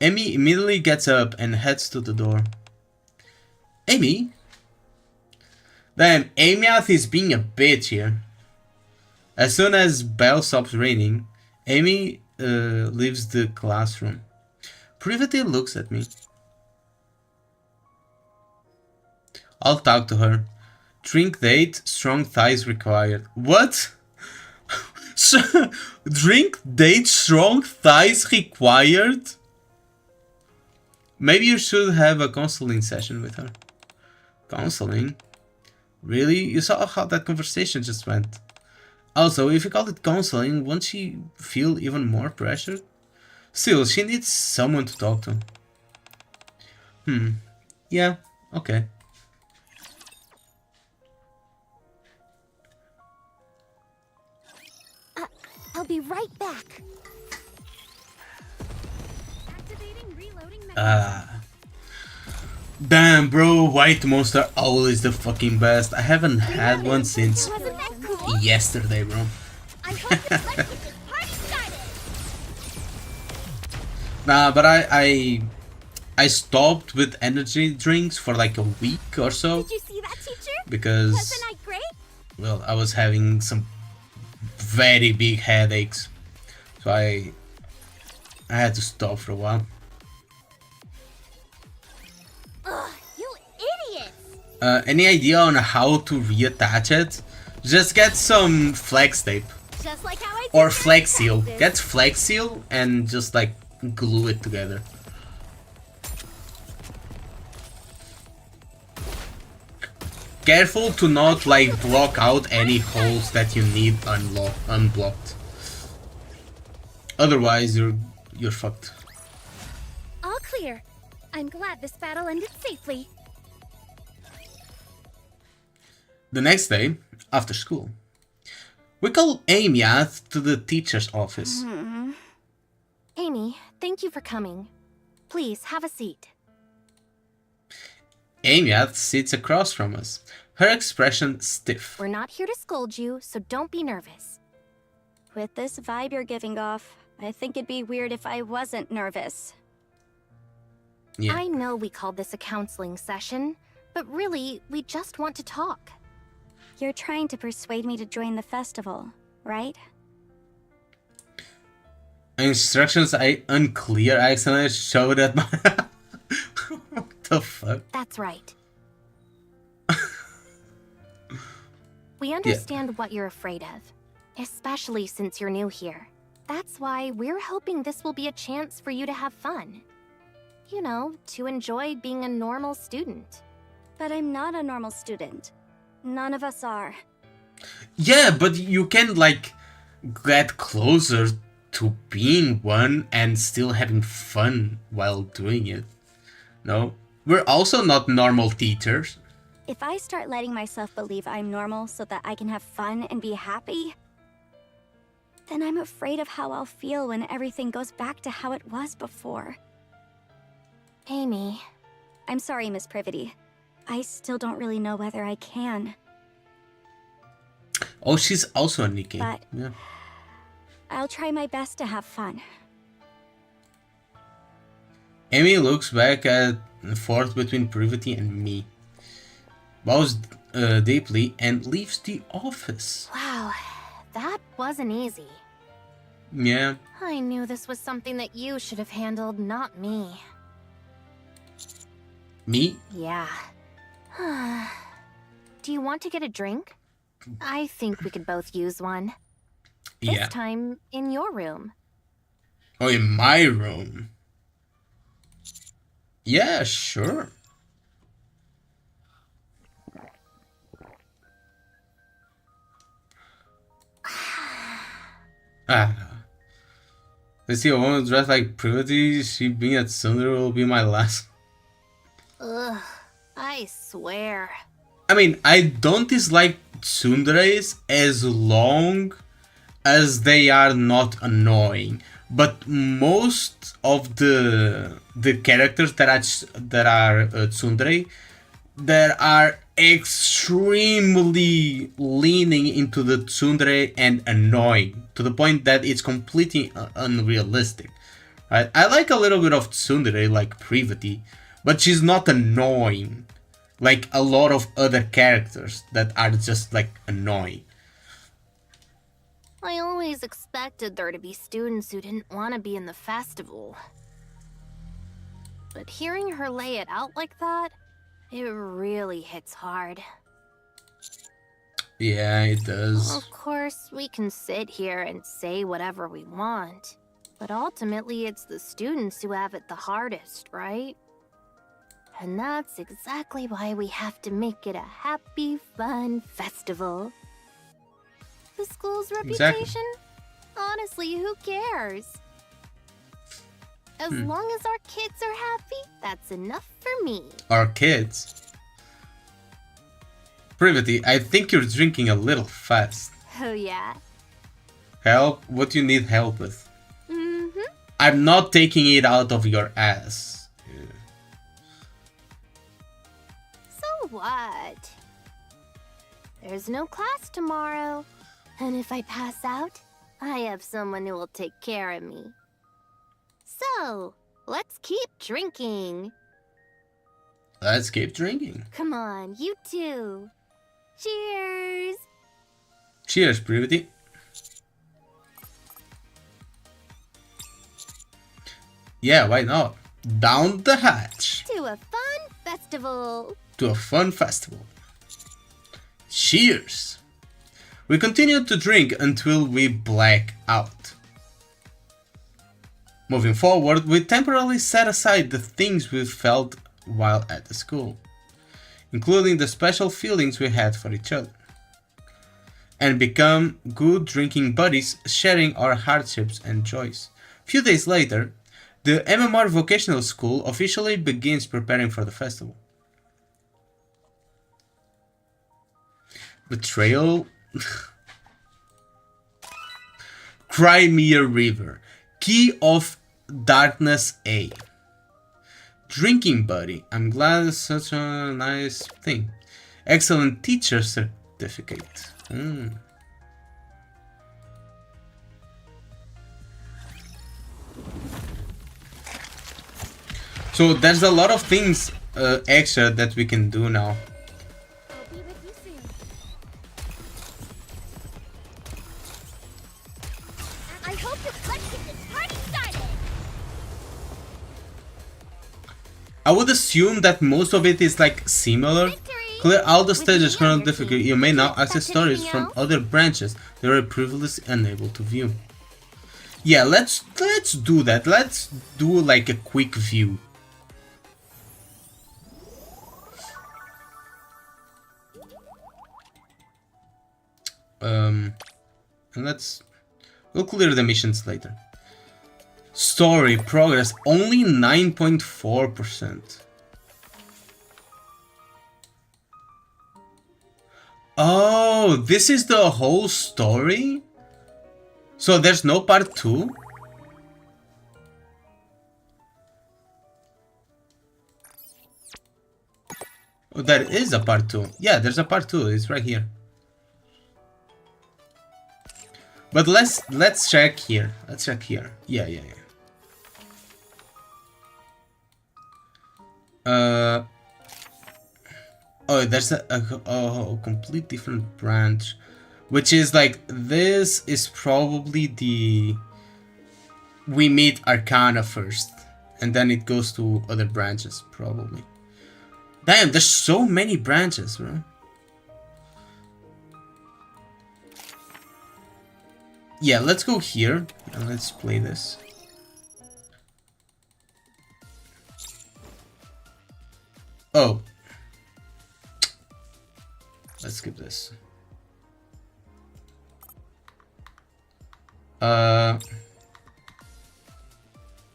Amy immediately gets up and heads to the door. Amy? Damn, Amyath is being a bitch here. As soon as bell stops ringing, Amy leaves the classroom. Privity looks at me. I'll talk to her. Drink date, strong thighs required. What? Drink date, strong thighs required? Maybe you should have a counseling session with her. Counseling? Really? You saw how that conversation just went. Also, if you call it counseling, won't she feel even more pressured? Still, she needs someone to talk to. Yeah, okay. I'll be right back. Damn, bro, White Monster always the fucking best. I haven't had one since Wasn't that cool? yesterday, bro. I hope this lets get this party started. Nah, but I stopped with energy drinks for like a week or so Did you see that, teacher? because, Wasn't I great? well, I was having some very big headaches, so I had to stop for a while. Ugh, you idiots! Any idea on how to reattach it? Just get some flex tape Just like how I did or during flex seal. practice. Get flex seal and just like glue it together. Careful to not like block out any holes that you need unblocked. Otherwise, you're fucked. All clear. I'm glad this battle ended safely. The next day, after school, we call Amy out to the teacher's office. Amy, thank you for coming. Please, have a seat. Amy sits across from us, her expression stiff. We're not here to scold you, so don't be nervous. With this vibe you're giving off, I think it'd be weird if I wasn't nervous. Yeah. I know we called this a counseling session, but really, we just want to talk. You're trying to persuade me to join the festival, right? Instructions unclear. I accidentally showed at my... What the fuck? That's right. We understand what you're afraid of, especially since you're new here. That's why we're hoping this will be a chance for you to have fun. You know, to enjoy being a normal student. But I'm not a normal student. None of us are. Yeah, but you can like get closer to being one and still having fun while doing it. No, we're also not normal teachers. If I start letting myself believe I'm normal so that I can have fun and be happy, then I'm afraid of how I'll feel when everything goes back to how it was before. Amy, I'm sorry, Miss Privity. I still don't really know whether I can. Oh, she's also a NIKKE. But- Yeah. I'll try my best to have fun. Amy looks back at the forth between Privity and me, bows deeply, and leaves the office. wow, that wasn't easy. Yeah. I knew this was something that you should have handled, not me. Me? Yeah. Do you want to get a drink? I think we could both use one. This Yeah. time in your room. Oh, in my room. Yeah, sure. Let's see a woman dressed like Privity. She being at Sunder will be my last. Ugh, I swear. I mean, I don't dislike tsunderes as long as they are not annoying. But most of the characters that are tsundere, that are extremely leaning into the tsundere and annoying to the point that it's completely unrealistic. Right? I like a little bit of tsundere like Privity, but she's not annoying like a lot of other characters that are just like annoying. I always expected there to be students who didn't want to be in the festival. But hearing her lay it out like that, it really hits hard. Yeah, it does. Of course, we can sit here and say whatever we want. But ultimately, it's the students who have it the hardest, right? And that's exactly why we have to make it a happy, fun festival. The school's reputation? Honestly, who cares? As long as our kids are happy, that's enough for me. Our kids? Privity, I think you're drinking a little fast. Oh yeah? Help? What do you need help with? I'm not taking it out of your ass. So what? There's no class tomorrow. And if I pass out, I have someone who will take care of me. So, let's keep drinking. Let's keep drinking. Come on, you two. Cheers! Cheers, Privity. Yeah, why not? Down the hatch. To a fun festival. To a fun festival. Cheers! We continue to drink until we black out. Moving forward, we temporarily set aside the things we felt while at the school, including the special feelings we had for each other, and become good drinking buddies, sharing our hardships and joys. A few days later, the MMR Vocational School officially begins preparing for the festival. Betrayal. Crimea River. Key of Darkness A. Drinking buddy. I'm glad it's such a nice thing. Excellent teacher certificate. So there's a lot of things extra that we can do now. I'll be with you soon. I hope you let's get this party started. I would assume that most of it is like similar. Victory! Clear all the With stages the current other difficulty. team. You may now Expect access stories anything from else? other branches that are previously unable to view. Yeah, let's do that. Let's do like a quick view. And we'll clear the missions later. Story progress only 9.4%. Oh, this is the whole story? So there's no part 2? Oh, there is a part 2. Yeah, there's a part 2. It's right here. But let's check here. Let's check here. Yeah. Oh, there's a complete different branch, which is like this is probably the we meet Arcana first, and then it goes to other branches probably. Damn, there's so many branches, bro. Yeah, let's go here and let's play this. Oh. Let's skip this.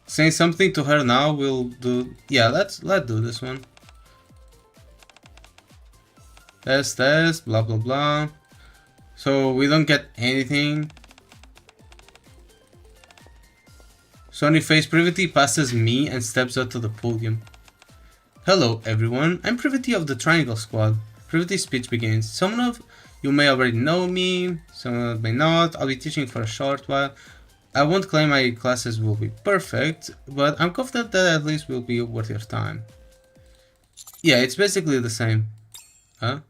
Saying something to her now will do. Yeah, let's do this one. Test, blah blah blah. So we don't get anything. Sony Face Privity passes me and steps out to the podium. Hello everyone, I'm Privity of the Triangle Squad. Privity's speech begins. Some of you may already know me, some may not. I'll be teaching for a short while. I won't claim my classes will be perfect, but I'm confident that at least will be worth your time. Yeah, it's basically the same. Huh?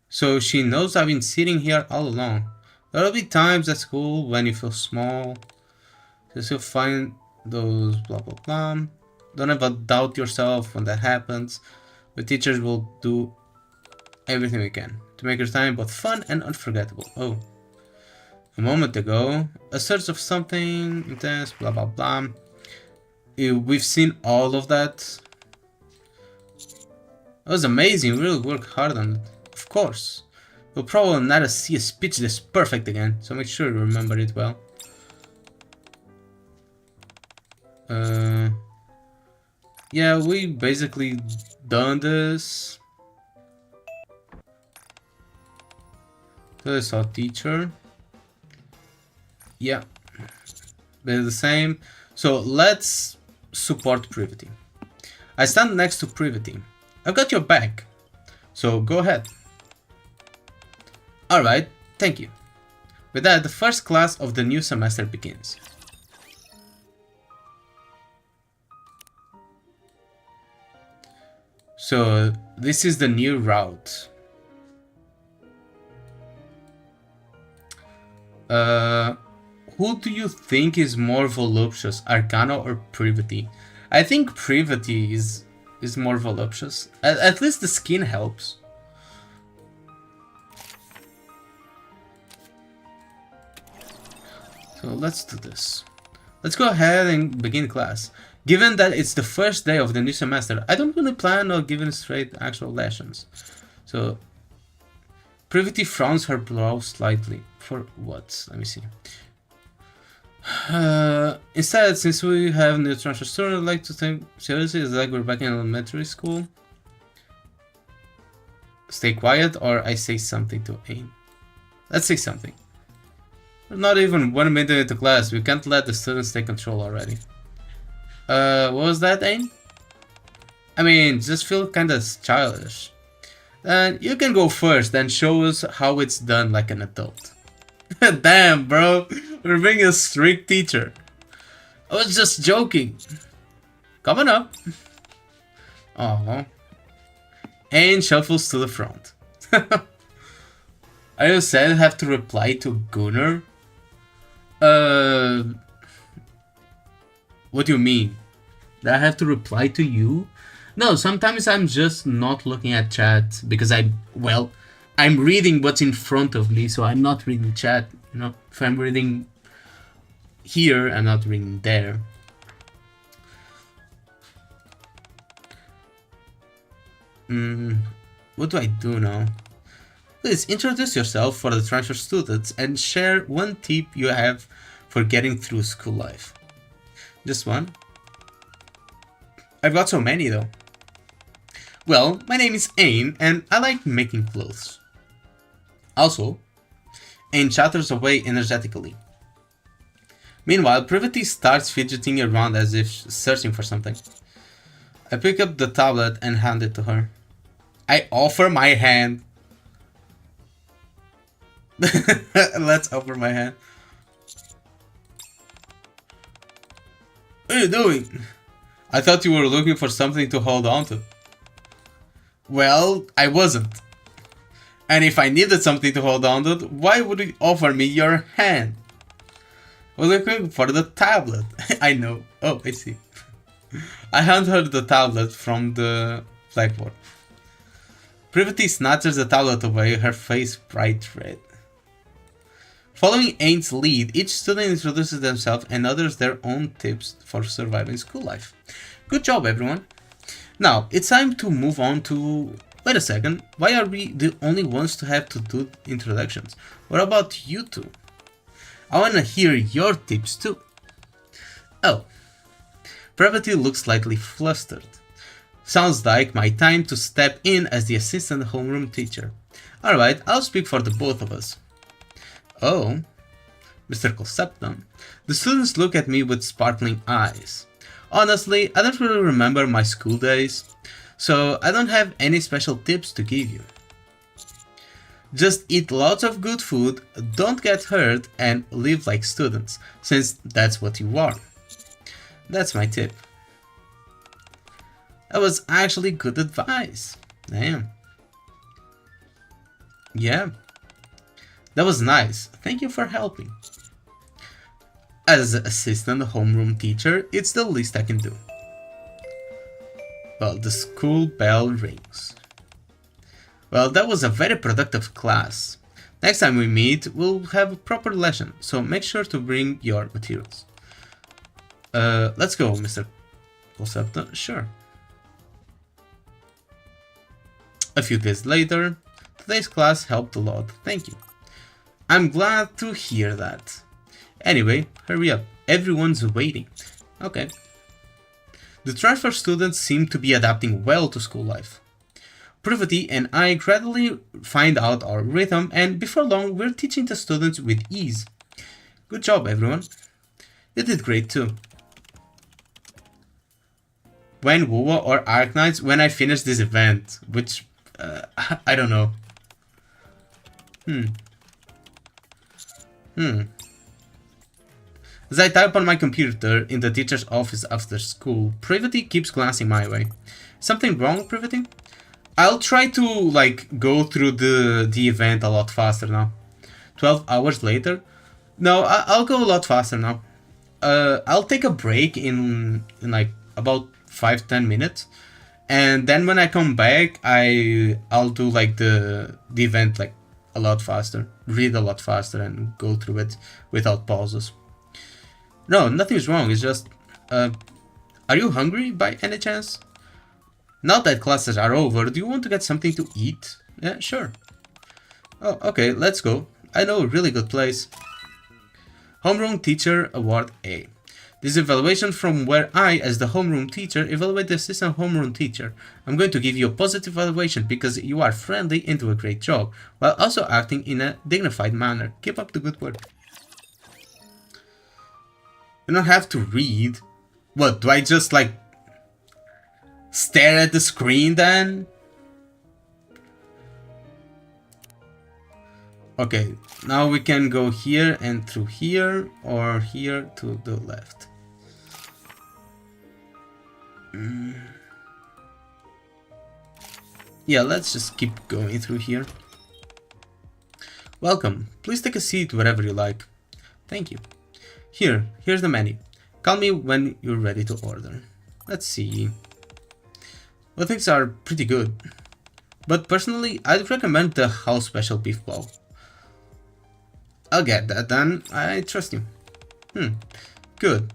So she knows I've been sitting here all along. There'll be times at school when you feel small. Just you'll find those blah blah blah. Don't ever doubt yourself when that happens. The teachers will do everything we can to make your time both fun and unforgettable. Oh. A moment ago, a search of something intense, blah blah blah. We've seen all of that. That was amazing, you really worked hard on it. Of course. You'll probably never see a speech this perfect again, so make sure you remember it well. Yeah, we basically done this. This is our teacher. Yeah, they're the same. So let's support Privity. I stand next to Privity. I've got your back, so go ahead. Alright, thank you. With that, the first class of the new semester begins. So this is the new route. Who do you think is more voluptuous, Arcana or Privity? I think Privity is more voluptuous. At least the skin helps. So let's do this. Let's go ahead and begin class. Given that it's the first day of the new semester, I don't really plan on giving straight actual lessons. So, Privity frowns her brow slightly. For what? Let me see. Instead, since we have new transfer students, I'd like to think seriously, it's like we're back in elementary school. Stay quiet, or I say something to Ain. Let's say something. We're not even 1 minute into class. We can't let the students take control already. What was that, Ain? I mean, just feel kinda childish. And you can go first and show us how it's done like an adult. Damn, bro. We're being a strict teacher. I was just joking. Coming up. Aww. Ain shuffles to the front. Are you sad I have to reply to Gunnar? What do you mean? That I have to reply to you? No, sometimes I'm just not looking at chat because I'm reading what's in front of me, so I'm not reading chat, you know? If I'm reading here, I'm not reading there. What do I do now? Please introduce yourself for the transfer students and share one tip you have for getting through school life. Just one? I've got so many though. Well, my name is Ain and I like making clothes. Also, Ain chatters away energetically. Meanwhile, Privity starts fidgeting around as if searching for something. I pick up the tablet and hand it to her. I offer my hand. Let's offer my hand. What are you doing? I thought you were looking for something to hold on to. Well, I wasn't. And if I needed something to hold on to, why would you offer me your hand? I was looking for the tablet. I know. Oh, I see. I hand her the tablet from the blackboard. Privity snatches the tablet away, her face bright red. Following Ain's lead, each student introduces themselves and others their own tips for surviving school life. Good job, everyone. Now, it's time to move on to... Wait a second, why are we the only ones to have to do introductions? What about you two? I wanna hear your tips too. Oh. Privity looks slightly flustered. Sounds like my time to step in as the assistant homeroom teacher. Alright, I'll speak for the both of us. Oh, Mr. Conceptum. The students look at me with sparkling eyes. Honestly, I don't really remember my school days, so I don't have any special tips to give you. Just eat lots of good food, don't get hurt, and live like students, since that's what you are. That's my tip. That was actually good advice. Damn. Yeah. That was nice. Thank you for helping. As assistant homeroom teacher, it's the least I can do. Well, the school bell rings. Well, that was a very productive class. Next time we meet, we'll have a proper lesson, so make sure to bring your materials. Let's go, Mr. Concepta. Sure. A few days later, today's class helped a lot, thank you. I'm glad to hear that. Anyway, hurry up, everyone's waiting. Okay. The transfer students seem to be adapting well to school life. Privity and I gradually find out our rhythm, and before long we're teaching the students with ease. Good job, everyone. You did great too. When Wuwa or Arknights when I finish this event, which I don't know. As I type on my computer in the teacher's office after school, Privity keeps glancing my way. Something wrong, Privity? I'll try to like go through the event a lot faster now. 12 hours later? No, I'll go a lot faster now. I'll take a break in like about 5-10 minutes, and then when I come back I'll do like the event like a lot faster, read a lot faster and go through it without pauses. No, nothing's wrong, it's just are you hungry by any chance? Now that classes are over, do you want to get something to eat? Yeah, sure. Oh, okay, let's go. I know a really good place. Homeroom Teacher Award A. This evaluation from where I, as the homeroom teacher, evaluate the assistant homeroom teacher. I'm going to give you a positive evaluation because you are friendly and do a great job, while also acting in a dignified manner. Keep up the good work. You don't have to read. What, do I just like stare at the screen then? Okay, now we can go here and through here, or here to the left. Yeah, let's just keep going through here. Welcome. Please take a seat wherever you like. Thank you. Here's the menu. Call me when you're ready to order. Let's see. Well, things are pretty good. But personally, I'd recommend the house special beef bowl. I'll get that then. I trust you. Good.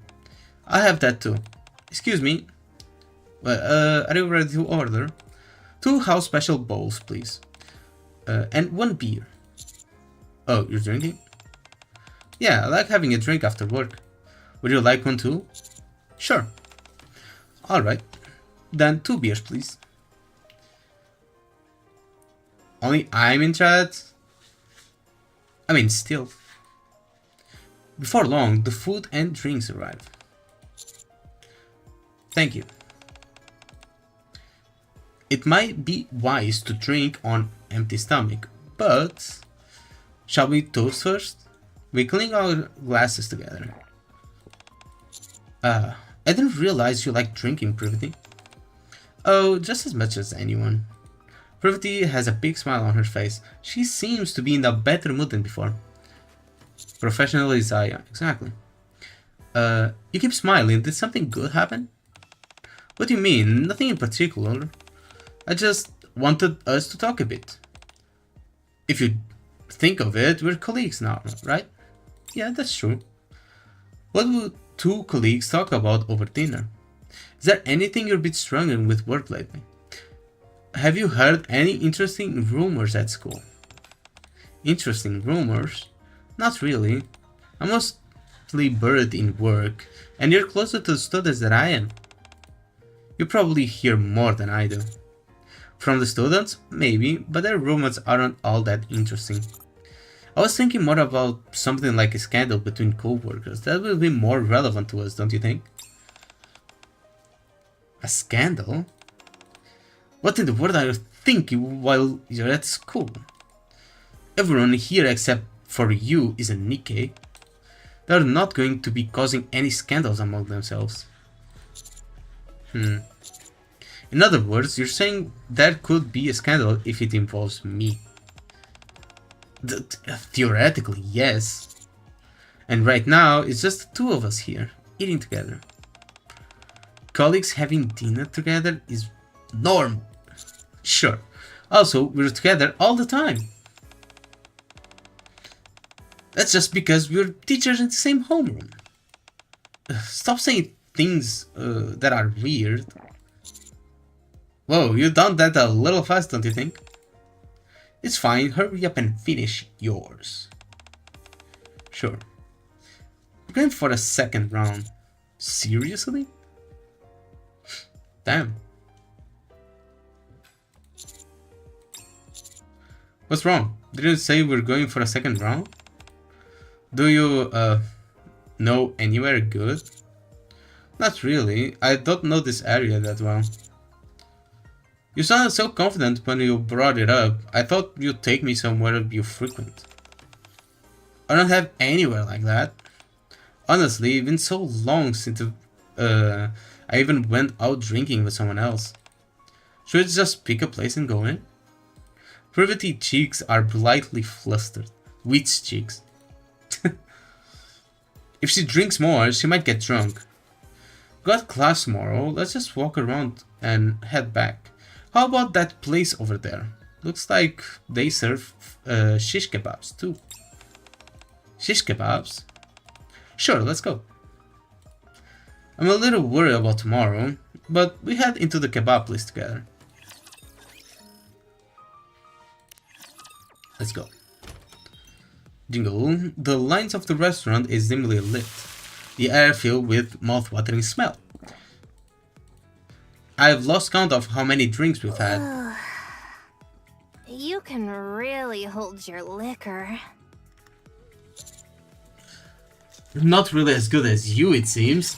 I have that too. Excuse me. Well, are you ready to order? 2 house special bowls, please. And 1 beer. Oh, you're drinking? Yeah, I like having a drink after work. Would you like one too? Sure. Alright. Then 2 beers, please. Only I'm in chat? I mean, still. Before long, the food and drinks arrive. Thank you. It might be wise to drink on empty stomach, but shall we toast first? We clink our glasses together. I didn't realize you like drinking, Privity. Oh, just as much as anyone. Privity has a big smile on her face. She seems to be in a better mood than before. Professional Isaiah, exactly. You keep smiling. Did something good happen? What do you mean? Nothing in particular. I just wanted us to talk a bit. If you think of it, we're colleagues now, right? Yeah, that's true. What would 2 colleagues talk about over dinner? Is there anything you're a bit struggling with work lately? Have you heard any interesting rumors at school? Interesting rumors? Not really. I'm mostly buried in work, and you're closer to the students than I am. You probably hear more than I do. From the students? Maybe, but their rumors aren't all that interesting. I was thinking more about something like a scandal between co-workers. That will be more relevant to us, don't you think? A scandal? What in the world are you thinking while you're at school? Everyone here except for you is a NIKKE. They're not going to be causing any scandals among themselves. In other words, you're saying there could be a scandal if it involves me. Theoretically, yes. And right now, it's just the 2 of us here, eating together. Colleagues having dinner together is normal. Sure. Also, we're together all the time. That's just because we're teachers in the same homeroom. Stop saying things that are weird. Whoa, you done that a little fast, don't you think? It's fine, hurry up and finish yours. Sure. We're going for a second round. Seriously? Damn. What's wrong? Didn't you say we're going for a second round? Do you, know anywhere good? Not really. I don't know this area that well. You sounded so confident when you brought it up. I thought you'd take me somewhere you frequent. I don't have anywhere like that. Honestly, it's been so long since I even went out drinking with someone else. Should we just pick a place and go in? Privity cheeks are politely flustered. Which cheeks? If she drinks more, she might get drunk. Got class tomorrow, let's just walk around and head back. How about that place over there? Looks like they serve shish kebabs too. Shish kebabs? Sure, let's go. I'm a little worried about tomorrow, but we head into the kebab place together. Let's go. Jingle, the lines of the restaurant is dimly lit. The air filled with mouth-watering smell. I've lost count of how many drinks we've had. You can really hold your liquor. Not really as good as you, it seems.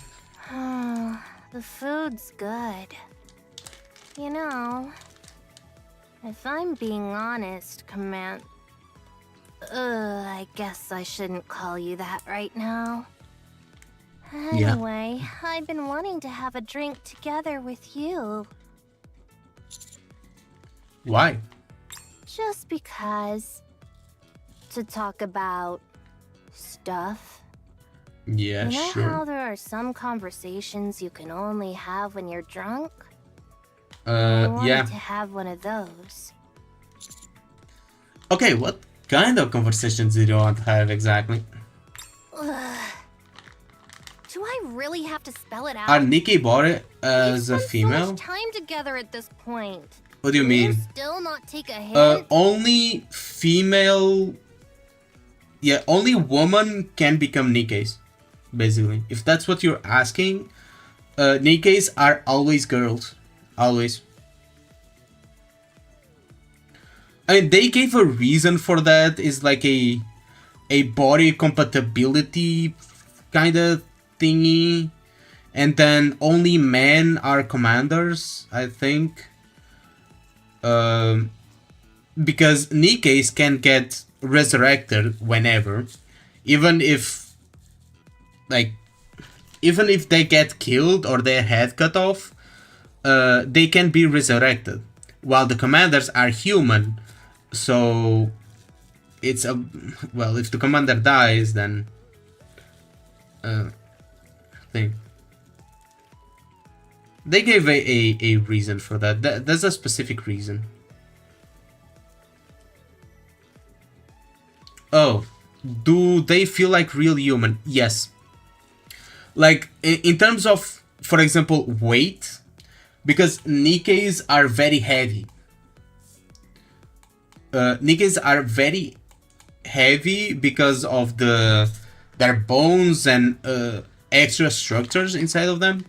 The food's good. You know, if I'm being honest, I guess I shouldn't call you that right now. Yeah. Anyway, I've been wanting to have a drink together with you. Why? Just because. To talk about stuff. Yeah, You know sure. how there are some conversations you can only have when you're drunk? I Yeah. wanted to have one of those. Okay, what kind of conversations did you want to have exactly? Do I really have to spell it out? Are NIKKE bought it We've as a spent female? so much time together at this point. What do you Will mean? still not take a hint? Only female... Yeah, only woman can become NIKKEs, basically. If that's what you're asking, NIKKEs are always girls. Always. I mean, they gave a reason for that. It's like a body compatibility kind of thingy. And then only men are commanders, I think. Because NIKKEs can get resurrected whenever. Even if they get killed or their head cut off, they can be resurrected. While the commanders are human. So it's a... Well, if the commander dies, then... thing. They gave a reason for that. There's a specific reason. Oh, do they feel like real human? Yes. Like, in terms of, for example, weight, because NIKKEs are very heavy. NIKKEs are very heavy because of their bones and extra structures inside of them.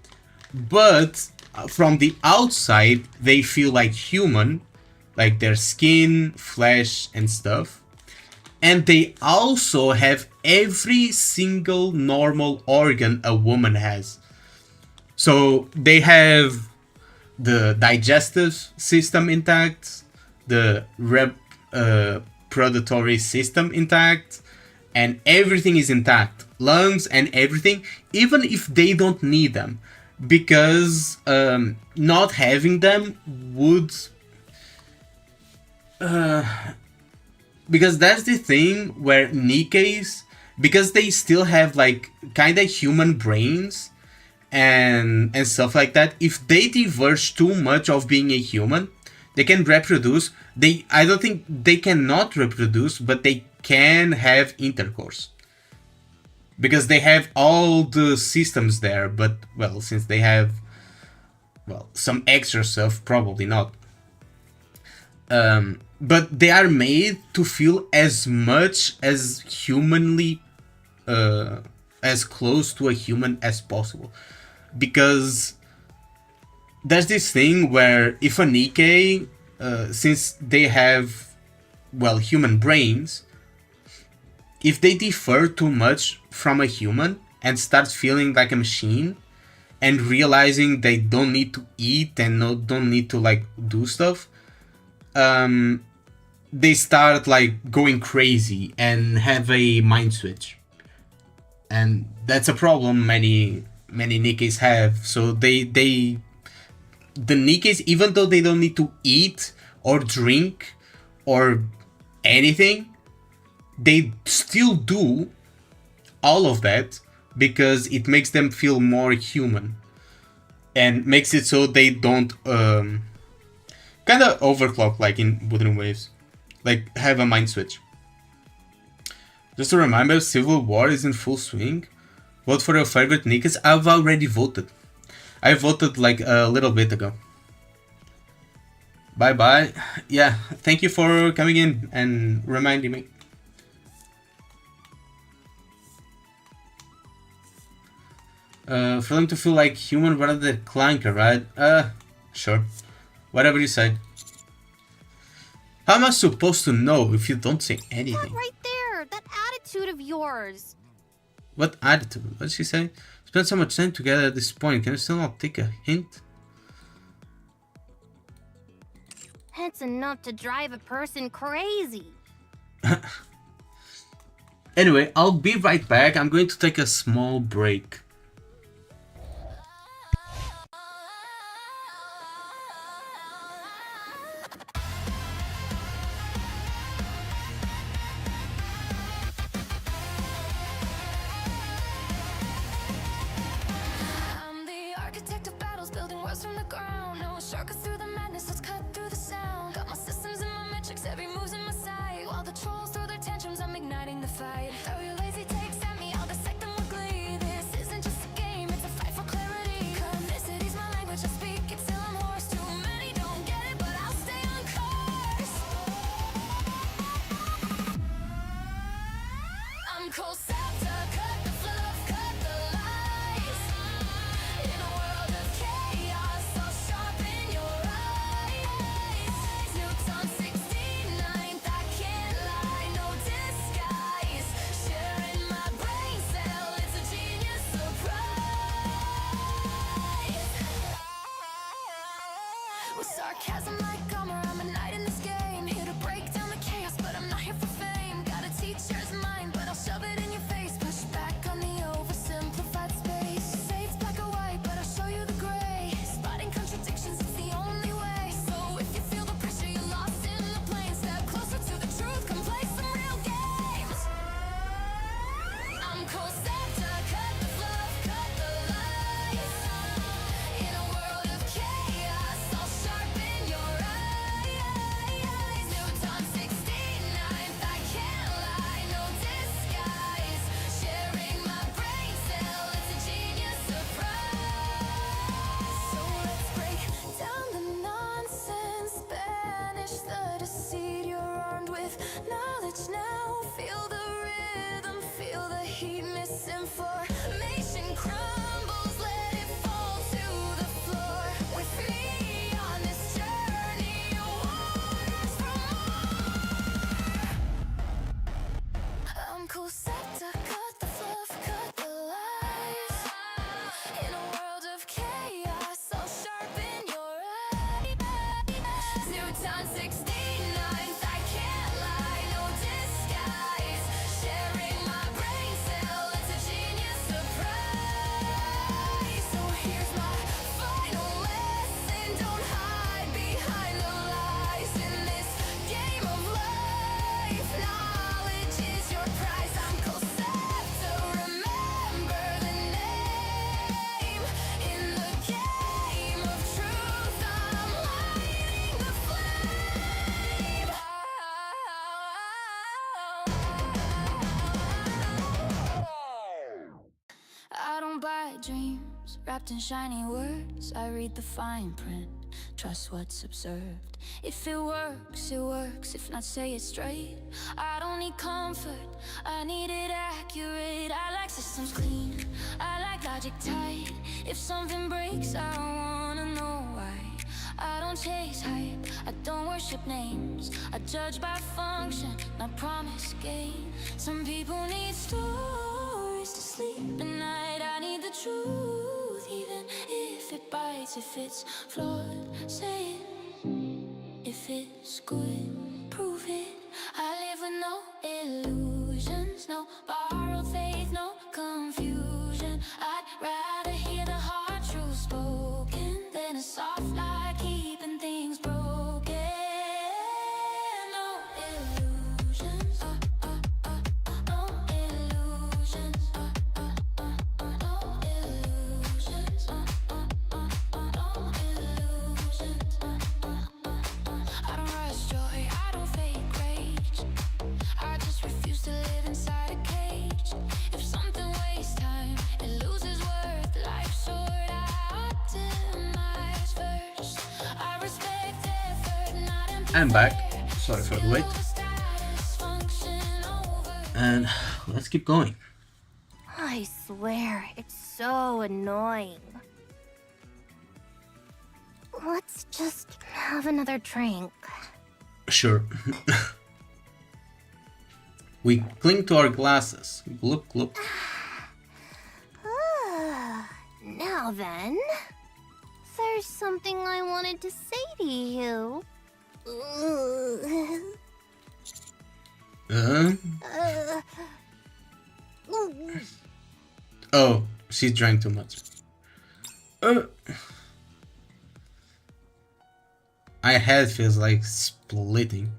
But from the outside, they feel like human, like their skin, flesh, and stuff. And they also have every single normal organ a woman has. So they have the digestive system intact, the reproductory system intact, and everything is intact. Lungs and everything, even if they don't need them. Because not having them would... because that's the thing where NIKKEs, because they still have like kind of human brains and stuff like that, if they diverge too much of being a human, they can reproduce. I don't think they cannot reproduce, but they can have intercourse. Because they have all the systems there, but, well, since they have well, some extra stuff, probably not. But they are made to feel as much as humanly, as close to a human as possible. Because there's this thing where if a NIKKE, since they have, well, human brains, if they differ too much from a human and start feeling like a machine and realizing they don't need to eat and don't need to like do stuff, they start like going crazy and have a mind switch. And that's a problem many NIKKEs have. So the NIKKEs, even though they don't need to eat or drink or anything, they still do all of that because it makes them feel more human and makes it so they don't kind of overclock like in Wuthering Waves, like have a mind switch. Just a reminder, Civil War is in full swing. Vote for your favorite NIKKEs. I've already voted. I voted like a little bit ago. Bye bye. Yeah, thank you for coming in and reminding me. For them to feel like human rather than clanker, right? Sure. Whatever you say. How am I supposed to know if you don't say anything? That right there, that attitude of yours. What attitude? What did she say? Spent so much time together at this point. Can you still not take a hint? That's enough to drive a person crazy. Anyway, I'll be right back. I'm going to take a small break. I'm the architect of battles, building worlds from the ground. No shortcuts through the madness, let's cut through the sound. Got my systems and my metrics, every move's in my sight. While the trolls throw their tantrums, I'm igniting the fight. Throw your lazy takes at me, I'll dissect them with glee. This isn't just a game, it's a fight for clarity. Communicity's my language, I speak it till I'm hoarse. Too many don't get it, but I'll stay on course. I'm cold to cut the fluff, cut the lies. In a world of chaos, I'll sharpen your eyes. Newton 69th, I can't lie, no disguise. Sharing my brain cell, it's a genius surprise. With sarcasm like armor, I'm a knight in this game. Here to break down the chaos, but I'm not here for fame. Got a teacher's mind, but I'll shove it in your face. Push back on the oversimplified space. Say it's black or white, but I'll show you the gray. Spotting contradictions is the only way. So if you feel the pressure, you're lost in the plane. Step closer to the truth, come play some real games. I'm cold set to cut the fluff, cut the lies. In a world of chaos, I'll sharpen your eyes. Newton 69th, I can't lie, no disguise. Sharing my brain cell, it's a genius surprise. So let's break down the nonsense, banish the deceit. You're armed with knowledge now. Feel the rhythm, feel the heat. Misinformation crumbles, let it fall to the floor. With me on this journey, your waters from more. I'm cool set to cut the fluff, cut the lies. In a world of chaos, I'll sharpen your eyes. Newton 69th, I can't lie, no disguise. Sharing my brain cell, it's a genius surprise. So here's my final lesson, don't hide behind the lies. In this game of life, knowledge is your prize. I'm Cosette, so remember the name. In the game of truth, I'm lighting the flame. I don't buy dreams, dreams wrapped in shiny words. I read the fine print, trust what's observed. If it works, it works. If not, say it straight. I don't need comfort, I need it accurate. I like systems clean, I like logic tight. If something breaks, I wanna know why. I don't chase hype, I don't worship names. I judge by function, not promise gain. Some people need stories to sleep at night. I need the truth, even if it bites. If it's flawed, say it. If it's good, prove it. I live with no illusions, no borrowed faith, no confusion. I'd rather hear the hard truth spoken than a soft lie keeping things broken. No illusions, no illusions, no illusions, no illusions. I don't rush joy, I don't fake rage. I just refuse to live inside a cage. If something wastes time, it loses worth. Life's short, I optimize first. I respect effort, not I'm back. Sorry for the wait. And let's keep going. I swear, it's so annoying. Let's just have another drink. Sure. We cling to our glasses. Gloop, gloop. Now then, there's something I wanted to say to you. Oh, she drank too much. My head feels like splitting.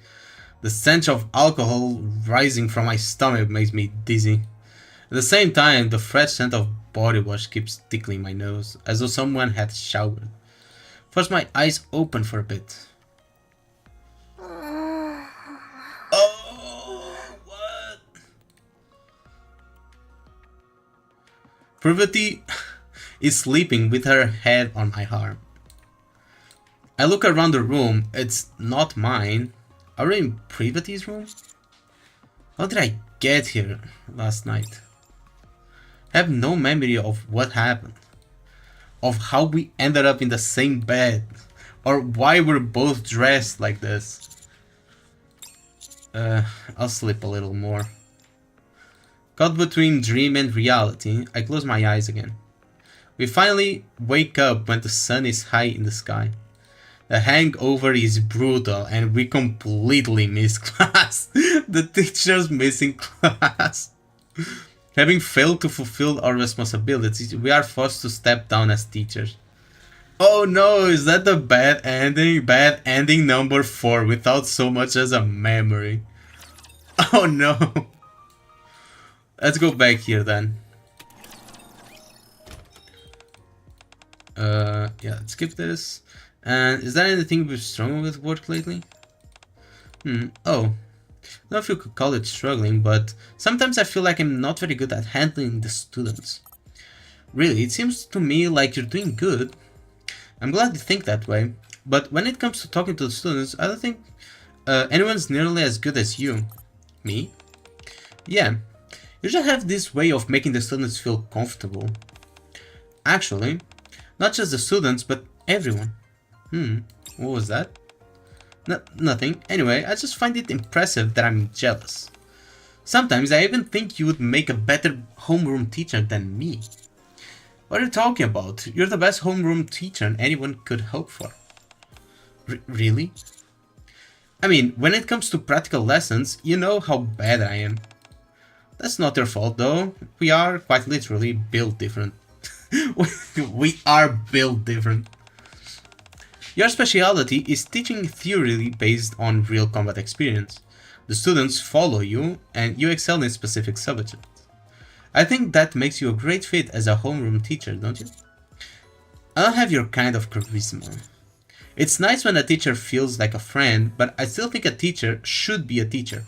The stench of alcohol rising from my stomach makes me dizzy. At the same time, the fresh scent of body wash keeps tickling my nose, as though someone had showered. Force my eyes open for a bit. Oh, what? Privity is sleeping with her head on my arm. I look around the room. It's not mine. Are we in Privity's room? How did I get here last night? I have no memory of what happened, of how we ended up in the same bed, or why we're both dressed like this. I'll sleep a little more. Caught between dream and reality, I close my eyes again. We finally wake up when the sun is high in the sky. The hangover is brutal and we completely miss class. The teacher's missing class. Having failed to fulfill our responsibilities, we are forced to step down as teachers. Oh no, is that the bad ending? Bad ending number 4 without so much as a memory. Oh no. Let's go back here then. Yeah, let's skip this. And is there anything we've struggled with work lately? Oh. I don't know if you could call it struggling, but sometimes I feel like I'm not very good at handling the students. Really, it seems to me like you're doing good. I'm glad you think that way, but when it comes to talking to the students, I don't think anyone's nearly as good as you. Me? Yeah, you just have this way of making the students feel comfortable. Actually, not just the students, but everyone. What was that? Nothing. Anyway, I just find it impressive that I'm jealous. Sometimes I even think you would make a better homeroom teacher than me. What are you talking about? You're the best homeroom teacher anyone could hope for. Really? I mean, when it comes to practical lessons, you know how bad I am. That's not your fault though. We are quite literally built different. We are built different. Your specialty is teaching theory based on real combat experience. The students follow you and you excel in specific subjects. I think that makes you a great fit as a homeroom teacher, don't you? I don't have your kind of charisma. It's nice when a teacher feels like a friend, but I still think a teacher should be a teacher.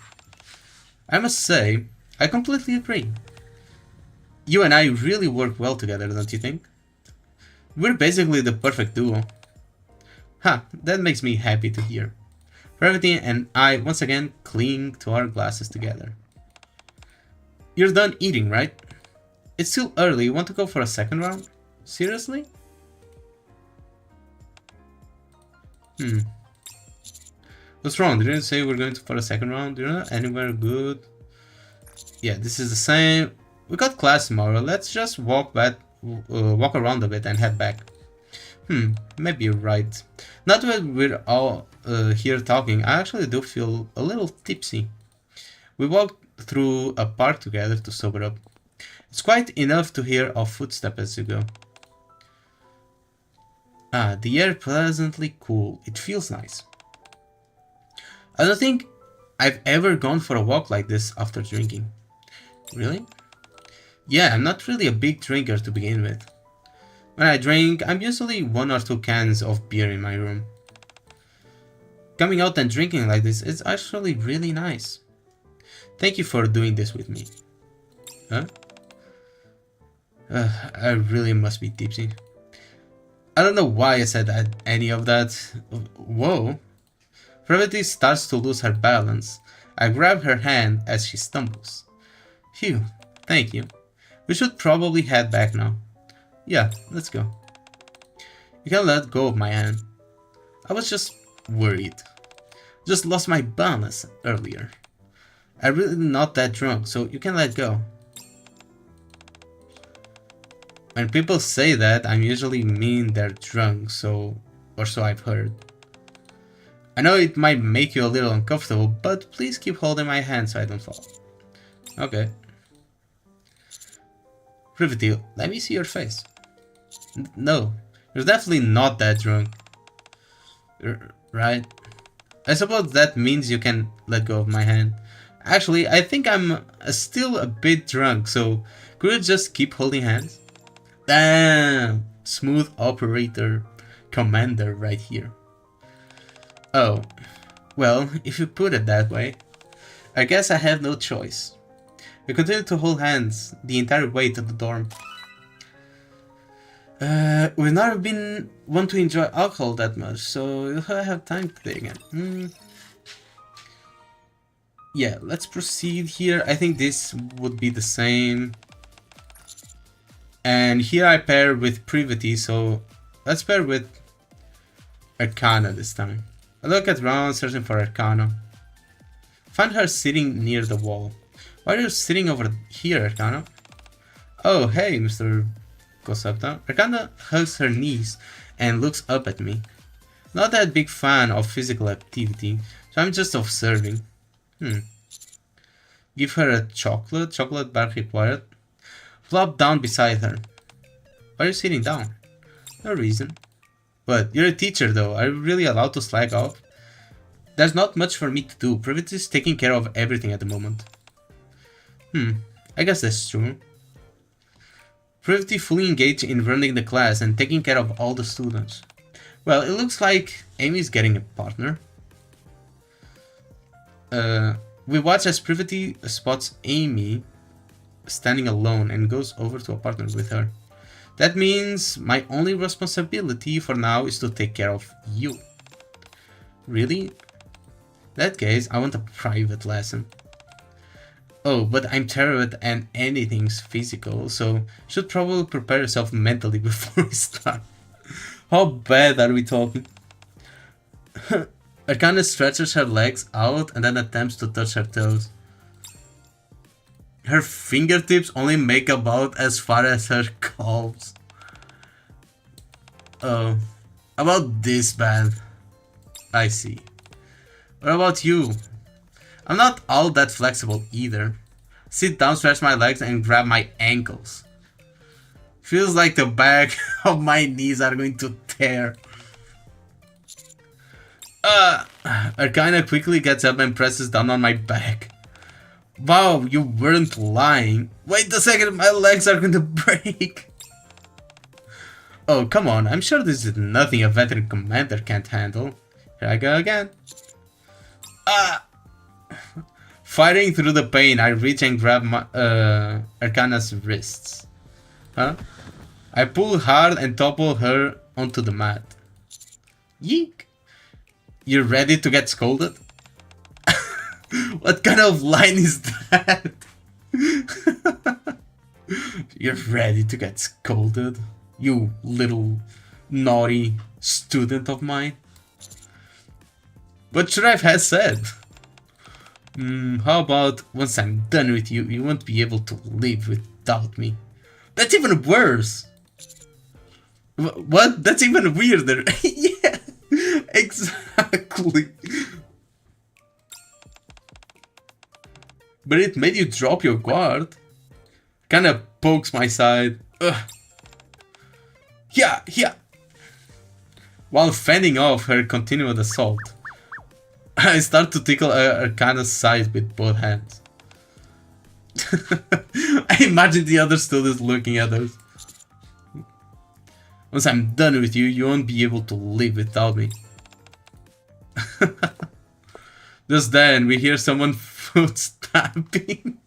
I must say, I completely agree. You and I really work well together, don't you think? We're basically the perfect duo. Ha, that makes me happy to hear. Gravity and I once again cling to our glasses together. You're done eating, right? It's still early, you want to go for a second round? Seriously? What's wrong? Didn't you say we're going for a second round? You're not anywhere good? Yeah, this is the same. We got class tomorrow. Let's just walk around a bit and head back. Maybe you're right. Not that we're all here talking. I actually do feel a little tipsy. We walked through a park together to sober up. It's quite enough to hear our footsteps as you go. Ah, the air pleasantly cool. It feels nice. I don't think I've ever gone for a walk like this after drinking. Really? Yeah, I'm not really a big drinker to begin with. When I drink, I'm usually 1 or 2 cans of beer in my room. Coming out and drinking like this is actually really nice. Thank you for doing this with me. Huh? I really must be tipsy. I don't know why I said any of that. Whoa. Gravity starts to lose her balance. I grab her hand as she stumbles. Phew, thank you. We should probably head back now. Yeah, let's go. You can let go of my hand. I was just worried. Just lost my balance earlier. I'm really not that drunk, so you can let go. When people say that, I usually mean they're drunk, or so I've heard. I know it might make you a little uncomfortable, but please keep holding my hand so I don't fall. Okay. Privity, let me see your face. No, you're definitely not that drunk. Right? I suppose that means you can let go of my hand. Actually, I think I'm still a bit drunk, so could you just keep holding hands? Damn! Smooth operator commander right here. Oh, well, if you put it that way, I guess I have no choice. We continue to hold hands the entire way to the dorm. We've never been one to enjoy alcohol that much, so you'll have time today again. Yeah, let's proceed here. I think this would be the same. And here I pair with Privity, so let's pair with Arcana this time. I look around searching for Arcana. Find her sitting near the wall. Why are you sitting over here, Arcana? Oh, hey, Mr. Kosepta. Arcana hugs her knees and looks up at me. Not that big fan of physical activity, so I'm just observing. Give her a chocolate bar required. Flop down beside her. Why are you sitting down? No reason. But you're a teacher though, are you really allowed to slack off? There's not much for me to do, Privity is taking care of everything at the moment. I guess that's true. Privity fully engaged in running the class and taking care of all the students. Well, it looks like Amy's getting a partner. We watch as Privity spots Amy standing alone and goes over to a partner with her. That means my only responsibility for now is to take care of you. Really? In that case, I want a private lesson. Oh, but I'm terrible at anything physical, so should probably prepare yourself mentally before we start. How bad are we talking? Arcana stretches her legs out and then attempts to touch her toes. Her fingertips only make about as far as her calves. Oh, about this bad. I see. What about you? I'm not all that flexible either. Sit down, stretch my legs, and grab my ankles. Feels like the back of my knees are going to tear. Arcana quickly gets up and presses down on my back. Wow, you weren't lying. Wait a second, my legs are going to break. Oh, come on, I'm sure this is nothing a veteran commander can't handle. Here I go again. Fighting through the pain, I reach and grab my, Arcana's wrists. Huh? I pull hard and topple her onto the mat. Yeek! You're ready to get scolded? What kind of line is that? You're ready to get scolded, you little naughty student of mine? What should I have said? How about once I'm done with you, you won't be able to live without me? That's even worse! What? That's even weirder. Yeah, exactly. But it made you drop your guard. Kinda pokes my side. Ugh. Yeah. While fending off her continued assault, I start to tickle her kinda side with both hands. I imagine the other students looking at us. Once I'm done with you, you won't be able to live without me. Just then, we hear someone foot stamping.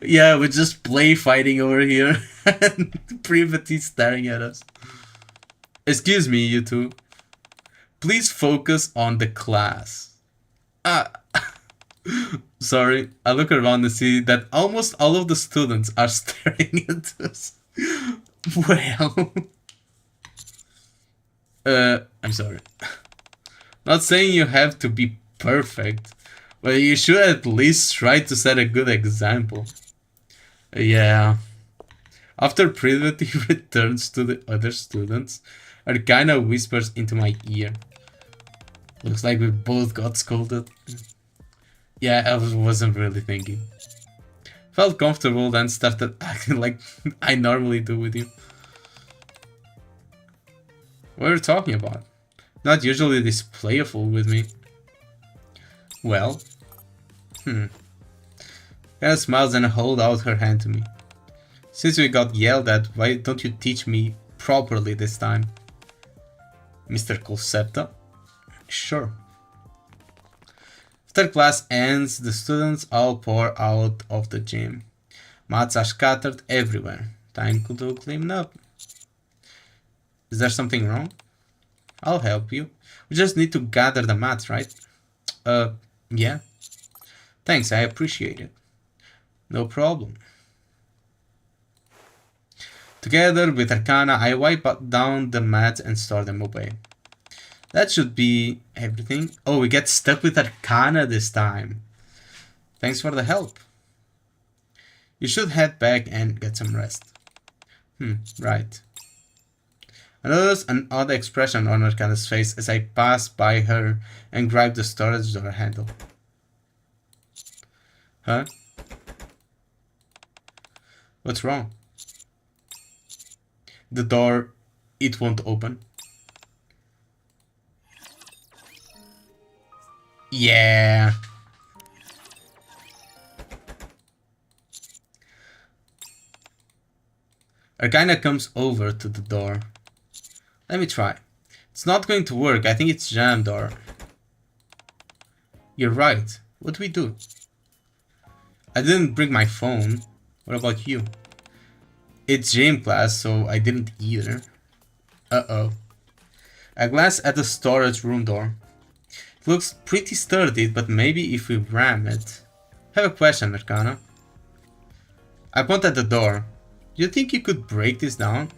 Yeah, we just play fighting over here. And Private is staring at us. Excuse me, you two. Please focus on the class. Sorry, I look around and see that almost all of the students are staring at us. Well... I'm sorry. Not saying you have to be perfect, but you should at least try to set a good example. Yeah. After Privity returns to the other students, Arkina whispers into my ear. Looks like we both got scolded. Yeah, I wasn't really thinking. Felt comfortable, then started acting like I normally do with you. What are you talking about? Not usually this playful with me. Well, Anna smiles and holds out her hand to me. Since we got yelled at, why don't you teach me properly this time? Mr. Colcepta? Sure. After class ends, the students all pour out of the gym. Mats are scattered everywhere. Time to clean up. Is there something wrong? I'll help you. We just need to gather the mats, right? Yeah. Thanks, I appreciate it. No problem. Together with Arcana, I wipe down the mats and store them away. That should be everything. Oh, we get stuck with Arcana this time. Thanks for the help. You should head back and get some rest. Right. I notice an odd expression on Arcana's face as I pass by her and grab the storage door handle. Huh? What's wrong? The door, it won't open. Yeah. Arcana comes over to the door. Let me try. It's not going to work. I think it's jammed or... You're right. What do we do? I didn't bring my phone. What about you? It's gym class, so I didn't either. Uh-oh. I glance at the storage room door. It looks pretty sturdy, but maybe if we ram it... I have a question, Arcana. I point at the door. Do you think you could break this down?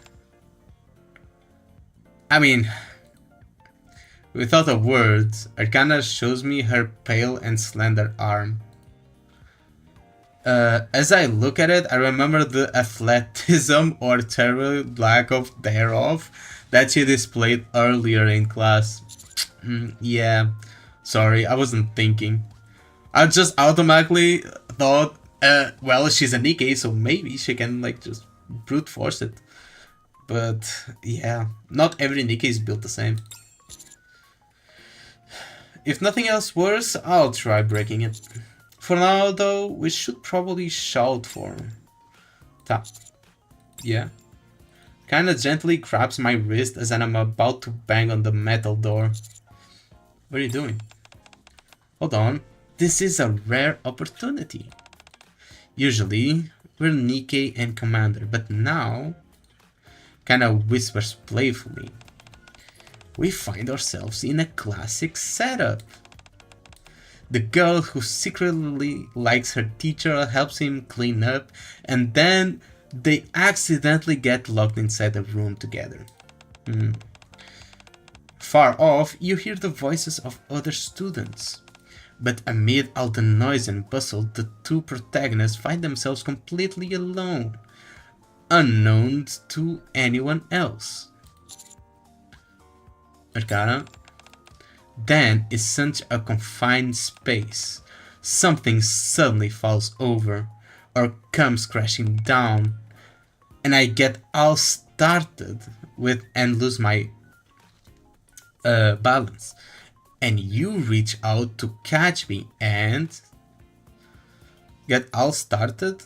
I mean... Without a word, Arcana shows me her pale and slender arm. As I look at it, I remember the athleticism or terrible lack of thereof that she displayed earlier in class. Yeah, sorry, I wasn't thinking. I just automatically thought, well, she's a NIKKE, so maybe she can like just brute force it. But yeah, not every NIKKE is built the same. If nothing else works, I'll try breaking it. For now, though, we should probably shout for him. Tap. Yeah. Kinda gently grabs my wrist as I'm about to bang on the metal door. What are you doing? Hold on. This is a rare opportunity. Usually, we're NIKKE and Commander, but now... kinda whispers playfully. We find ourselves in a classic setup. The girl who secretly likes her teacher helps him clean up, and then they accidentally get locked inside a room together. Far off, you hear the voices of other students. But amid all the noise and bustle, the two protagonists find themselves completely alone, unknown to anyone else. Arcana. Then is such a confined space. Something suddenly falls over or comes crashing down, and I get all started with and lose my balance. And you reach out to catch me and get all started.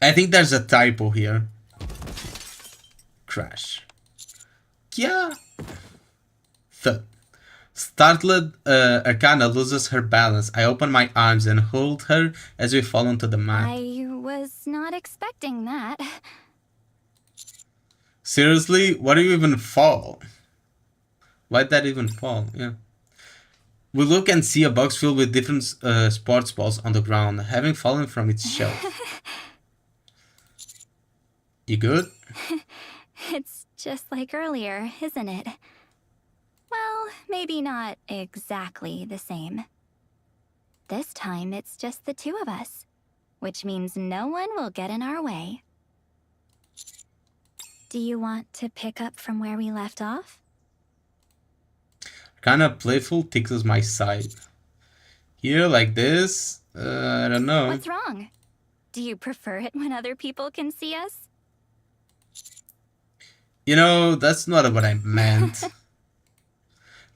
I think there's a typo here. Crash. Yeah. Thud. Startled, Arcana loses her balance. I open my arms and hold her as we fall onto the mat. I was not expecting that. Seriously? Why do you even fall? Why'd that even fall? Yeah. We look and see a box filled with different sports balls on the ground, having fallen from its shelf. You good? It's just like earlier, isn't it? Well, maybe not exactly the same. This time it's just the two of us, which means no one will get in our way. Do you want to pick up from where we left off? Kinda playful tickles my side. Here, like this? I don't know. What's wrong? Do you prefer it when other people can see us? You know, that's not what I meant.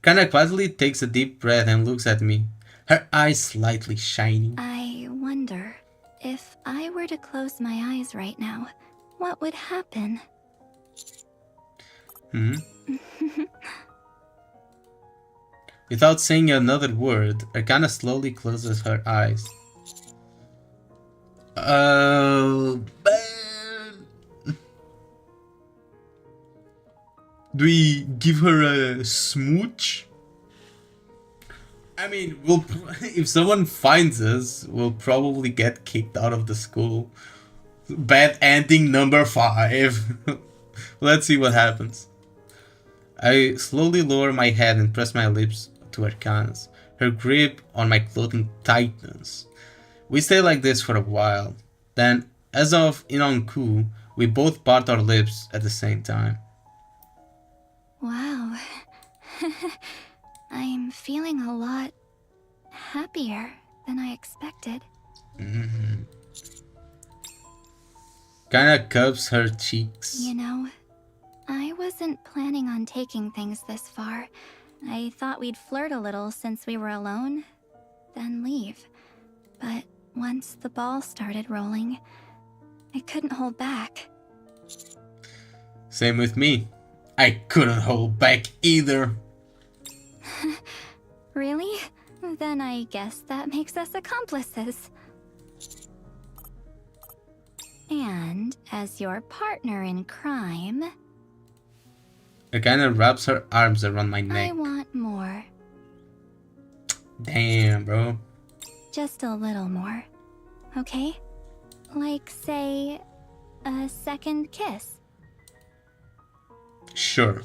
Kinda quietly takes a deep breath and looks at me, her eyes slightly shining. I wonder, if I were to close my eyes right now, what would happen? Without saying another word, Arcana slowly closes her eyes. Man. Do we give her a smooch? I mean, if someone finds us, we'll probably get kicked out of the school. Bad ending number 5. Let's see what happens. I slowly lower my head and press my lips to Arcana's. Her grip on my clothing tightens. We stay like this for a while. Then, as of Inonku, we both part our lips at the same time. Wow. I'm feeling a lot happier than I expected. Kinda cups her cheeks. You know, I wasn't planning on taking things this far. I thought we'd flirt a little since we were alone, then leave. But once the ball started rolling, I couldn't hold back. Same with me. I couldn't hold back either. Really? Then I guess that makes us accomplices. And as your partner in crime, Arcana wraps her arms around my neck. I want more. Damn, bro. Just a little more. Okay? Like, say, a second kiss. Sure.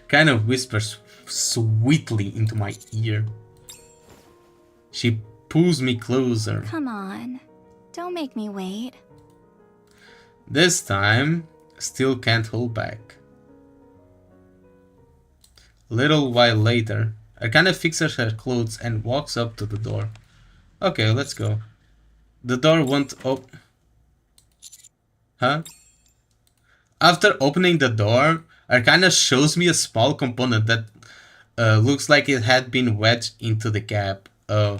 Kind of whispers sweetly into my ear. She pulls me closer. Come on. Don't make me wait. This time, still can't hold back. A little while later, Arcana fixes her clothes and walks up to the door. Okay, let's go. The door won't open. Huh? After opening the door, Arcana shows me a small component that looks like it had been wedged into the gap. Oh,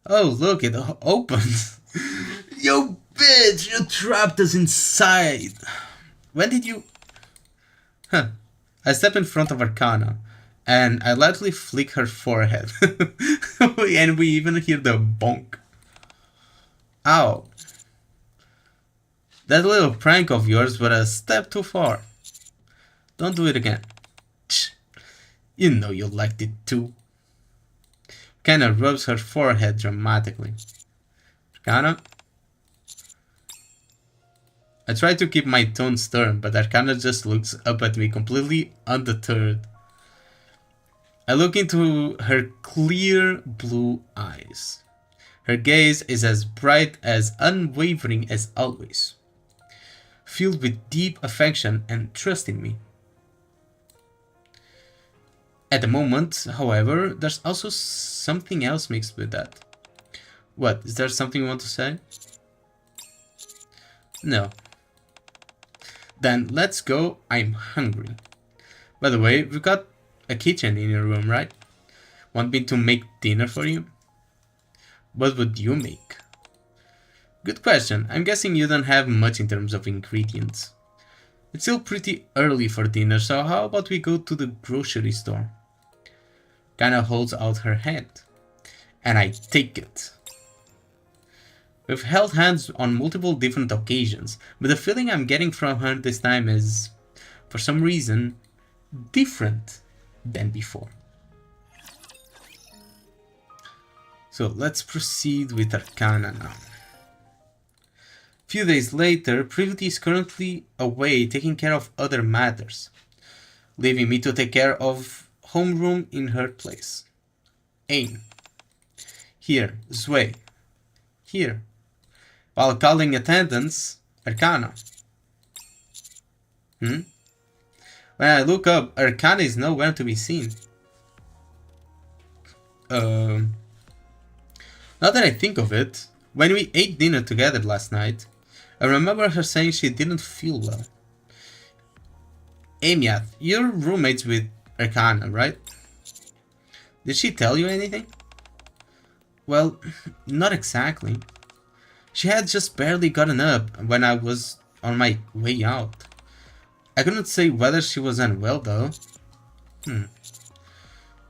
look, it opens. Yo, bitch, you trapped us inside. When did you... Huh. I step in front of Arcana, and I lightly flick her forehead. And we even hear the bonk. Ow. That little prank of yours was a step too far. Don't do it again. You know you liked it too. Arcana rubs her forehead dramatically. Arcana? I try to keep my tone stern, but Arcana just looks up at me completely undeterred. I look into her clear blue eyes. Her gaze is as bright, as unwavering as always, filled with deep affection and trust in me. At the moment, however, there's also something else mixed with that. What, is there something you want to say? No. Then let's go, I'm hungry. By the way, we've got a kitchen in your room, right? Want me to make dinner for you? What would you make? Good question. I'm guessing you don't have much in terms of ingredients. It's still pretty early for dinner, so how about we go to the grocery store? Kinda holds out her hand, and I take it. We've held hands on multiple different occasions, but the feeling I'm getting from her this time is, for some reason, different than before. So let's proceed with Arcana now. Few days later, Privity is currently away taking care of other matters, leaving me to take care of homeroom in her place. Aim. Here, Zway. Here. While calling attendance, Arcana. When I look up, Arcana is nowhere to be seen. Now that I think of it, when we ate dinner together last night, I remember her saying she didn't feel well. Amiath, you're roommates with Arcana, right? Did she tell you anything? Well, not exactly. She had just barely gotten up when I was on my way out. I couldn't say whether she was unwell though.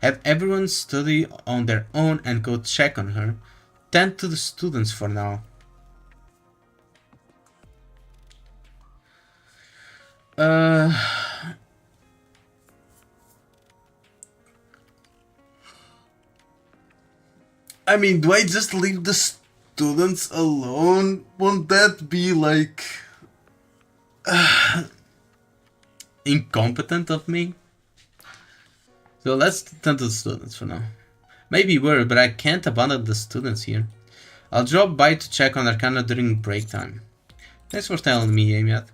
Have everyone study on their own and go check on her. Tend to the students for now. I mean, do I just leave the students alone? Won't that be like incompetent of me? So let's tend to the students for now. Maybe worried, but I can't abandon the students here. I'll drop by to check on Arcana during break time. Thanks for telling me, Amiath.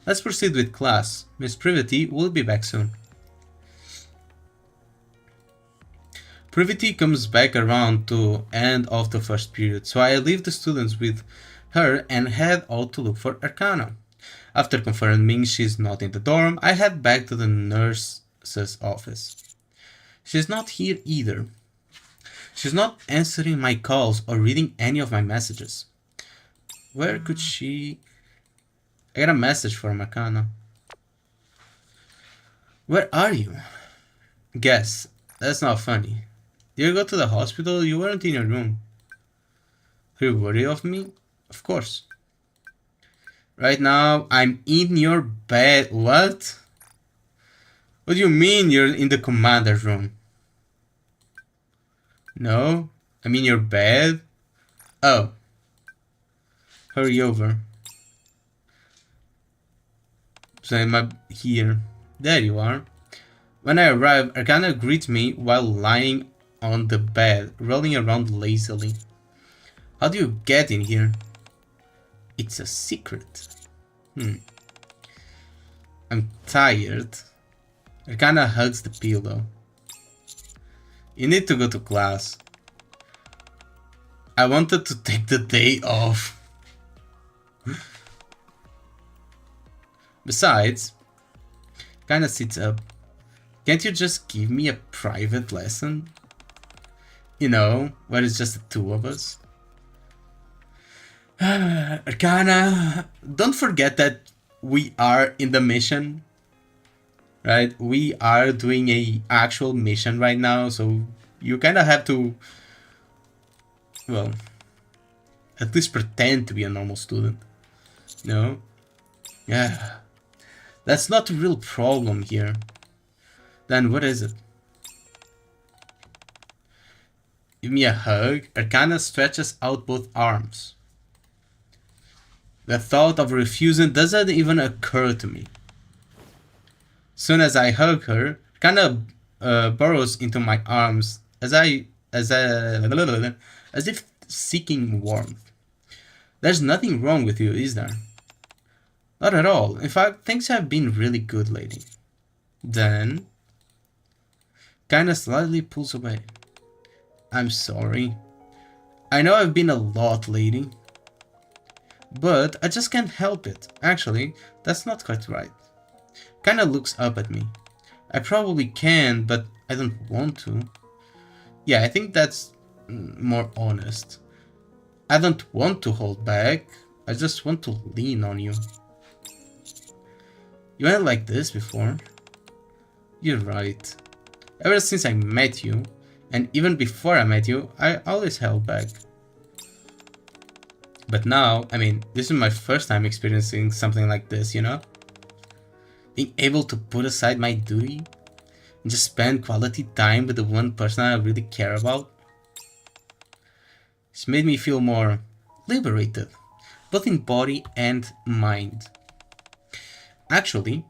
Let's proceed with class. Miss Privity will be back soon. Privity comes back around to end of the first period, so I leave the students with her and head out to look for Arcana. After confirming she's not in the dorm, I head back to the nurse's office. She's not here either. She's not answering my calls or reading any of my messages. Where could she... I got a message from Arcana. Where are you? Guess. That's not funny. Did you go to the hospital? You weren't in your room. Are you worried of me? Of course. Right now, I'm in your bed. What? What do you mean you're in the commander's room? No, I'm in your bed. Oh. Hurry over. So I'm here. There you are. When I arrive, Arcana greets me while lying on the bed, rolling around lazily. How do you get in here? It's a secret. I'm tired. Arcana hugs the pillow. You need to go to class. I wanted to take the day off. Besides, kinda sits up. Can't you just give me a private lesson? You know, where it's just the two of us? Arcana, don't forget that we are in the mission. Right? We are doing a actual mission right now, so you kinda have to, well, at least pretend to be a normal student. No? Yeah. That's not the real problem here. Then what is it? Give me a hug. Arcana stretches out both arms. The thought of refusing doesn't even occur to me. Soon as I hug her, Arcana burrows into my arms as if seeking warmth. There's nothing wrong with you, is there? Not at all. In fact, things have been really good lately. Then, kinda slightly pulls away. I'm sorry. I know I've been a lot lately. But I just can't help it. Actually, that's not quite right. Kinda looks up at me. I probably can, but I don't want to. Yeah, I think that's more honest. I don't want to hold back. I just want to lean on you. You weren't like this before. You're right. Ever since I met you, and even before I met you, I always held back. But now, I mean, this is my first time experiencing something like this, you know? Being able to put aside my duty and just spend quality time with the one person I really care about. It's made me feel more liberated, both in body and mind. Actually,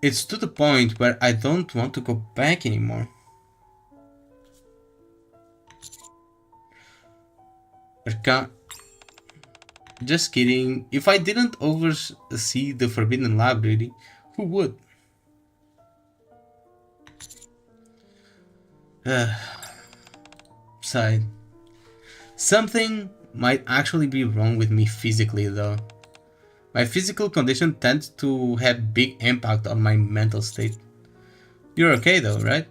it's to the point where I don't want to go back anymore. Just kidding. If I didn't oversee the Forbidden Library, who would? Sighed. Something might actually be wrong with me physically, though. My physical condition tends to have big impact on my mental state. You're okay though, right?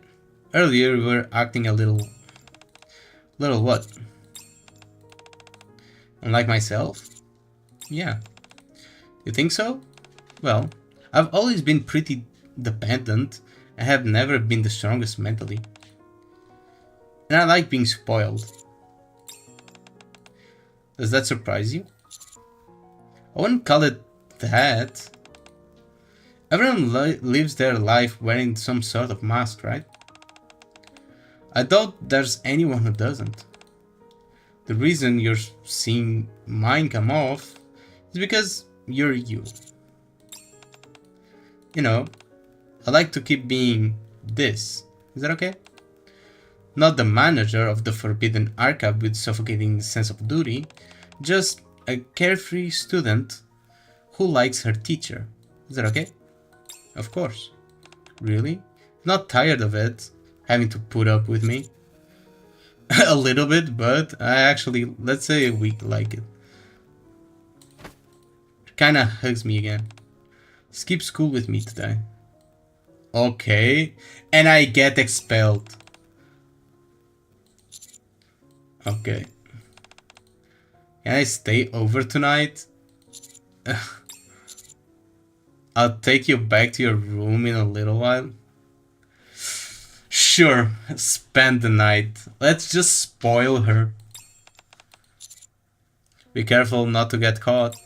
Earlier you were acting a little what? Unlike myself? Yeah. You think so? Well, I've always been pretty dependent and have never been the strongest mentally. And I like being spoiled. Does that surprise you? I wouldn't call it that. Everyone lives their life wearing some sort of mask, right? I doubt there's anyone who doesn't. The reason you're seeing mine come off is because you're you. You know, I like to keep being this. Is that okay? Not the manager of the Forbidden Archive with suffocating sense of duty, just a carefree student who likes her teacher. Is that okay? Of course. Really? Not tired of it, having to put up with me? A little bit, but I actually, let's say we like it. Kinda hugs me again. Skip school with me today. Okay. And I get expelled. Okay. Can I stay over tonight? I'll take you back to your room in a little while. Sure, spend the night. Let's just spoil her. Be careful not to get caught.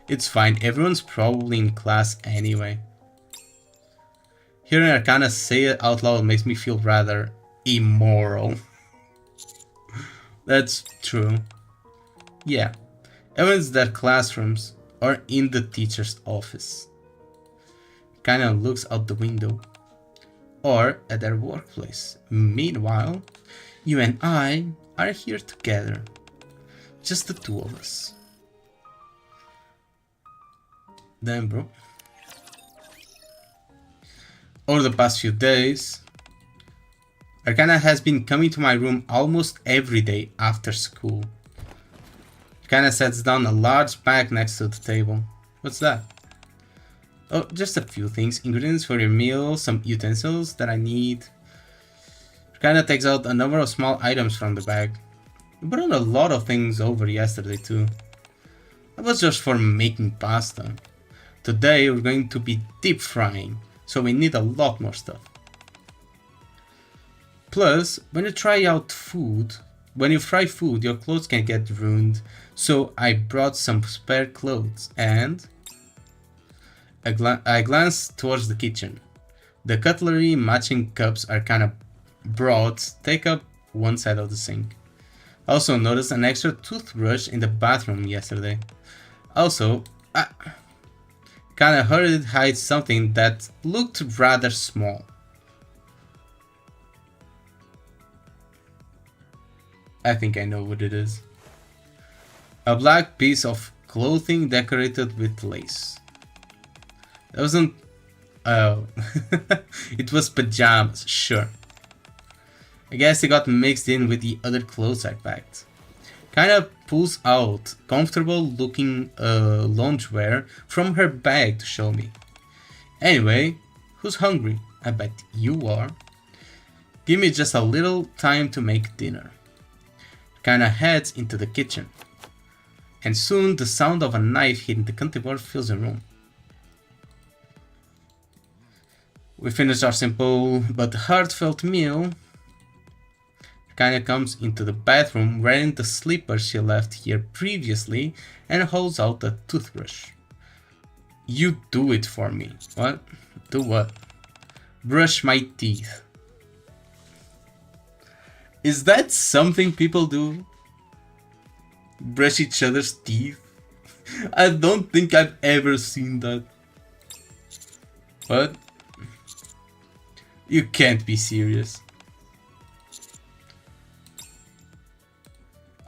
It's fine, everyone's probably in class anyway. Hearing Arcana say it out loud makes me feel rather immoral. That's true. Yeah, everyone's in their classrooms or in the teacher's office. Kinda looks out the window. Or at their workplace. Meanwhile, you and I are here together. Just the two of us. Damn, bro. Over the past few days, Arcana has been coming to my room almost every day after school. Arcana sets down a large bag next to the table. What's that? Oh, just a few things. Ingredients for your meal, some utensils that I need. Arcana takes out a number of small items from the bag. We brought a lot of things over yesterday too. That was just for making pasta. Today we're going to be deep frying, so we need a lot more stuff. Plus, when you try out food, when you fry food, your clothes can get ruined. So I brought some spare clothes and... I glanced towards the kitchen. The cutlery matching cups are kinda broad, take up one side of the sink. Also noticed an extra toothbrush in the bathroom yesterday. Also, I kinda heard it hide something that looked rather small. I think I know what it is. A black piece of clothing decorated with lace. That wasn't... Oh. It was pajamas, sure. I guess it got mixed in with the other clothes I packed. Kinda pulls out comfortable looking loungewear from her bag to show me. Anyway, who's hungry? I bet you are. Give me just a little time to make dinner. Kinda heads into the kitchen. And soon the sound of a knife hitting the cutting board fills the room. We finished our simple but heartfelt meal. Kinda comes into the bathroom wearing the slippers she left here previously and holds out a toothbrush. You do it for me. What? Do what? Brush my teeth. Is that something people do? Brush each other's teeth? I don't think I've ever seen that. What? You can't be serious.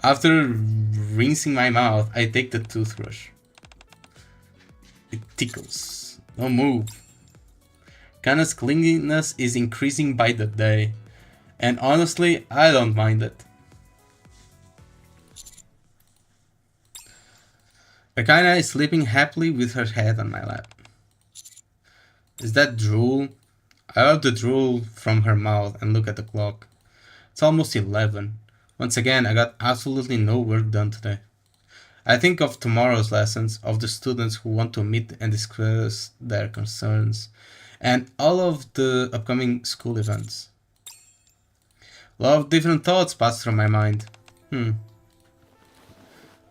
After rinsing my mouth, I take the toothbrush. It tickles. Don't move. Kana's cleanliness is increasing by the day. And honestly, I don't mind it. Akana is sleeping happily with her head on my lap. Is that drool? I out the drool from her mouth and look at the clock. It's almost 11. Once again, I got absolutely no work done today. I think of tomorrow's lessons, of the students who want to meet and discuss their concerns, and all of the upcoming school events. A lot of different thoughts pass through my mind.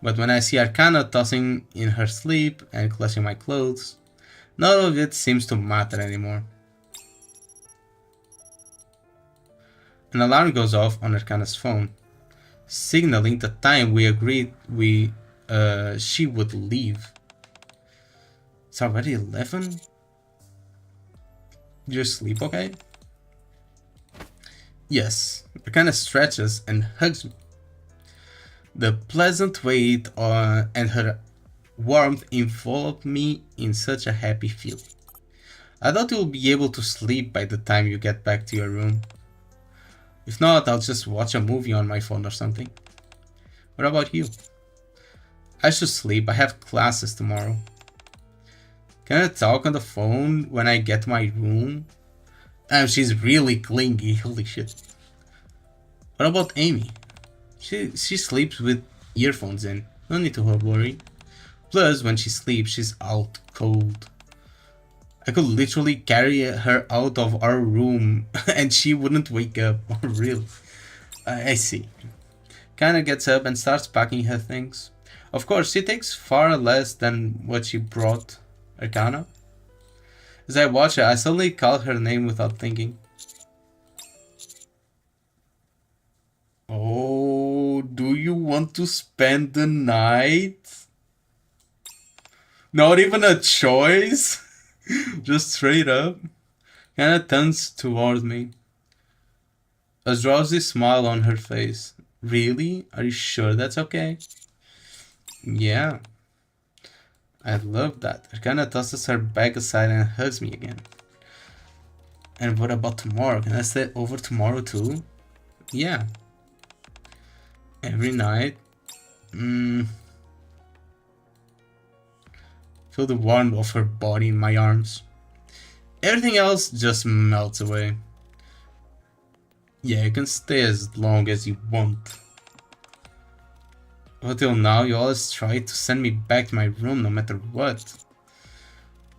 But when I see Arkana tossing in her sleep and clutching my clothes, none of it seems to matter anymore. An alarm goes off on Arkana's phone, signaling the time we agreed she would leave. It's already 11? You sleep okay? Yes, Arkana stretches and hugs me. The pleasant weight and her warmth envelop me in such a happy feeling. I thought you'll be able to sleep by the time you get back to your room. If not, I'll just watch a movie on my phone or something. What about you? I should sleep, I have classes tomorrow. Can I talk on the phone when I get to my room? She's really clingy, holy shit. What about Amy? She sleeps with earphones in, no need to worry. Plus, when she sleeps, she's out cold. I could literally carry her out of our room and she wouldn't wake up. Really? I see. Kinda gets up and starts packing her things. Of course, she takes far less than what she brought. Arkana? As I watch her, I suddenly call her name without thinking. Oh, do you want to spend the night? Not even a choice? Just straight up. Kinda turns toward me. A drowsy smile on her face. Really? Are you sure that's okay? Yeah. I love that. Arkana tosses her bag aside and hugs me again. And what about tomorrow? Can I stay over tomorrow too? Yeah. Every night. Feel the warmth of her body in my arms. Everything else just melts away. Yeah, you can stay as long as you want. Until now, you always try to send me back to my room no matter what.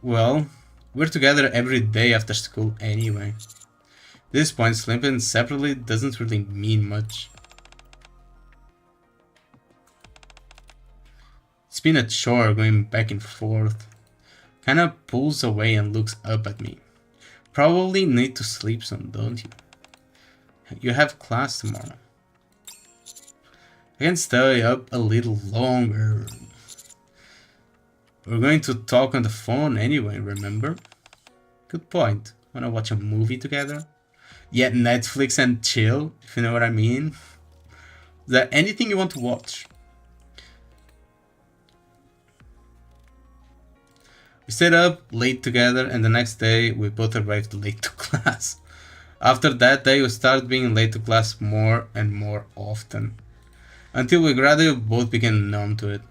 Well, we're together every day after school anyway. At this point, sleeping separately doesn't really mean much. been a chore going back and forth. Kinda pulls away and looks up at me. Probably need to sleep soon, don't you? You have class tomorrow. I can stay up a little longer. We're going to talk on the phone anyway, remember? Good point. Wanna watch a movie together? Yeah, Netflix and chill, if you know what I mean. Is there anything you want to watch? We stayed up late together, and the next day we both arrived late to class. After that day, we started being late to class more and more often, until we gradually both became numb to it.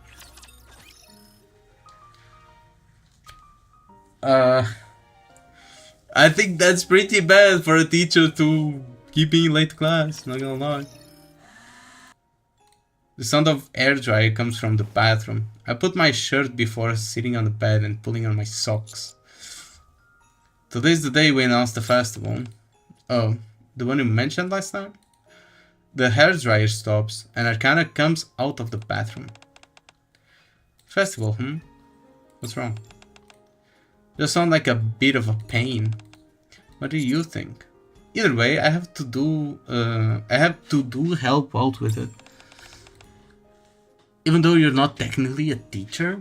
I think that's pretty bad for a teacher to keep being late to class, not gonna lie. The sound of air dryer comes from the bathroom. I put my shirt before sitting on the bed and pulling on my socks. Today's the day we announced the festival. Oh, the one you mentioned last time? The hair dryer stops and Arcana comes out of the bathroom. Festival, What's wrong? You sound like a bit of a pain. What do you think? Either way, I have to do help out with it. Even though you're not technically a teacher,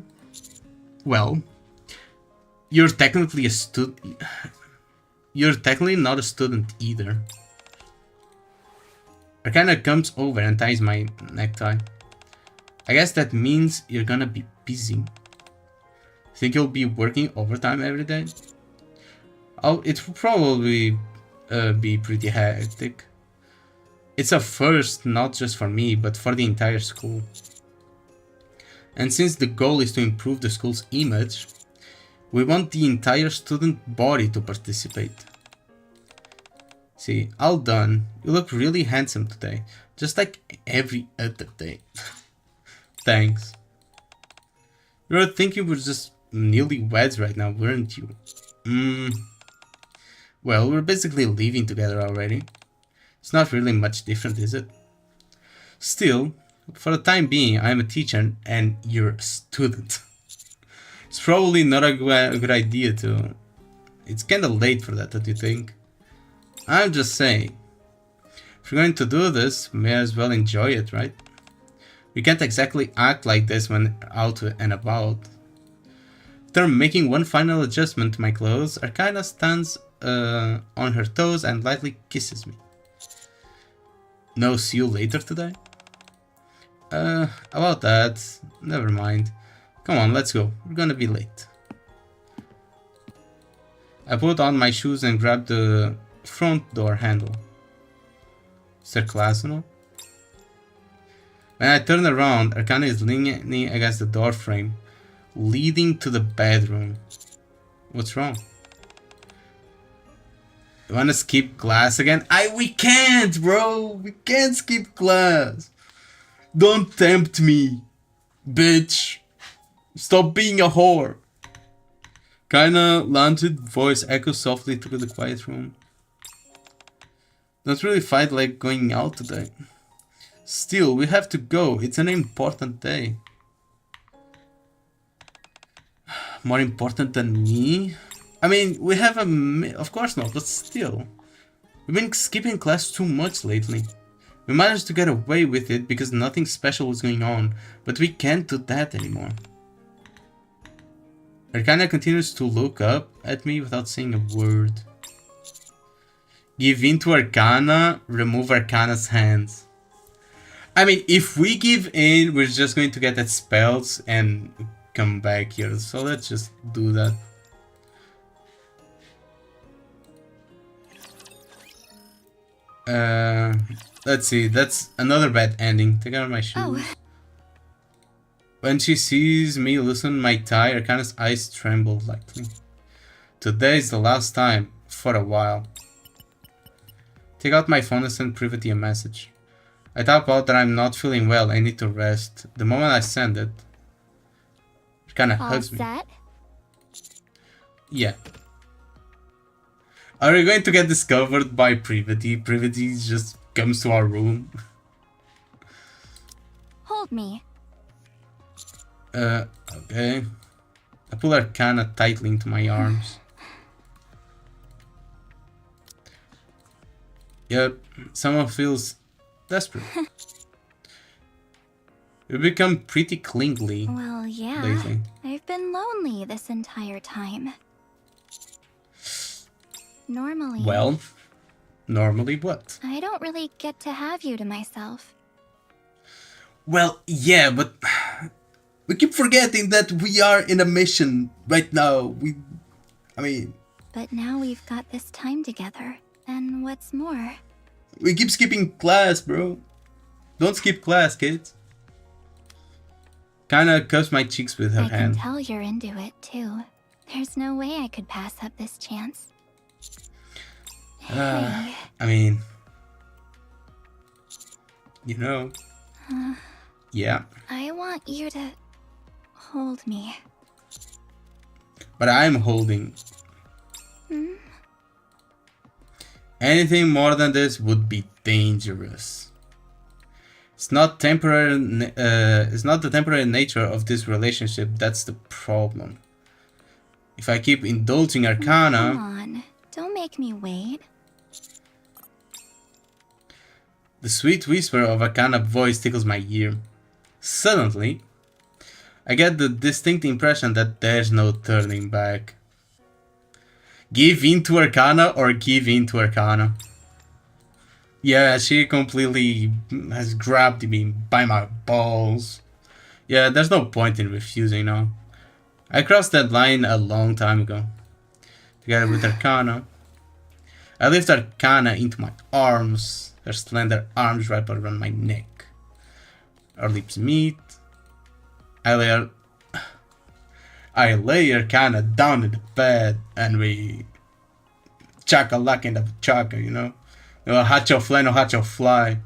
well, you're technically a student. You're technically not a student either. Arcana comes over and ties my necktie. I guess that means you're gonna be busy. Think you'll be working overtime every day? Oh, it will probably be pretty hectic. It's a first, not just for me, but for the entire school. And since the goal is to improve the school's image, we want the entire student body to participate. See, all done. You look really handsome today, just like every other day. Thanks. You were thinking we're just newlyweds right now, weren't you? Well, we're basically living together already. It's not really much different, is it? Still, for the time being, I'm a teacher and you're a student. It's probably not a good idea to... It's kinda late for that, don't you think? I'm just saying. If you're going to do this, may as well enjoy it, right? We can't exactly act like this when out and about. After making one final adjustment to my clothes, Arcana stands on her toes and lightly kisses me. No, see you later today? About that, never mind. Come on, let's go. We're gonna be late. I put on my shoes and grabbed the front door handle. Is there class or no? When I turn around, Arcana is leaning against the door frame, leading to the bedroom. What's wrong? You wanna skip class again? We can't, bro! We can't skip class! Don't tempt me, bitch! Stop being a whore! Kinda languid voice echoes softly through the quiet room. Don't really fight like going out today. Still, we have to go. It's an important day. More important than me? I mean, we have of course not, but still. We've been skipping class too much lately. We managed to get away with it because nothing special was going on, but we can't do that anymore. Arcana continues to look up at me without saying a word. Give in to Arcana, remove Arcana's hands. I mean, if we give in, we're just going to get that spells and come back here, so let's just do that. Let's see, that's another bad ending. Take out my shoes. Oh. When she sees me loosen my tie, Arcana's eyes tremble lightly. Today is the last time, for a while. Take out my phone and send Privity a message. I tap out that I'm not feeling well, I need to rest. The moment I send it, Arcana hugs me. Yeah. Are we going to get discovered by Privity? Privity just comes to our room. Hold me. Okay. I pull Arcana tightly into my arms. Yep, someone feels desperate. You become pretty clingy Well, yeah. lately. I've been lonely this entire time. Normally... Well, normally what? I don't really get to have you to myself. Well, yeah, but we keep forgetting that we are in a mission right now. I mean... But now we've got this time together. And what's more... We keep skipping class, bro. Don't skip class, kids. Kinda cups my cheeks with her I can hand. tell you're into it, too. There's no way I could pass up this chance. Hey. I mean... You know... Yeah. I want you to... hold me. But I'm holding. Hmm? Anything more than this would be dangerous. It's not temporary. It's not the temporary nature of this relationship that's the problem. If I keep indulging Arcana, Come on, don't make me wait. the sweet whisper of Arcana voice tickles my ear. Suddenly, I get the distinct impression that there's no turning back. Give in to Arcana or give in to Arcana. Yeah, she completely has grabbed me by my balls. Yeah, there's no point in refusing now. I crossed that line a long time ago. Together with Arcana. I lift Arcana into my arms. Her slender arms wrap around my neck. Our lips meet. I lay Arcana down in the bed and we chaka-laka in the chaka, you know? No hot your fly, no hot your fly.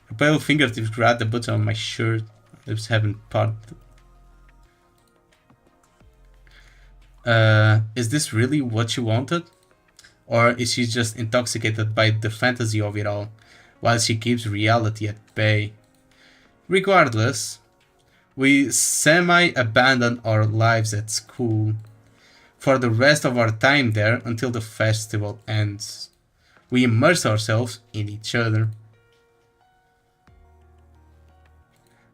Her pale fingertips grab the button on my shirt. Lips haven't parted. Is this really what you wanted? Or is she just intoxicated by the fantasy of it all, while she keeps reality at bay? Regardless, we semi-abandon our lives at school for the rest of our time there until the festival ends. We immerse ourselves in each other.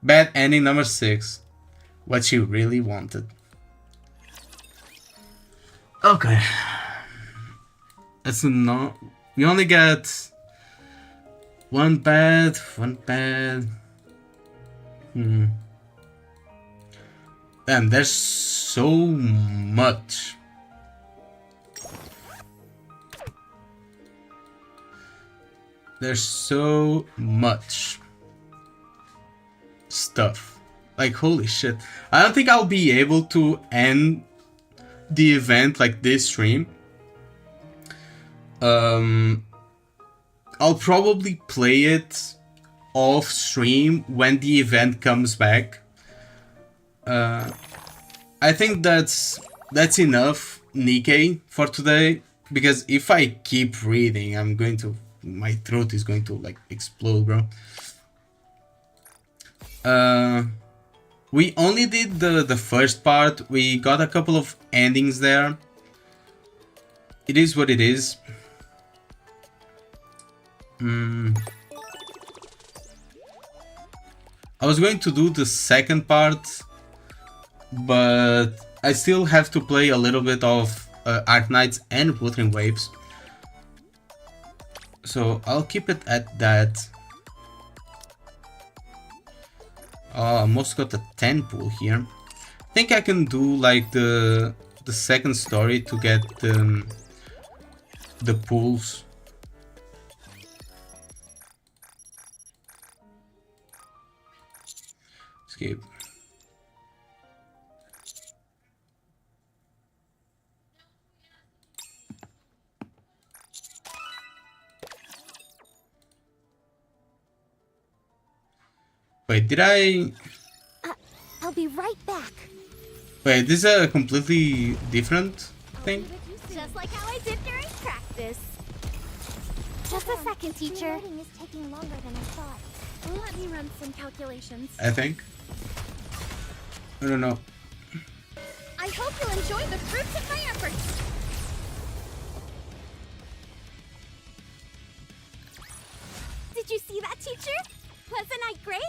Bad ending number 6. What she really wanted. Okay. It's not... We only get one bad. And there's so much. There's so much stuff. Like, holy shit. I don't think I'll be able to end the event like this stream. I'll probably play it off stream when the event comes back. I think that's enough NIKKE for today, because if I keep reading, my throat is going to like explode, bro. We only did the first part. We got a couple of endings there. It is what it is. I was going to do the second part, but I still have to play a little bit of Arknights and Wuthering Waves. So I'll keep it at that. I almost got a 10 pool here. I think I can do like the second story to get the pools. Escape. Wait, did I... I'll be right back. Wait, this is a completely different thing? Just like how I did during practice. Just a second, teacher. Reloading is taking longer than I thought. Let me run some calculations. I think. I don't know. I hope you'll enjoy the fruits of my efforts. Did you see that, teacher? Wasn't I great?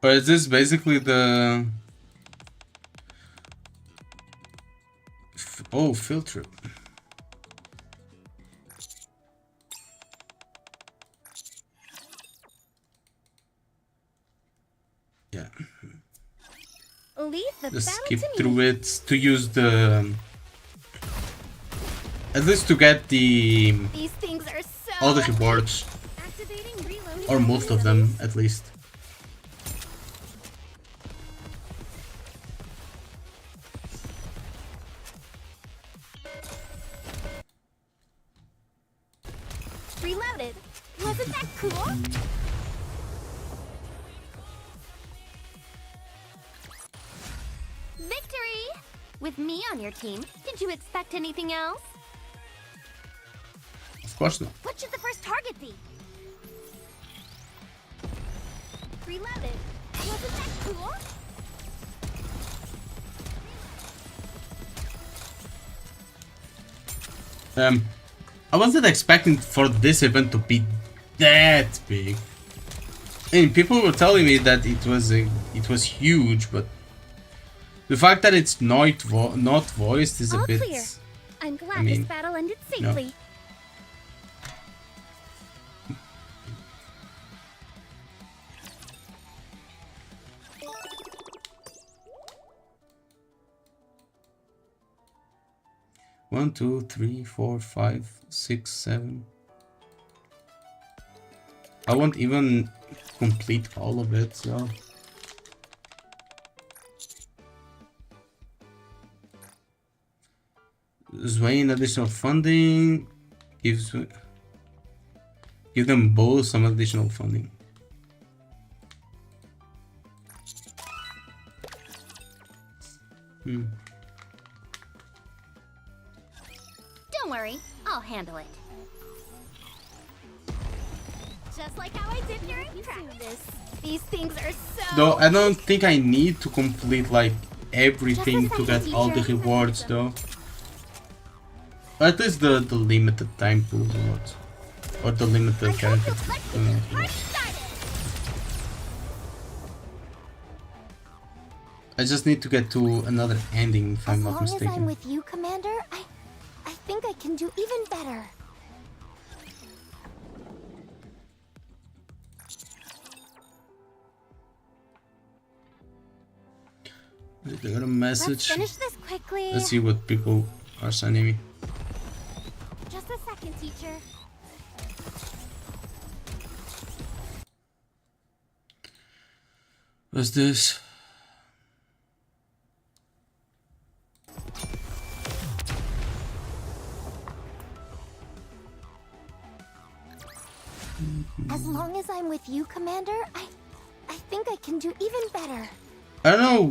But is this basically the... Oh, field trip. Yeah. Leave the Just battle skip to me. through it to use the... At least to get the... These things are so all the rewards. activating, reloading, Or most of them, at least. Reloaded. Wasn't that cool? Victory! With me on your team, did you expect anything else? Of course not. What should the first target be? Reloaded. Wasn't that cool? I wasn't expecting for this event to be that big. I mean, people were telling me that it was huge, but the fact that it's not voiced is a All bit. clear. I'm glad I mean, this battle ended no. safely. One, two, three, four, 5, 6, 7. I won't even complete all of it, so. Swain additional funding give them both some additional funding. Don't worry, I'll handle it. Just like how I did during practice. These things are so... Though I don't think I need to complete like everything to get all the rewards though. At least the limited time pool rewards. Or the limited character. I just need to get to another ending if I'm not As long as I'm mistaken. with you, Commander, I think I can do even better. I got a message. Let's finish this quickly. Let's see what people are sending me. Just a second, teacher. What's this? As long as I'm with you, Commander, I think I can do even better. I don't know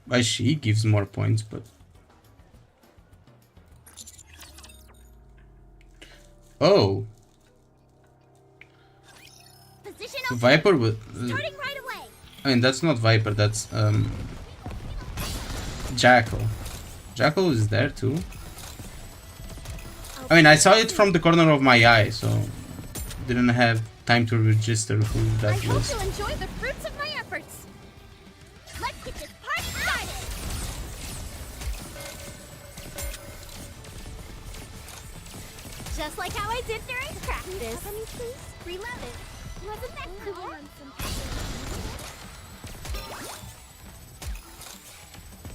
why she gives more points, but oh, Position Viper with starting right away. I mean that's not Viper, that's Jackal. Jackal is there too. I mean I saw it from the corner of my eye, so didn't have time to register who I that hope was. you'll enjoy the fruits of my efforts. Let's get this party started. Just like how I did during practice. Reloaded. Wasn't that cool?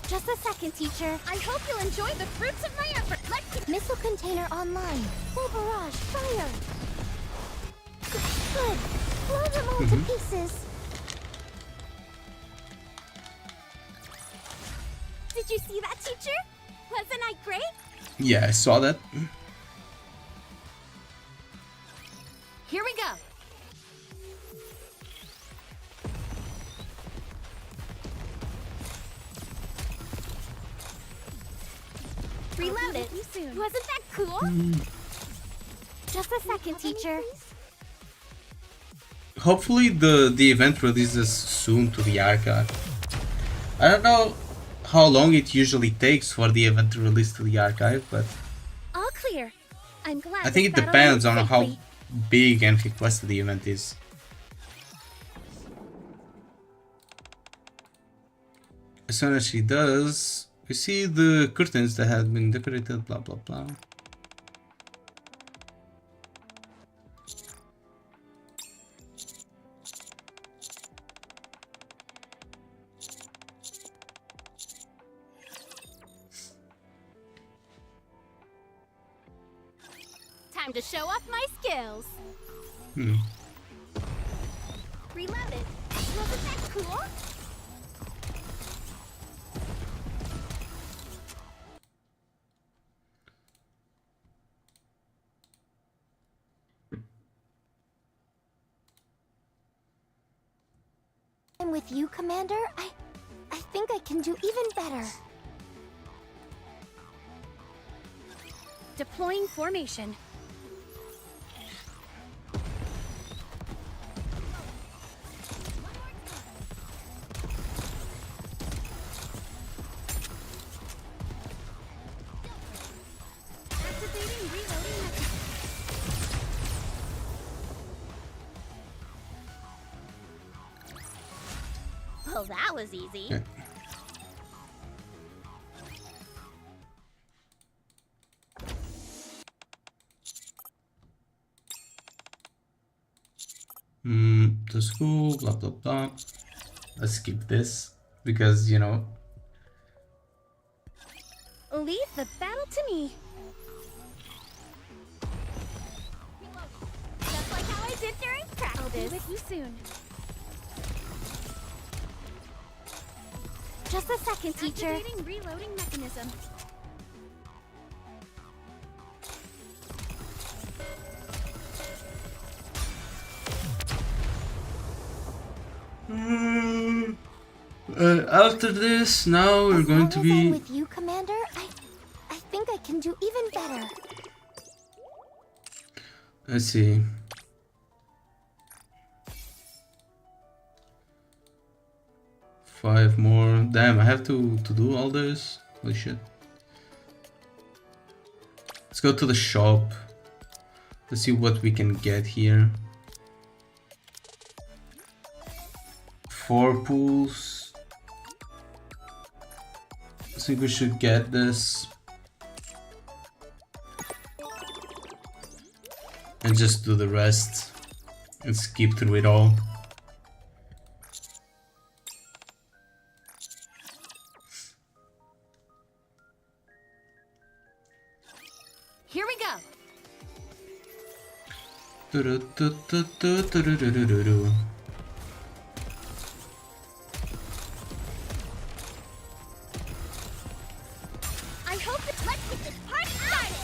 Just a second, teacher. I hope you'll enjoy the fruits of my effort. Let's get missile container online. Full barrage, fire. Good. Blow them all to pieces. Did you see that, teacher? Wasn't I great? Yeah, I saw that. Here we go. Reloaded. Wasn't that cool? Just a second, teacher. Hopefully the event releases soon to the archive. I don't know how long it usually takes for the event to release to the archive, but All clear. I'm glad. I think it this battle depends on ends how safely. big and requested the event is. As soon as she does, we see the curtains that have been decorated, blah blah blah. Time to show off my skills. Reloaded. Wasn't that cool? I'm with you, Commander. I think I can do even better. Deploying formation. Activating reloading mechanism. Well, that was easy. Yeah. To school, blah blah blah. Let's skip this because you know. Leave the battle to me. Just like how I did during practice. I'll be with you soon. Just a second, teacher. Activating reloading mechanism. After this, now we're going to be. I'm with you, Commander. I think I can do even better. Let's see. Five more. Damn, I have to do all this. Holy shit. Let's go to the shop. Let's see what we can get here. 4 pools. I think we should get this. And just do the rest. And skip through it all. Here we go. I hope it's let's get this party started.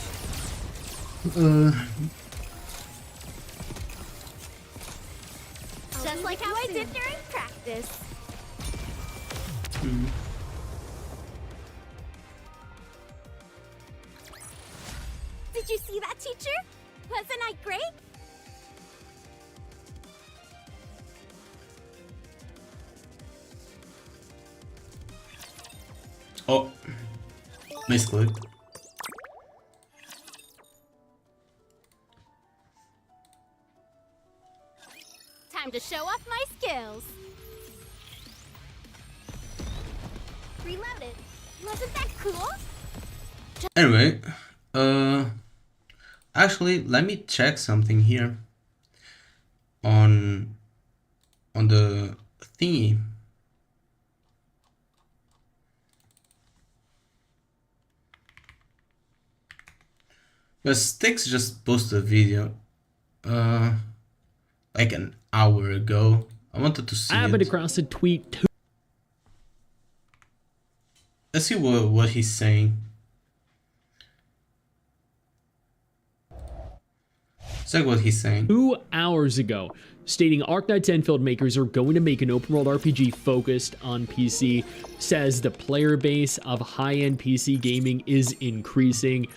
Just like how I did during practice. Did you see that, teacher? Wasn't I great? Oh, misclick. Time to show off my skills. Reloaded. Wasn't that cool? Anyway, actually, let me check something here on the thingy. Because Styx just posted a video like an hour ago. I wanted to see Abbott it. across a tweet too. Let's see what he's saying. It's like what he's saying. 2 hours ago, stating Arknights Endfield makers are going to make an open world RPG focused on PC, says the player base of high-end PC gaming is increasing.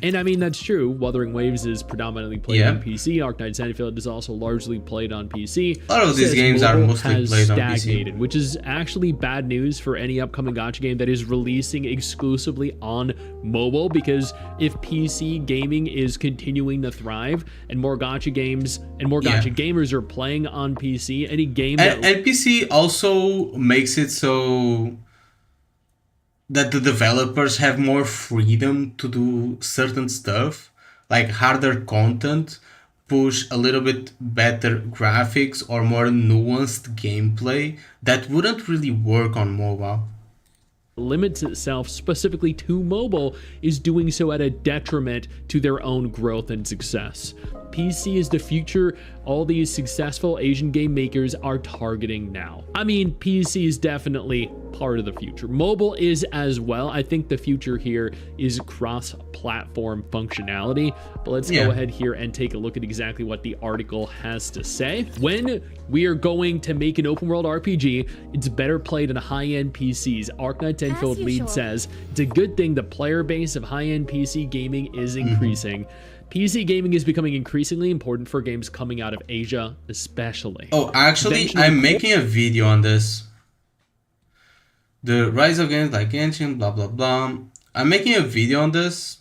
And I mean, that's true. Wuthering Waves is predominantly played Yeah. on PC. Arknights Endfield is also largely played on PC. A lot of these Says games are mobile mostly has played on PC. stagnated, which is actually bad news for any upcoming gacha game that is releasing exclusively on mobile, because if PC gaming is continuing to thrive and more gacha games and more gacha gamers are playing on PC, any game that... And PC also makes it so that the developers have more freedom to do certain stuff, like harder content, push a little bit better graphics or more nuanced gameplay that wouldn't really work on mobile. limits itself specifically to mobile is doing so at a detriment to their own growth and success. PC is the future all these successful Asian game makers are targeting now. I mean, PC is definitely part of the future. Mobile is as well. I think the future here is cross-platform functionality. But let's go ahead here and take a look at exactly what the article has to say. When we are going to make an open world RPG, it's better played on high-end PCs. Arknights Endfield lead says it's a good thing the player base of high-end PC gaming is increasing. PC gaming is becoming increasingly important for games coming out of Asia, especially. Oh, actually, I'm making a video on this. The rise of games like Genshin, blah, blah, blah. I'm making a video on this,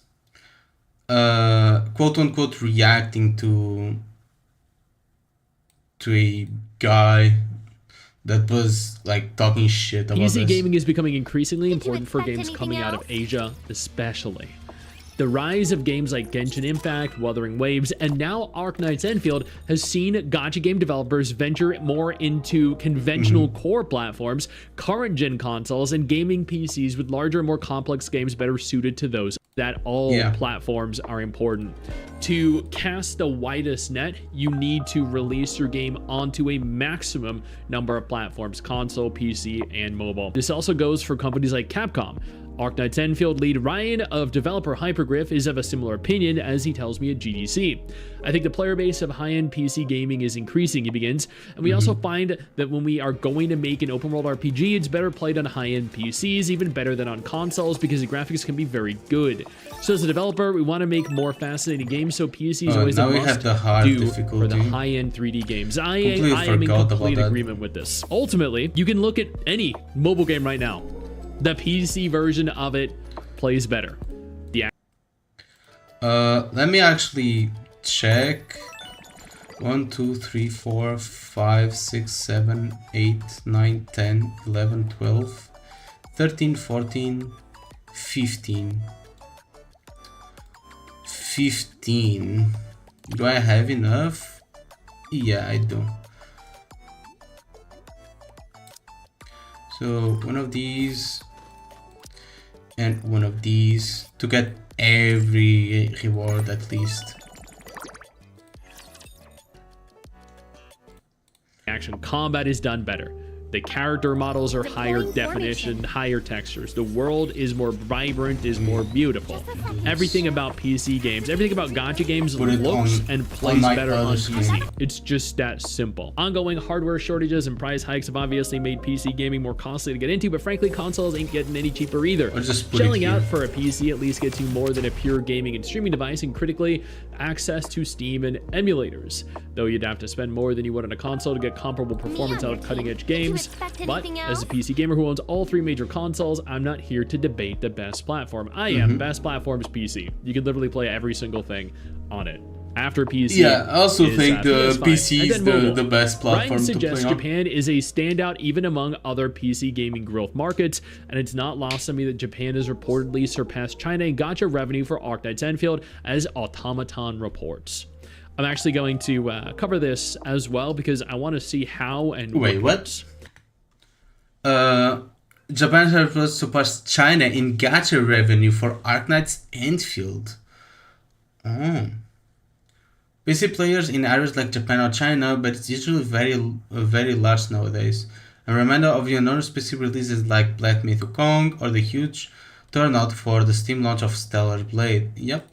quote-unquote, reacting to a guy that was, like, talking shit about PC this. gaming is becoming increasingly important for games coming out of Asia, especially. The rise of games like Genshin Impact, Wuthering Waves, and now Arknights Endfield has seen gacha game developers venture more into conventional core platforms, current-gen consoles, and gaming PCs with larger, more complex games better suited to those. That all platforms are important. To cast the widest net, you need to release your game onto a maximum number of platforms, console, PC, and mobile. This also goes for companies like Capcom. Arknights Endfield lead Ryan of developer Hypergriff is of a similar opinion, as he tells me at GDC. I think the player base of high-end PC gaming is increasing, he begins, and we also find that when we are going to make an open world RPG, it's better played on high-end PCs, even better than on consoles, because the graphics can be very good. So as a developer, we want to make more fascinating games, so PC is always a must-do for the high-end 3D games. I am in complete agreement with this. Ultimately, you can look at any mobile game right now. The PC version of it plays better. Let me actually check. 1, 2, 3, 4, 5, 6, 7, 8, 9, 10, 11, 12, 13, 14, 15. 15. Do I have enough? Yeah, I do. So one of these and one of these to get every reward at least. Action combat is done better. The character models are higher definition, higher textures. The world is more vibrant, is more beautiful. Everything about PC games, everything about gacha games looks and plays better on PC. It's just that simple. Ongoing hardware shortages and price hikes have obviously made PC gaming more costly to get into, but frankly, consoles ain't getting any cheaper either. Shelling out for a PC at least gets you more than a pure gaming and streaming device, and critically, access to Steam and emulators. Though you'd have to spend more than you would on a console to get comparable performance out of cutting-edge games. But as a PC gamer who owns all 3 major consoles, I'm not here to debate the best platform. I am. Best platform is PC. You can literally play every single thing on it. After PC, I also think the PC is the best platform Ryan to suggests play on. Japan is a standout even among other PC gaming growth markets, and it's not lost on me that Japan has reportedly surpassed China in gacha revenue for Arknights Endfield, as Automaton reports. I'm actually going to cover this as well because I want to see how and what? Japan has surpassed China in gacha revenue for Arknights Endfield. Oh. PC players in areas like Japan or China, but it's usually very large nowadays. A reminder of the enormous PC releases like Black Myth Wukong or the huge turnout for the Steam launch of Stellar Blade. Yep.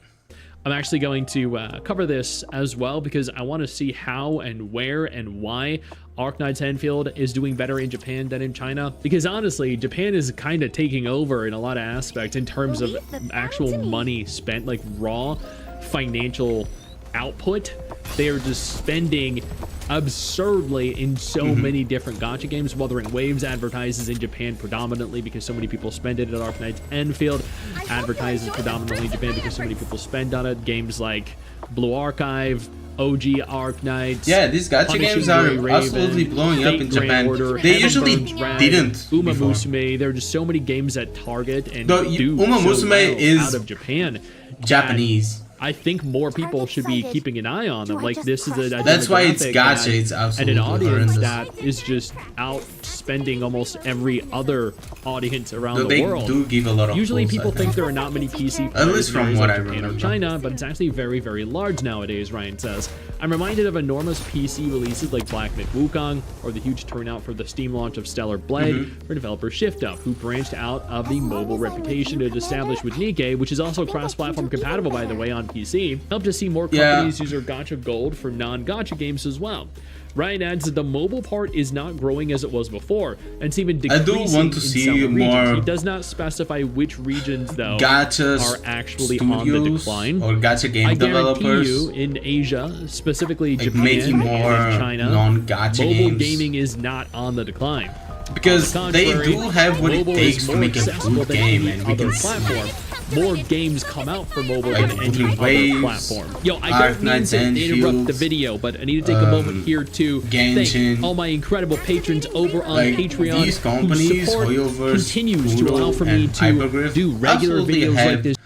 I'm actually going to cover this as well because I want to see how and where and why Arknights Endfield is doing better in Japan than in China? Because honestly, Japan is kind of taking over in a lot of aspects in terms of actual money spent, like raw financial output. They are just spending absurdly in so many different gacha games. Wuthering Waves advertises in Japan predominantly because so many people spend it at Arknights Endfield. Advertises predominantly in Japan because so many people spend on it. Games like Blue Archive, OG Arknights. Yeah, these gacha games are absolutely blowing up in Japan. They usually didn't Uma before. Musume. There are just so many games that target and Though do Uma so Musume well is out of Japan. Japanese. I think more people should be keeping an eye on them. Like, this is a That's why it's demographic gacha. that- It's and absolutely an audience horrendous. that is just outspending almost every other audience around Though the they world. do give a lot of Usually pulls, people I think there are not many PC players At least from in what areas I like Japan or remember. China, but it's actually very, very large nowadays, Ryan says. I'm reminded of enormous PC releases like Black Myth Wukong, or the huge turnout for the Steam launch of Stellar Blade for developer ShiftUp, who branched out of the mobile reputation it established with NIKKE, which is also cross-platform compatible, by the way, on PC. Helped to see more companies use their gacha gold for non-gacha games as well. Ryan adds that the mobile part is not growing as it was before, and it's even I decreasing do want to in see some regions. more He does not specify which regions, though, gacha are actually studios on the decline. or gacha game I guarantee developers you, in Asia, specifically like Japan making more and China, non-gacha mobile games. gaming is not on the decline. Because On the they contrary, do have what it mobile takes is to more make a accessible good than game, any and we other can see platform. More games come out for mobile Like than any Wuthering other Waves, platform. Yo, I don't mean Arknights, to interrupt Endfield, the video, but I need to take a moment here to Genshin. thank all my incredible patrons over on Like, Patreon these companies, whose support Hoyoverse, continues to Kudo, allow for me and to Hypergriff do regular absolutely videos have like this.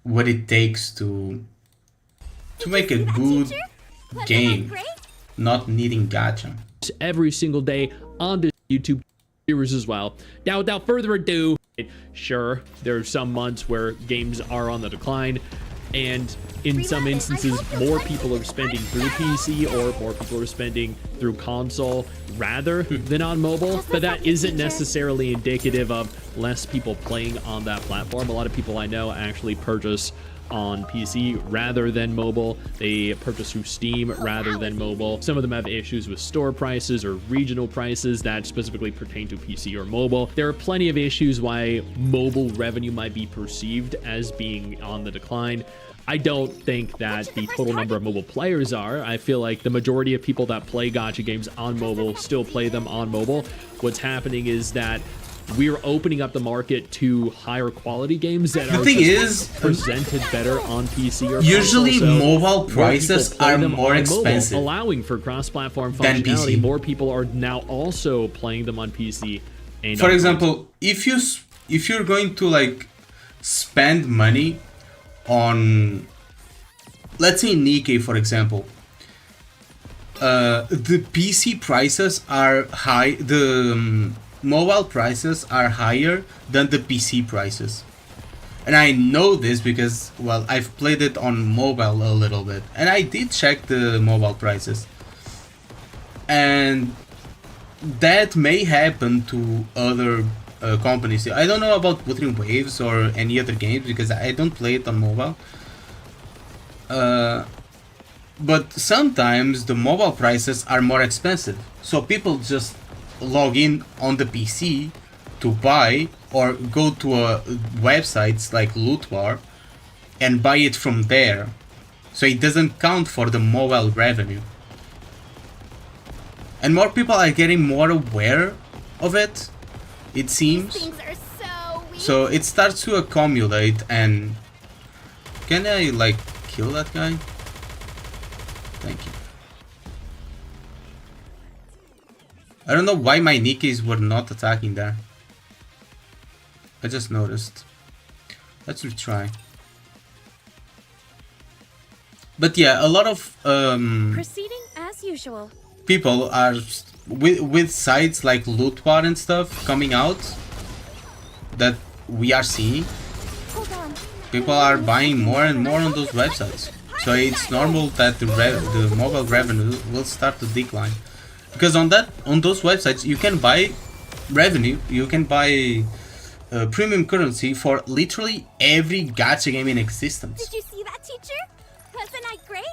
what it takes to make a good game, not needing gacha. Every single day on this YouTube viewers as well. Now, without further ado, sure, there are some months where games are on the decline, and in some instances, more people are spending through PC or more people are spending through console rather than on mobile, but that isn't necessarily indicative of less people playing on that platform. A lot of people I know actually purchase on PC rather than mobile. They purchase through Steam rather than mobile. Some of them have issues with store prices or regional prices that specifically pertain to PC or mobile. There are plenty of issues why mobile revenue might be perceived as being on the decline. I don't think that the total number of mobile players are. I feel like the majority of people that play gacha games on mobile still play them on mobile. What's happening is that we're opening up the market to higher quality games that are presented better on PC or usually console, so mobile prices are more expensive, allowing for cross-platform than functionality. PC. More people are now also playing them on PC. And For on example, if you're going to like spend money on, let's say NIKKE, for example, the PC prices are high. The mobile prices are higher than the PC prices, and I know this because, well, I've played it on mobile a little bit, and I did check the mobile prices, and that may happen to other companies. I don't know about Wuthering Waves or any other games because I don't play it on mobile, but sometimes the mobile prices are more expensive, so people just log in on the PC to buy or go to websites like Loot Bar and buy it from there, so it doesn't count for the mobile revenue. And more people are getting more aware of it, it seems. So it starts to accumulate. And can I like kill that guy? Thank you. I don't know why my Nikkes were not attacking there. I just noticed. Let's retry. But yeah, a lot of proceeding as usual. People are with sites like Loot Bar and stuff coming out that we are seeing. People are buying more and more on those websites, so it's normal that the mobile revenue will start to decline. Because on those websites you can buy revenue, you can buy premium currency for literally every gacha game in existence. Did you see that, teacher? Wasn't I great?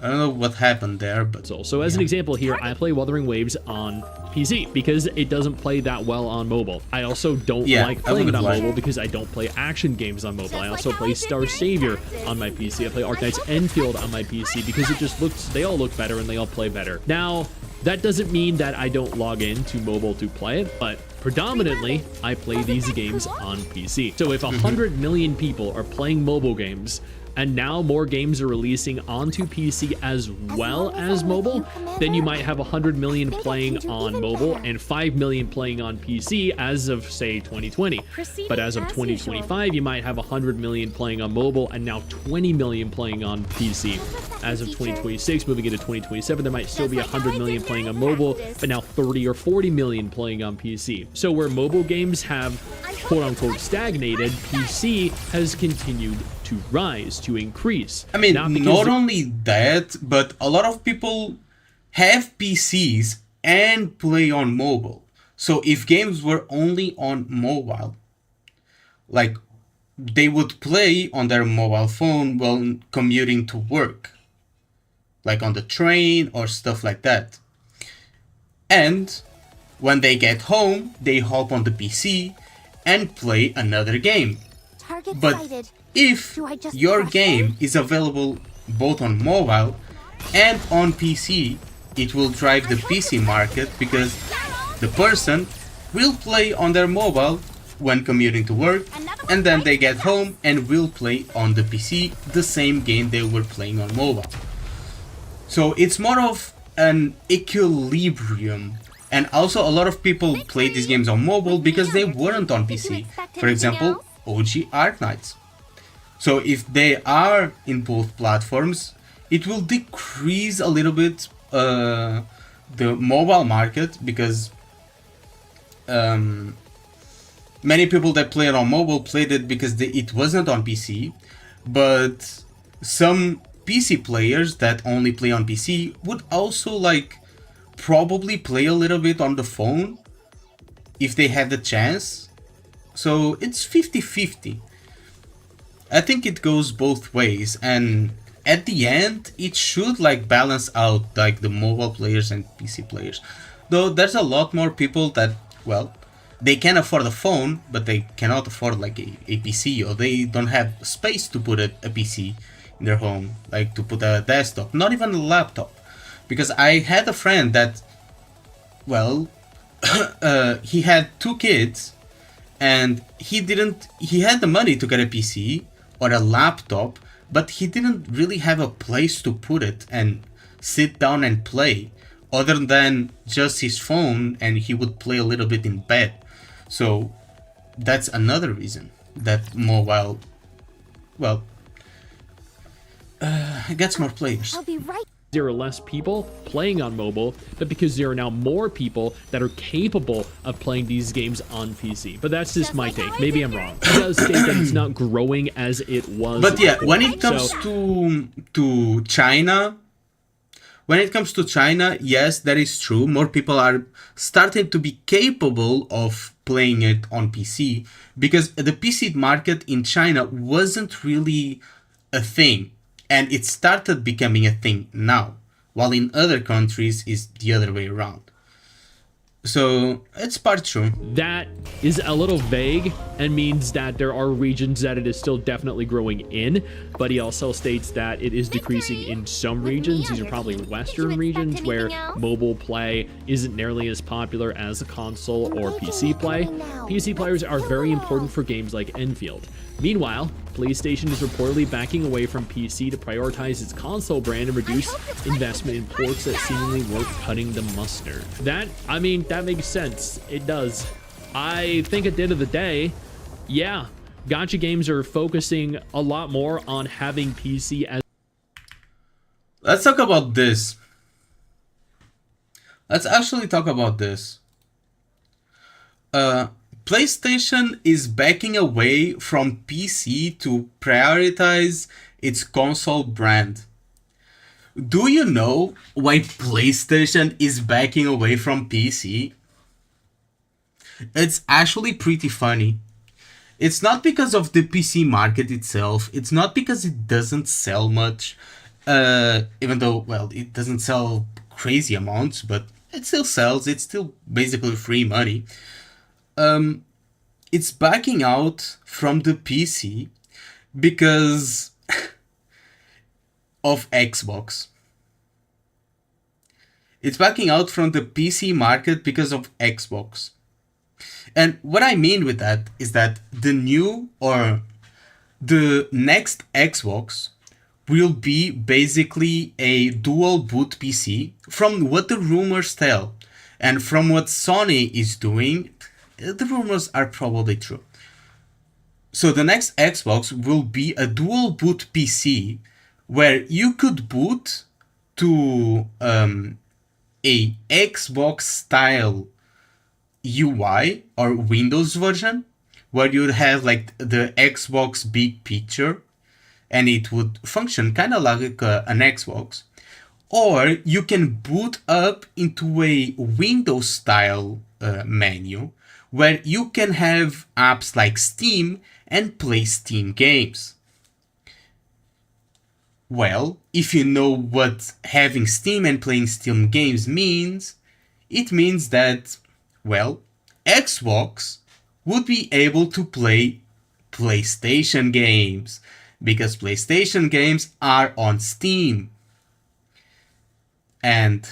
I don't know what happened there, but... So as an example here, I play Wuthering Waves on PC because it doesn't play that well on mobile. I also don't like playing it on mobile because I don't play action games on mobile. I also play Star Savior on my PC. I play Arknights Endfield on my PC because it just looks, they all look better and they all play better. Now, that doesn't mean that I don't log in to mobile to play it, but predominantly, I play these games on PC. So if 100 million people are playing mobile games, and now more games are releasing onto PC as well as mobile, then you might have 100 million playing on mobile and 5 million playing on PC as of, say, 2020. But as of 2025, you might have 100 million playing on mobile and now 20 million playing on PC. As of 2026, moving into 2027, there might still be 100 million playing on mobile, but now 30 or 40 million playing on PC. So where mobile games have quote-unquote stagnated, PC has continued to rise, to increase. I mean, not only that, but a lot of people have PCs and play on mobile. So if games were only on mobile, like they would play on their mobile phone while commuting to work, like on the train or stuff like that. And when they get home, they hop on the PC and play another game. But if your game is available both on mobile and on PC, it will drive the PC market because the person will play on their mobile when commuting to work, and then they get home and will play on the PC the same game they were playing on mobile. So it's more of an equilibrium. And also a lot of people play these games on mobile because they weren't on PC. For example, OG Arknights. So if they are in both platforms, it will decrease a little bit the mobile market because many people that play it on mobile played it because it wasn't on PC. But some PC players that only play on PC would also like probably play a little bit on the phone if they have the chance. So it's 50-50. I think it goes both ways, and at the end it should like balance out like the mobile players and PC players. Though there's a lot more people that, well, they can afford a phone but they cannot afford like a PC, or they don't have space to put a PC in their home, like to put a desktop, not even a laptop. Because I had a friend that, well, he had 2 kids and he had the money to get a PC or a laptop, but he didn't really have a place to put it and sit down and play other than just his phone, and he would play a little bit in bed. So that's another reason that mobile, well, gets more players. I'll be right. There are less people playing on mobile, but because there are now more people that are capable of playing these games on PC. But that's just my take. Maybe I'm wrong. It does state that it's not growing as it was. But yeah, when it comes to China, yes, that is true. More people are starting to be capable of playing it on PC because the PC market in China wasn't really a thing. And it started becoming a thing now, while in other countries is the other way around. So it's part true. That is a little vague and means that there are regions that it is still definitely growing in, but he also states that it is decreasing in some regions. These are probably Western regions where mobile play isn't nearly as popular as a console or PC play. PC players are very important for games like Enfield. Meanwhile, PlayStation is reportedly backing away from PC to prioritize its console brand and reduce investment in ports that seemingly weren't cutting the mustard. That makes sense. It does. I think at the end of the day, yeah, gacha games are focusing a lot more on having PC as... Let's talk about this. Let's actually talk about this. PlayStation is backing away from PC to prioritize its console brand. Do you know why PlayStation is backing away from PC? It's actually pretty funny. It's not because of the PC market itself. It's not because it doesn't sell much. Even though, well, it doesn't sell crazy amounts, but it still sells. It's still basically free money. It's backing out from the PC because of Xbox. It's backing out from the PC market because of Xbox. And what I mean with that is that the next Xbox will be basically a dual boot PC from what the rumors tell. And from what Sony is doing, the rumors are probably true. So the next Xbox will be a dual boot PC where you could boot to a Xbox style UI or Windows version where you'd have like the Xbox big picture and it would function kind of like an Xbox. Or you can boot up into a Windows style menu where you can have apps like Steam and play Steam games. Well, if you know what having Steam and playing Steam games means, it means that, well, Xbox would be able to play PlayStation games, because PlayStation games are on Steam. And,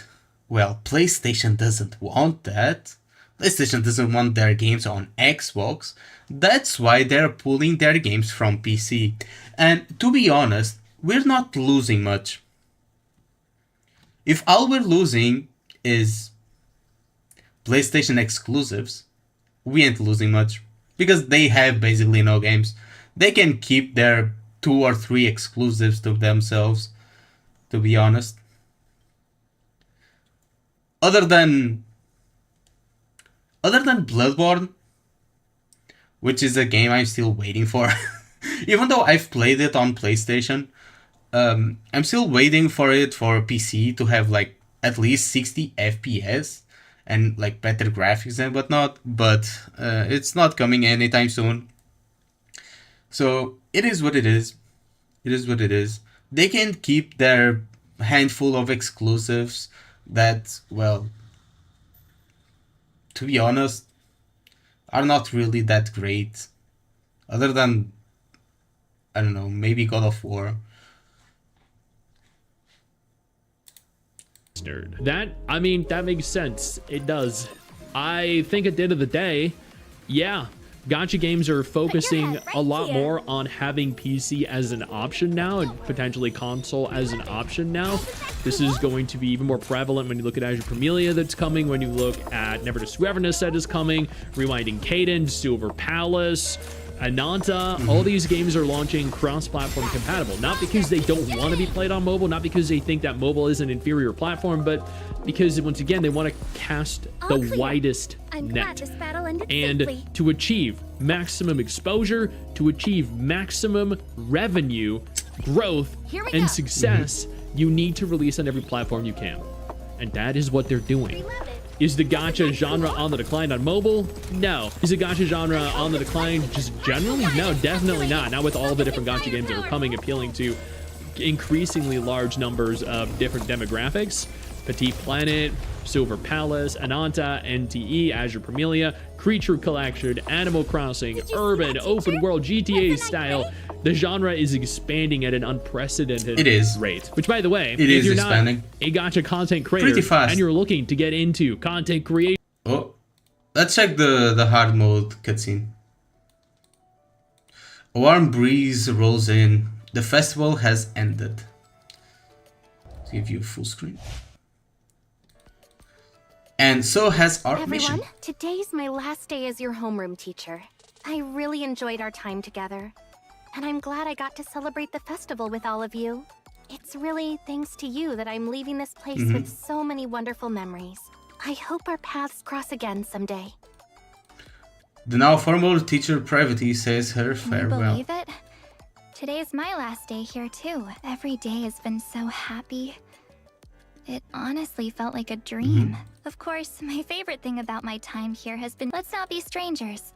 well, PlayStation doesn't want that. PlayStation doesn't want their games on Xbox. That's why they're pulling their games from PC. And to be honest, we're not losing much. If all we're losing is PlayStation exclusives, we ain't losing much. Because they have basically no games. They can keep their 2 or 3 exclusives to themselves, to be honest. Other than Bloodborne, which is a game I'm still waiting for. Even though I've played it on PlayStation, I'm still waiting for it for PC to have like at least 60 FPS and like better graphics and whatnot, but it's not coming anytime soon. So it is what it is. It is what it is. They can keep their handful of exclusives that, well, to be honest, are not really that great. Other than, I don't know, maybe God of War. That, I mean, that makes sense. It does. I think at the end of the day, yeah, gacha games are focusing a lot more on having PC as an option now and potentially console as an option now. This is going to be even more prevalent when you look at Azure Pamelia that's coming, when you look at Never to Sweverness that is coming, Rewinding Cadence, Silver Palace, Ananta. All these games are launching cross-platform compatible, not because they don't want to be played on mobile, not because they think that mobile is an inferior platform, but because, once again, they want to cast the widest net. And to achieve maximum exposure, to achieve maximum revenue, growth, and success, you need to release on every platform you can. And that is what they're doing. Is the gacha genre on the decline on mobile? No. Is the gacha genre on the decline just generally? No, definitely not. Not with all the different gacha games that are coming, appealing to increasingly large numbers of different demographics. Petit Planet, Silver Palace, Ananta, NTE, Azure Pamelia, Creature Collection, Animal Crossing, Urban, Open World, GTA style. The genre is expanding at an unprecedented rate. Which, by the way, if you're not a gacha content creator and you're looking to get into content creation... Oh, let's check the hard mode cutscene. A warm breeze rolls in. The festival has ended. Let's give you full screen. And so has our mission. Everyone, today's my last day as your homeroom teacher. I really enjoyed our time together. And I'm glad I got to celebrate the festival with all of you. It's really thanks to you that I'm leaving this place with so many wonderful memories. I hope our paths cross again someday. The now former teacher Privity says her farewell. Can you believe it? Today's my last day here too. Every day has been so happy. It honestly felt like a dream. Of course, my favorite thing about my time here has been, let's not be strangers.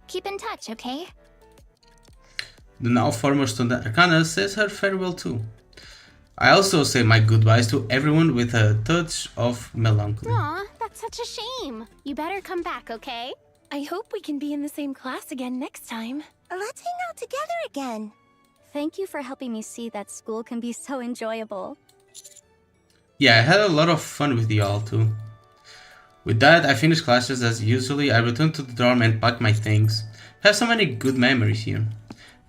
Keep in touch, okay? The now former student Arcana says her farewell too. I also say my goodbyes to everyone with a touch of melancholy. Aw, that's such a shame. You better come back, okay? I hope we can be in the same class again next time. Let's hang out together again. Thank you for helping me see that school can be so enjoyable. Yeah, I had a lot of fun with y'all too. With that, I finished classes as usually. I returned to the dorm and packed my things. I have so many good memories here.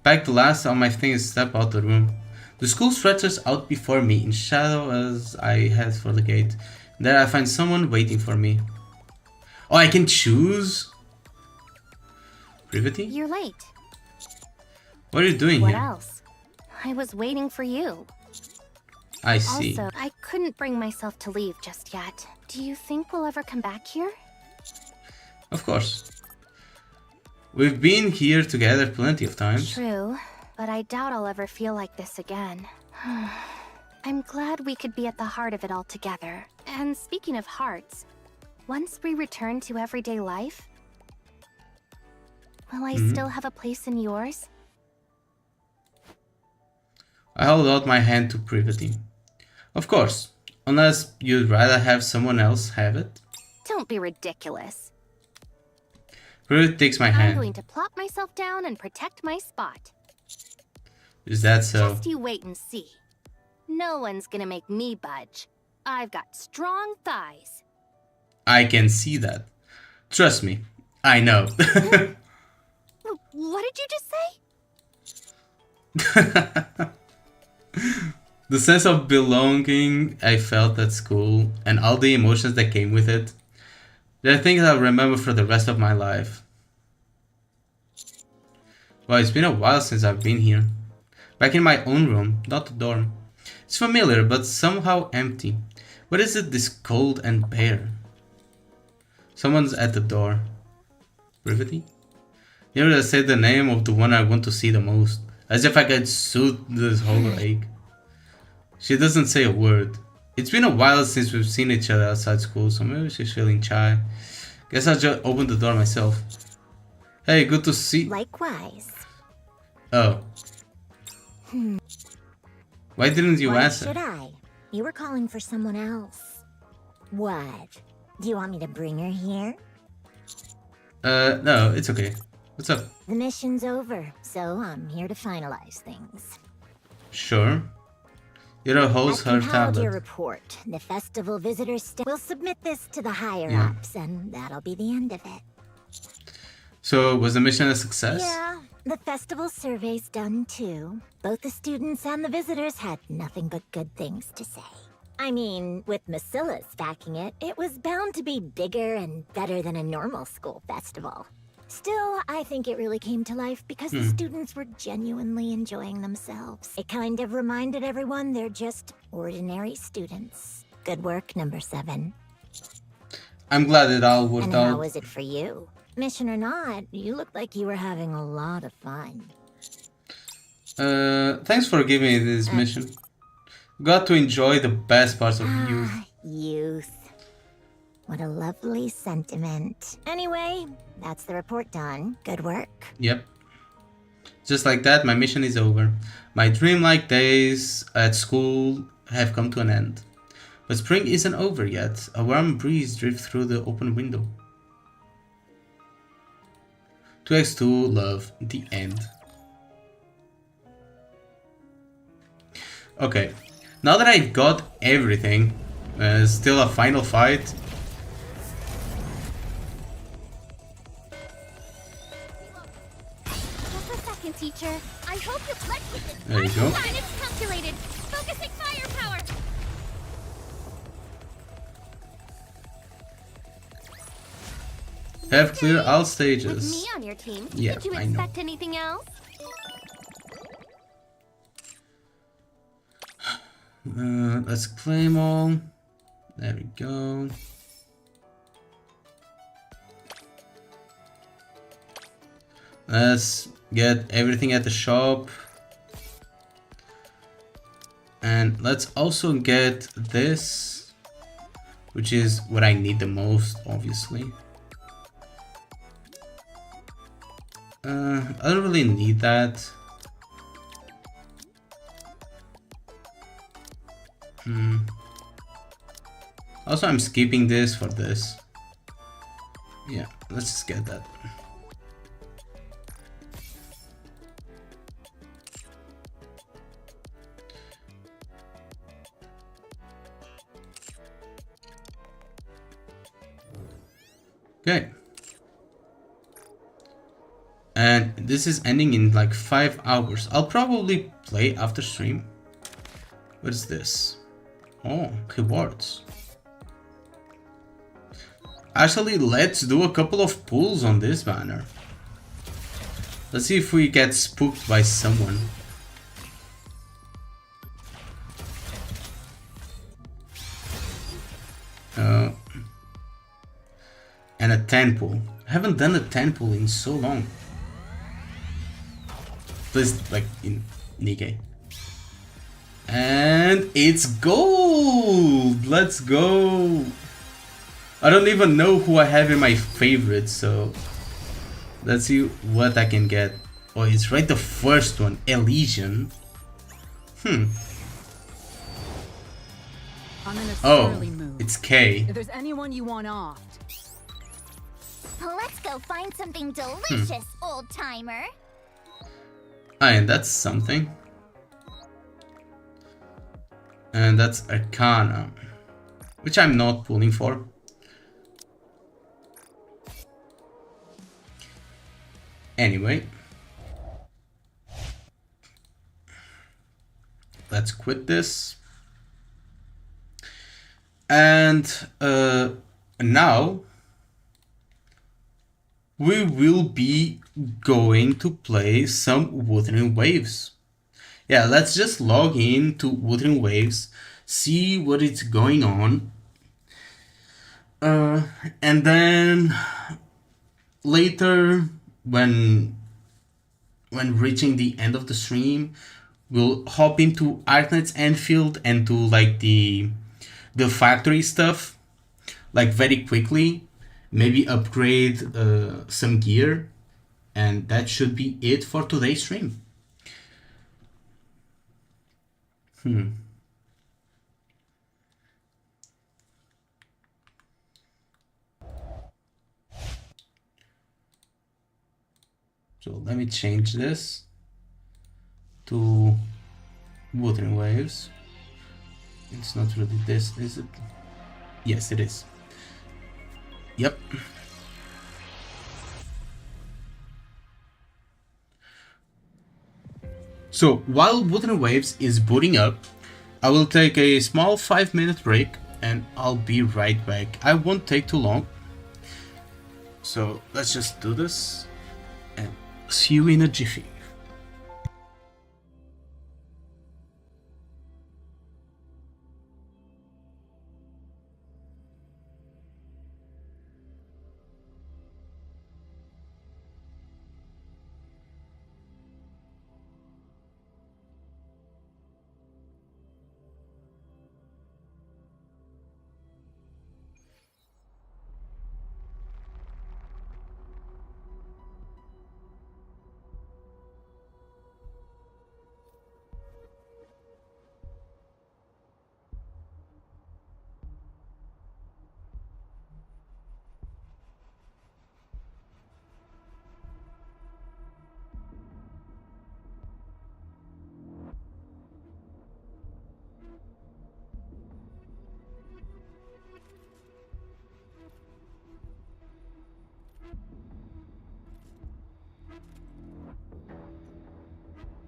Packed the last of my things and stepped out the room. The school stretches out before me in shadow as I head for the gate. There I find someone waiting for me. Oh, I can choose? Privity? You're late. What are you doing What here? else? I was waiting for you. I see. Also, I couldn't bring myself to leave just yet. Do you think we'll ever come back here? Of course. We've been here together plenty of times. True, but I doubt I'll ever feel like this again. I'm glad we could be at the heart of it all together. And speaking of hearts, once we return to everyday life, will I still have a place in yours? I hold out my hand to Privity. Of course, unless you'd rather have someone else have it. Don't be ridiculous. Privity takes my I'm hand. going to plop myself down and protect my spot. Is that so? Just you wait and see. No one's gonna make me budge. I've got strong thighs. I can see that. Trust me, I know. What did you just say? The sense of belonging I felt at school and all the emotions that came with it, they're things I'll remember for the rest of my life. Well, it's been a while since I've been here. Back in my own room, not the dorm. It's familiar, but somehow empty. What is it this cold and bare? Someone's at the door. Privity? Here I say the name of the one I want to see the most. As if I could soothe this whole ache. She doesn't say a word. It's been a while since we've seen each other outside school, so maybe she's feeling shy. Guess I'll just open the door myself. Hey, good to see... Likewise. Oh. Why didn't you Why answer? should I? You were calling for someone else. What? Do you want me to bring her here? No, it's okay. What's up? The mission's over, so I'm here to finalize things. Sure. You're a host I've her compiled your tablet. report. The festival visitors will submit this to the Yeah. higher-ups, and that'll be the end of it. So, was the mission a success? Yeah, the festival survey's done too. Both the students and the visitors had nothing but good things to say. I mean, with Macilla's backing it, it was bound to be bigger and better than a normal school festival. Still, I think it really came to life because the students were genuinely enjoying themselves. It kind of reminded everyone they're just ordinary students. Good work, number 7. I'm glad it all worked And out. how was it for you? Mission or not, you looked like you were having a lot of fun. Thanks for giving me this mission. Got to enjoy the best parts of youth. Youth. What a lovely sentiment. Anyway, that's the report done. Good work. Yep. Just like that, my mission is over. My dreamlike days at school have come to an end. But spring isn't over yet. A warm breeze drifts through the open window. 2x2 love, the end. Okay, now that I've got everything, still a final fight. Just a second, teacher. I hope you click with it. There you go. Fine, it's calculated. Focusing firepower. Have cleared all With stages. me on your team, Yeah, did you I know. expect anything else? Let's claim all. There we go. Let's get everything at the shop. And let's also get this, which is what I need the most, obviously. I don't really need that. Also, I'm skipping this for this. Yeah, let's just get that. Okay. And this is ending in like 5 hours. I'll probably play after stream. What is this? Oh, rewards. Actually, let's do a couple of pulls on this banner. Let's see if we get spooked by someone. And a 10 pull. I haven't done a 10 pull in so long. Please, like in NIKKE. And it's gold! Let's go! I don't even know who I have in my favorites, so let's see what I can get. Oh, it's right the first one, Elysian. Oh, it's K. If there's anyone you want off. Let's go find something delicious, old-timer. And that's something. And that's Arcana, which I'm not pulling for. Anyway, let's quit this. And now we will be going to play some Wuthering Waves. Yeah, let's just log in to Wuthering Waves, see what is going on, and then later, when reaching the end of the stream, we'll hop into Arknights Endfield and do like the factory stuff, like very quickly. Maybe upgrade some gear, and that should be it for today's stream. So let me change this to Wuthering Waves. It's not really this, is it? Yes, it is. Yep. So while Wuthering Waves is booting up, I will take a small 5-minute break and I'll be right back. I won't take too long. So let's just do this and see you in a jiffy.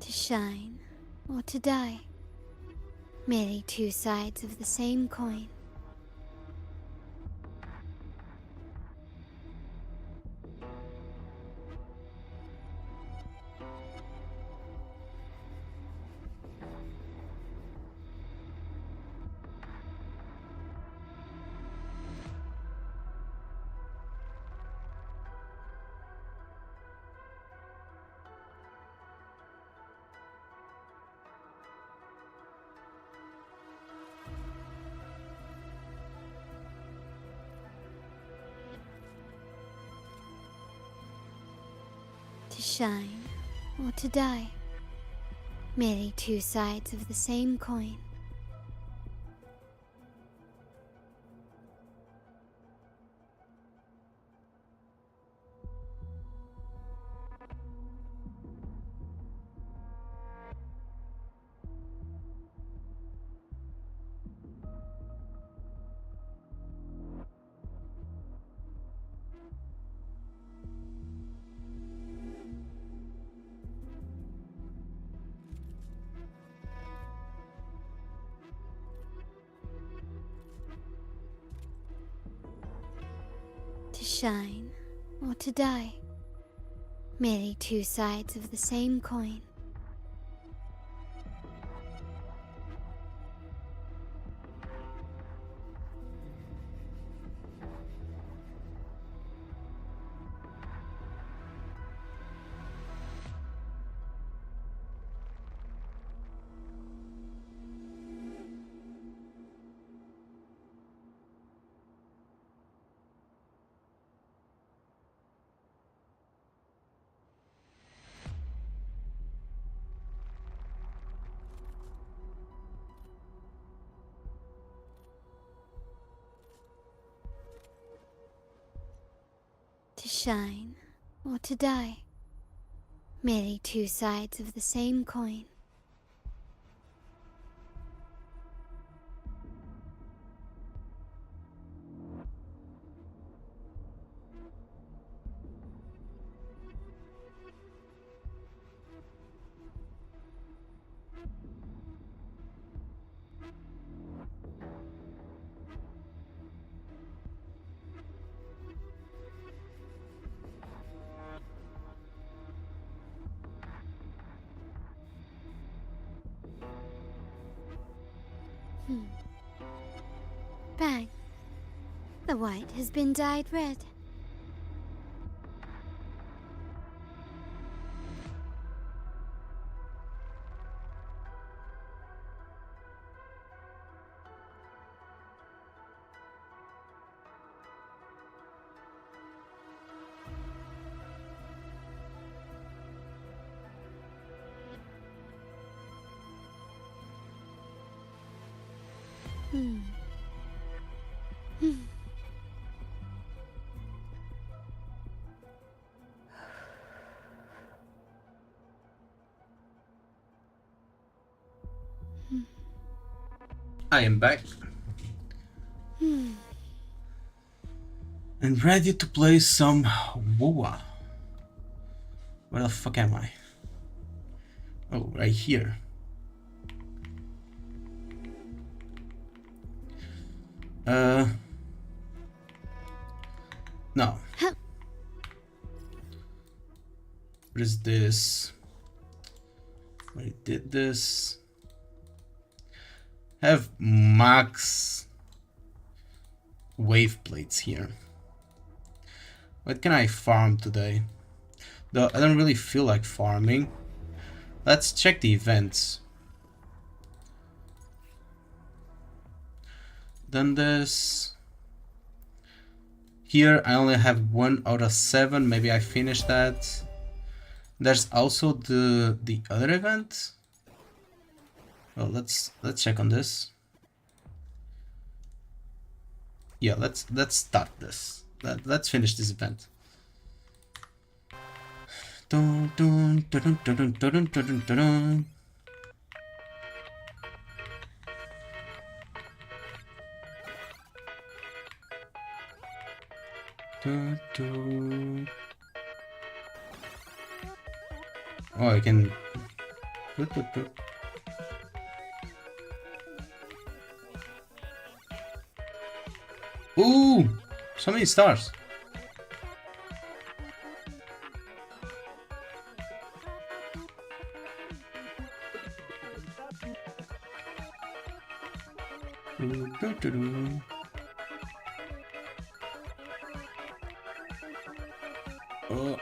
To shine or to die, merely two sides of the same coin. To shine or to die, merely two sides of the same coin. shine or to die. Merely two sides of the same coin. To shine or to die. Merely two sides of the same coin. Bang. The white has been dyed red. I am back. And ready to play some WoA. Where the fuck am I? Oh, right here. No. What is this? I did this. Have max wave plates here. What can I farm today? Though I don't really feel like farming. Let's check the events. Done this. Here I only have 1 out of 7. Maybe I finished that. There's also the other event. Well, let's check on this. Yeah, let's start this. Let's finish this event. Dun, dun, dun, dun, dun, dun, dun, dun, dun. Dun, dun. Oh, I can. Ooh, so many stars. Oh,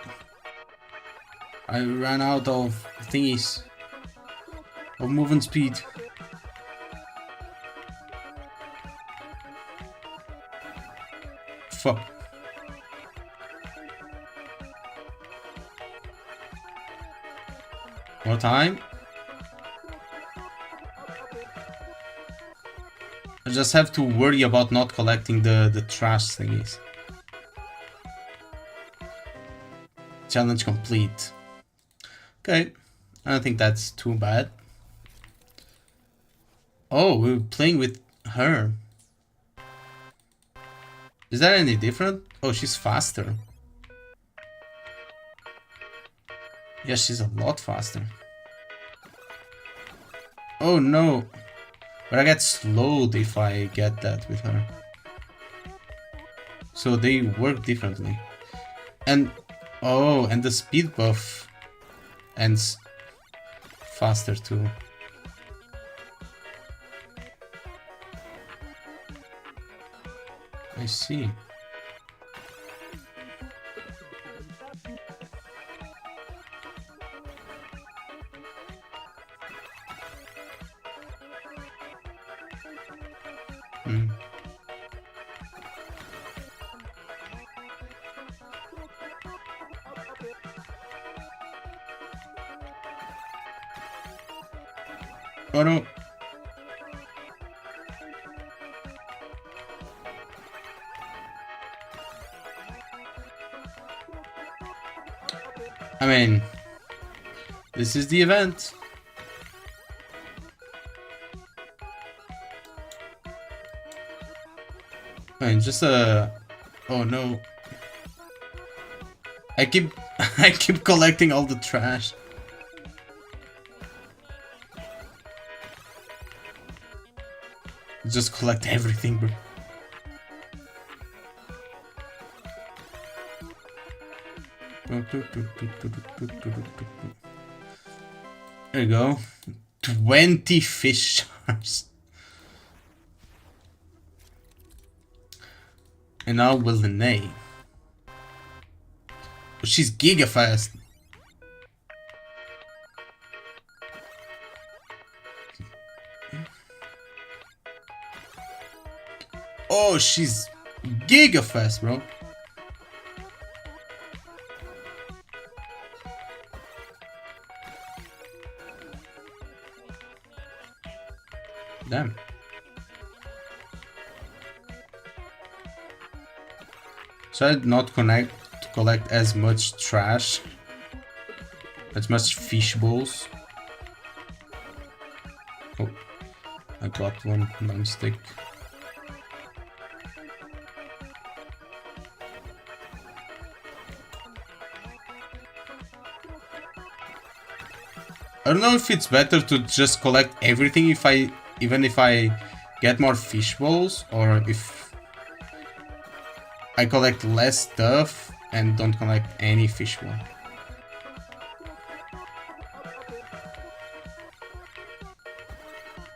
I ran out of thingies of movement speed. Fuck. More time. I just have to worry about not collecting the trash thingies. Challenge complete. Okay, I don't think that's too bad. Oh, we're playing with her. Is that any different? Oh, she's faster. Yeah, she's a lot faster. Oh no. But I get slowed if I get that with her. So they work differently. And oh, and the speed buff ends faster too. I see. Hmm. Oh no. I mean, this is the event. I mean, just oh no. I keep I keep collecting all the trash. Just collect everything, bro. There you go. 20 fish sharks. And now will the Nay. But she's giga fast. Oh, she's giga fast, bro. Damn. So I did not collect as much trash, as much fish balls. Oh, I got one non-stick. I don't know if it's better to just collect everything even if I get more fish balls, or if I collect less stuff and don't collect any fish ball.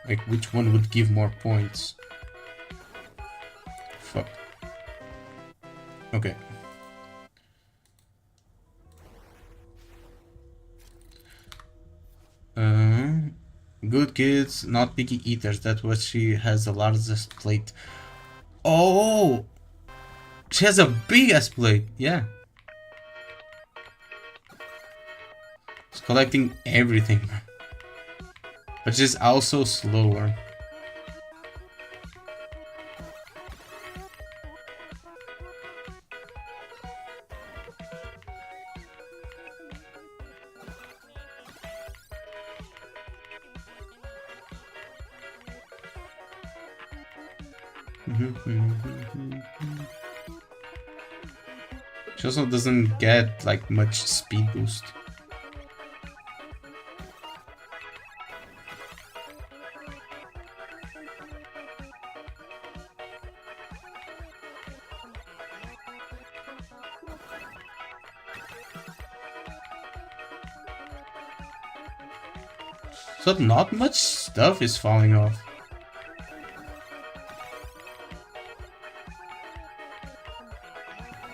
Like, which one would give more points? Fuck. Okay. Good kids, not picky eaters. That's what she has the largest plate. Oh, she has a big ass plate. Yeah. She's collecting everything, but she's also slower. She also doesn't get like much speed boost. So not much stuff is falling off.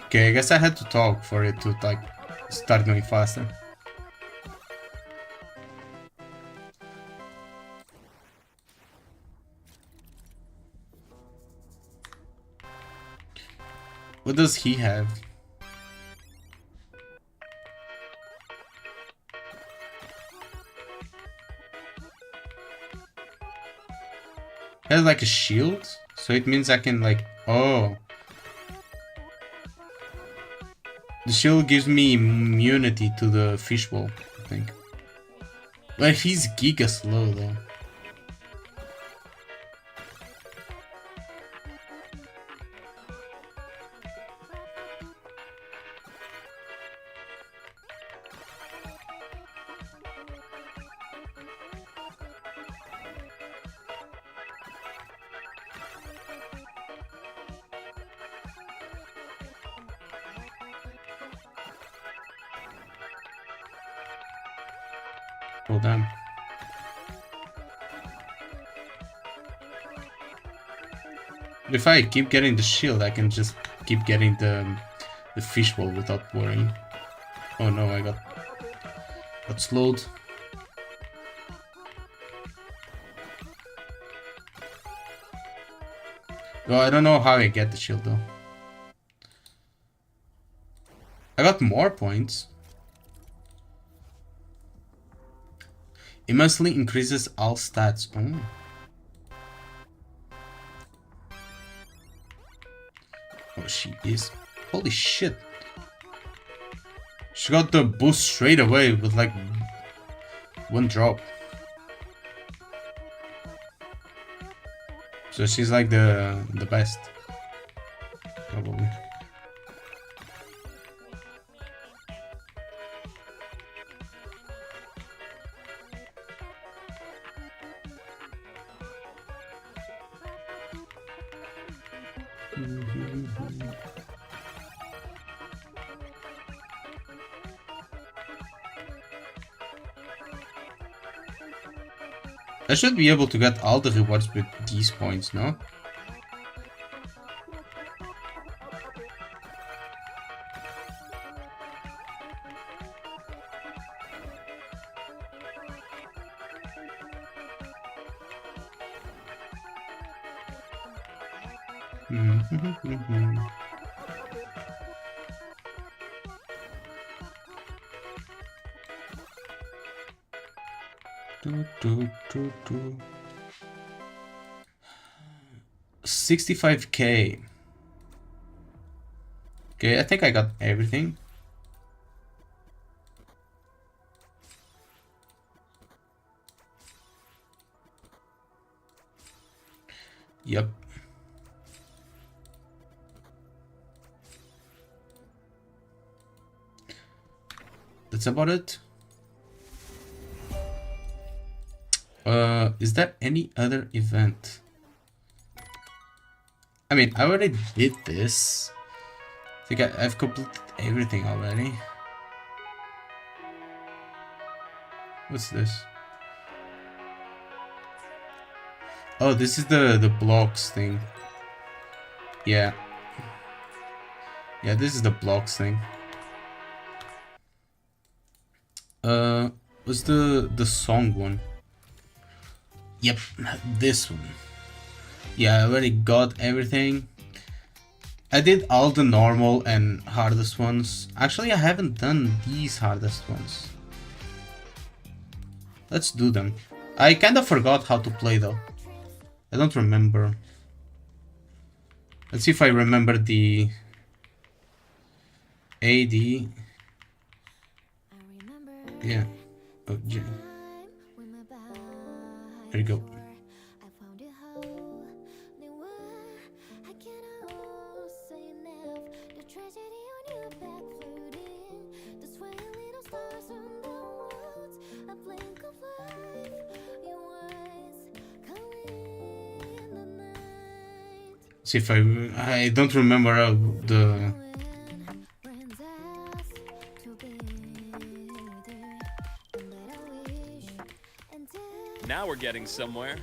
Okay, I guess I had to talk for it to like start going faster. What does he have? He has like a shield, so it means I can like, oh. The shield gives me immunity to the fishbowl, I think. But he's giga slow though. Oh damn. If I keep getting the shield, I can just keep getting the fishbowl without worrying. Oh no, I got slowed. Well, I don't know how I get the shield though. I got more points. Immensely increases all stats. Oh. Oh, she is. Holy shit. She got the boost straight away with like one drop. So she's like the best. Probably. I should be able to get all the rewards with these points, no? Do. 65k. Okay, I think I got everything. Yep. That's about it. Is there any other event? I mean, I already did this. I think I've completed everything already. What's this? Oh, this is the blocks thing. Yeah. Yeah, this is the blocks thing. What's the song one? Yep, this one. Yeah, I already got everything. I did all the normal and hardest ones. Actually, I haven't done these hardest ones. Let's do them. I kind of forgot how to play though. I don't remember. Let's see if I remember the AD. Yeah. Oh, J. There you go. See if I don't remember the. Now we're getting somewhere.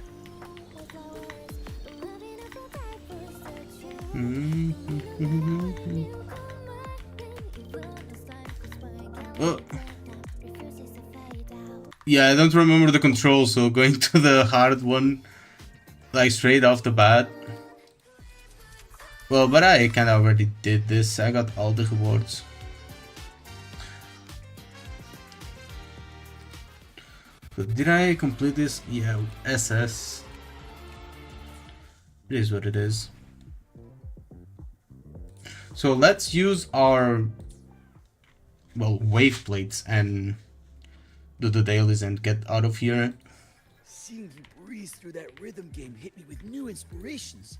Oh. Yeah, I don't remember the controls, so going to the hard one, like straight off the bat. Well, but I kind of already did this. I got all the rewards. So did I complete this? Yeah, SS. It is what it is. So let's use our, well, wave plates and do the dailies and get out of here. Seeing you breeze through that rhythm game hit me with new inspirations.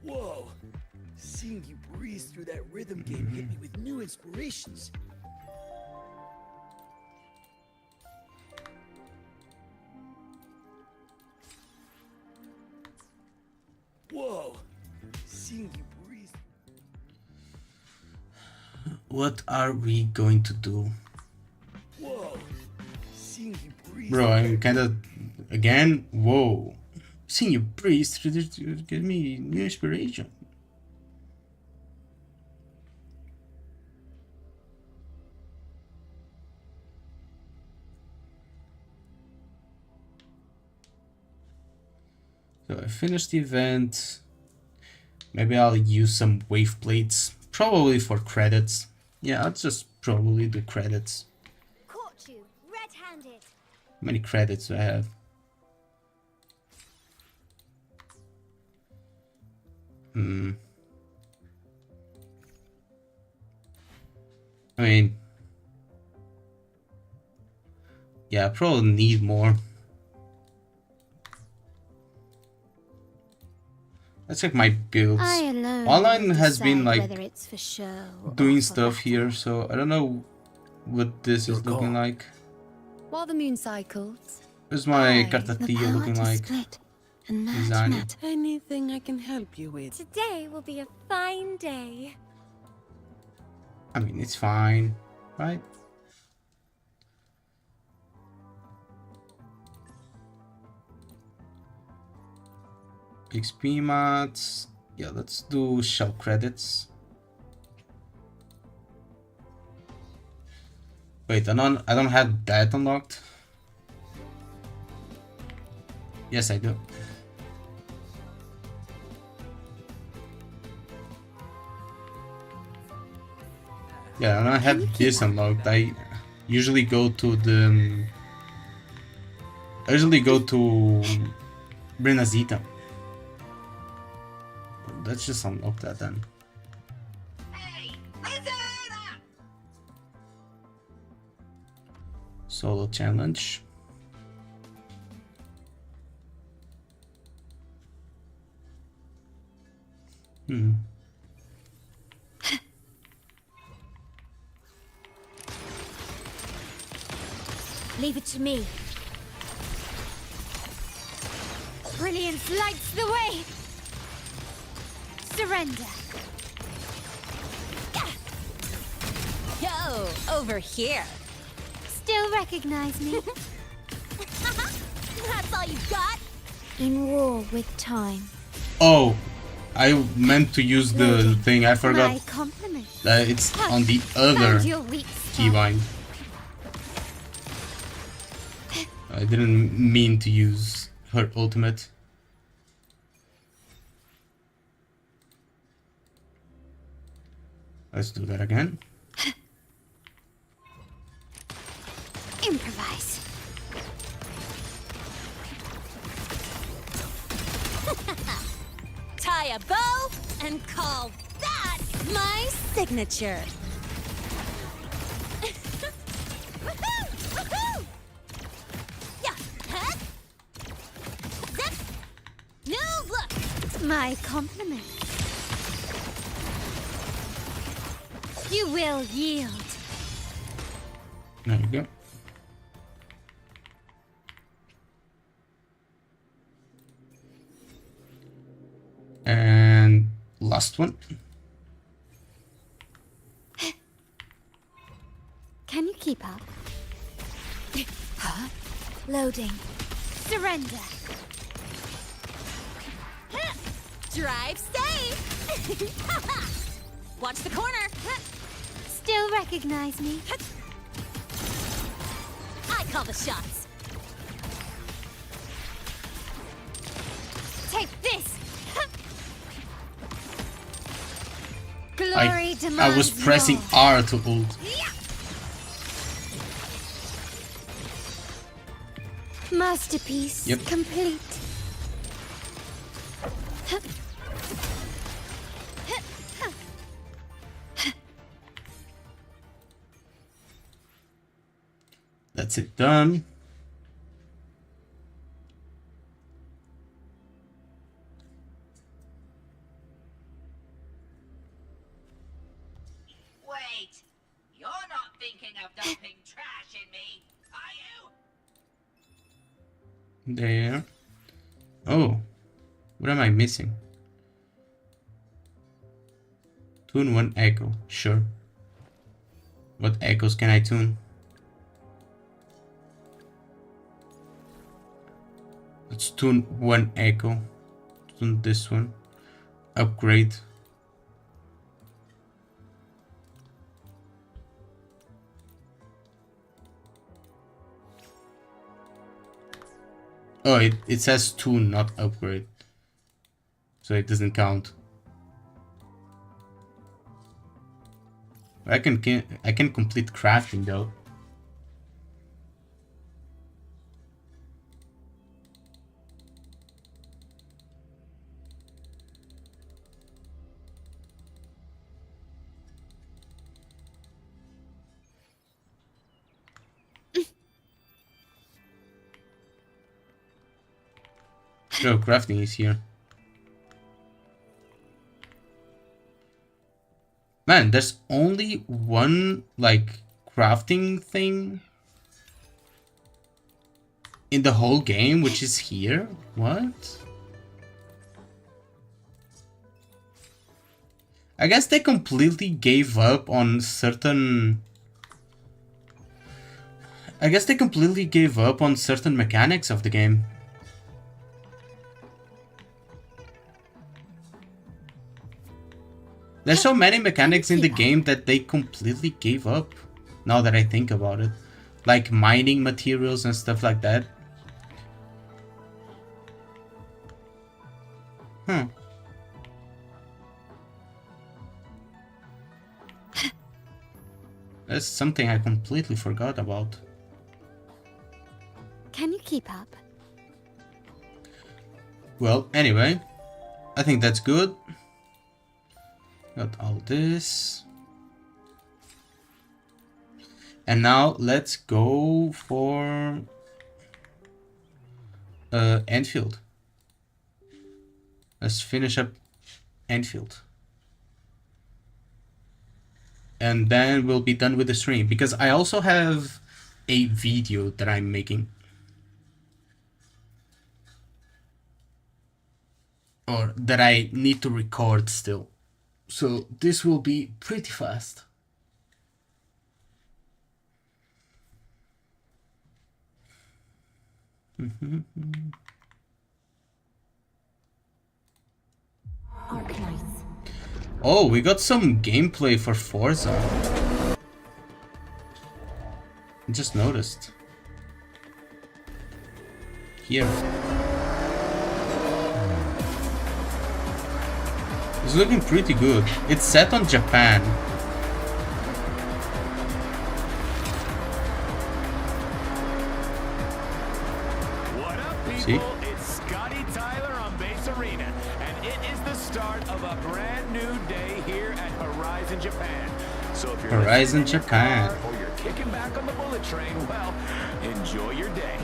Whoa! Seeing you breeze through that rhythm game hit me with new inspirations. Whoa! Seeing you breeze. What are we going to do? Whoa. Seeing you breathe. Bro, I'm kinda... Again? Whoa. Seeing you breathe through this give me new inspiration. So I finished the event. Maybe I'll use some wave plates. Probably for credits. Yeah, I'll just probably do credits. Caught you, red-handed. How many credits do I have? I mean... Yeah, I probably need more. Let's check my builds. Online has been like whether it's for show doing or for stuff battle. here, so I don't know what this is looking like. While the moon cycles, Where's my The cartatilla power looking to like? split and match Design. matter. Anything I can help you with? Today will be a fine day. I mean, it's fine, right? XP mats. Yeah, let's do shell credits. Wait, I don't have that unlocked. Yes, I do. Yeah, I don't have this unlocked. I usually go to the... I usually go to Brenazita. Let's just unlock that then. Solo challenge. Leave it to me. Brilliance lights the way. Surrender. Yo, over here. Still recognize me? That's all you got? In war with time. Oh, I meant to use the thing. I forgot My compliment. that it's on the other Found your weak spot. keybind. I didn't mean to use her ultimate. Let's do that again. Improvise. Tie a bow and call that my signature. Woohoo! Woohoo! Yeah, huh? Zip! New look! My compliment. You will yield. There you go. And last one. Can you keep up? Huh? Loading. Surrender. Drive safe! Watch the corner! Still recognize me? I call the shots. Take this. Glory demands I was pressing more. R to ult. Masterpiece Yep. complete. That's it done. Wait, you're not thinking of dumping trash in me, are you? There. Oh, what am I missing? Tune 1 echo, sure. What echoes can I tune? Let's tune one echo. Tune this one. Upgrade. Oh, it says tune, not upgrade. So it doesn't count. I can complete crafting though. No, crafting is here. Man, there's only one, like, crafting thing in the whole game, which is here? What? I guess they completely gave up on certain... mechanics of the game. There's so many mechanics in the game that they completely gave up, now that I think about it. Like mining materials and stuff like that. That's something I completely forgot about. Can you keep up? Well, anyway, I think that's good. Got all this. And now let's go for Endfield. Let's finish up Endfield. And then we'll be done with the stream, because I also have a video that I'm making. Or that I need to record still. So this will be pretty fast. Arknights. Oh, we got some gameplay for Forza. I just noticed. Here. It's looking pretty good. It's set on Japan. What up, people? See? It's Scotty Tyler on Base Arena, and it is the start of a brand new day here at Horizon Japan. So if you're Horizon listening in your Japan. car or you're kicking back on the bullet train, well, enjoy your day.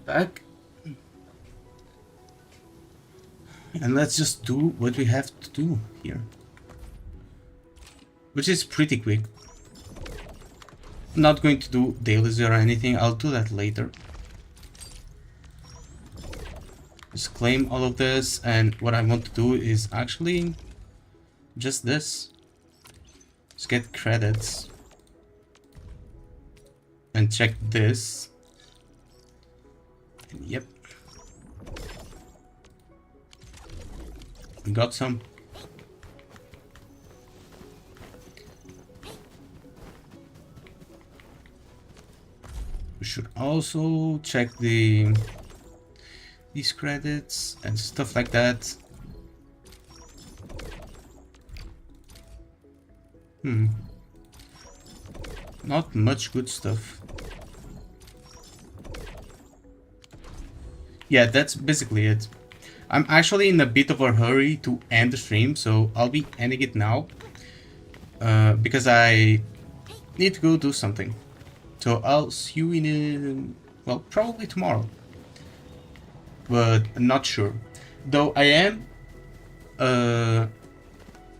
Back. And let's just do what we have to do here. Which is pretty quick. Not going to do dailies or anything, I'll do that later. Just claim all of this, and what I want to do is actually just this. Just get credits. And check this. Yep. We got some. We should also check these credits and stuff like that. Not much good stuff. Yeah, that's basically it. I'm actually in a bit of a hurry to end the stream, so I'll be ending it now. Because I need to go do something. So I'll see you in well, probably tomorrow. But I'm not sure. Though I am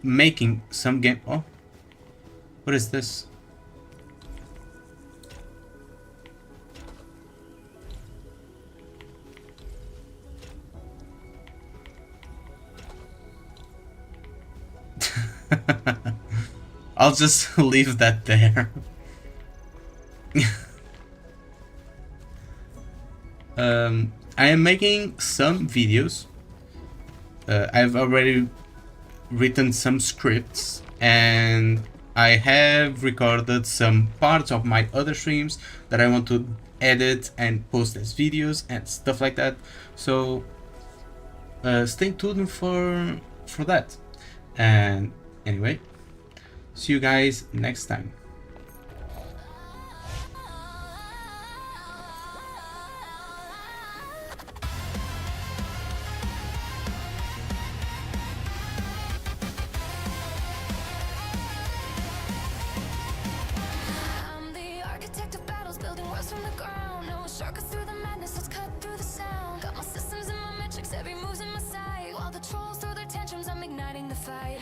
making some game. Oh, what is this? I'll just leave that there. I am making some videos. I've already written some scripts and I have recorded some parts of my other streams that I want to edit and post as videos and stuff like that. So stay tuned for that. And anyway, see you guys next time. I'm the architect of battles, building worlds from the ground. No shortcuts through the madness, let's cut through the sound. Got my systems and my metrics, every move's in my sight. While the trolls throw their tantrums, I'm igniting the fight.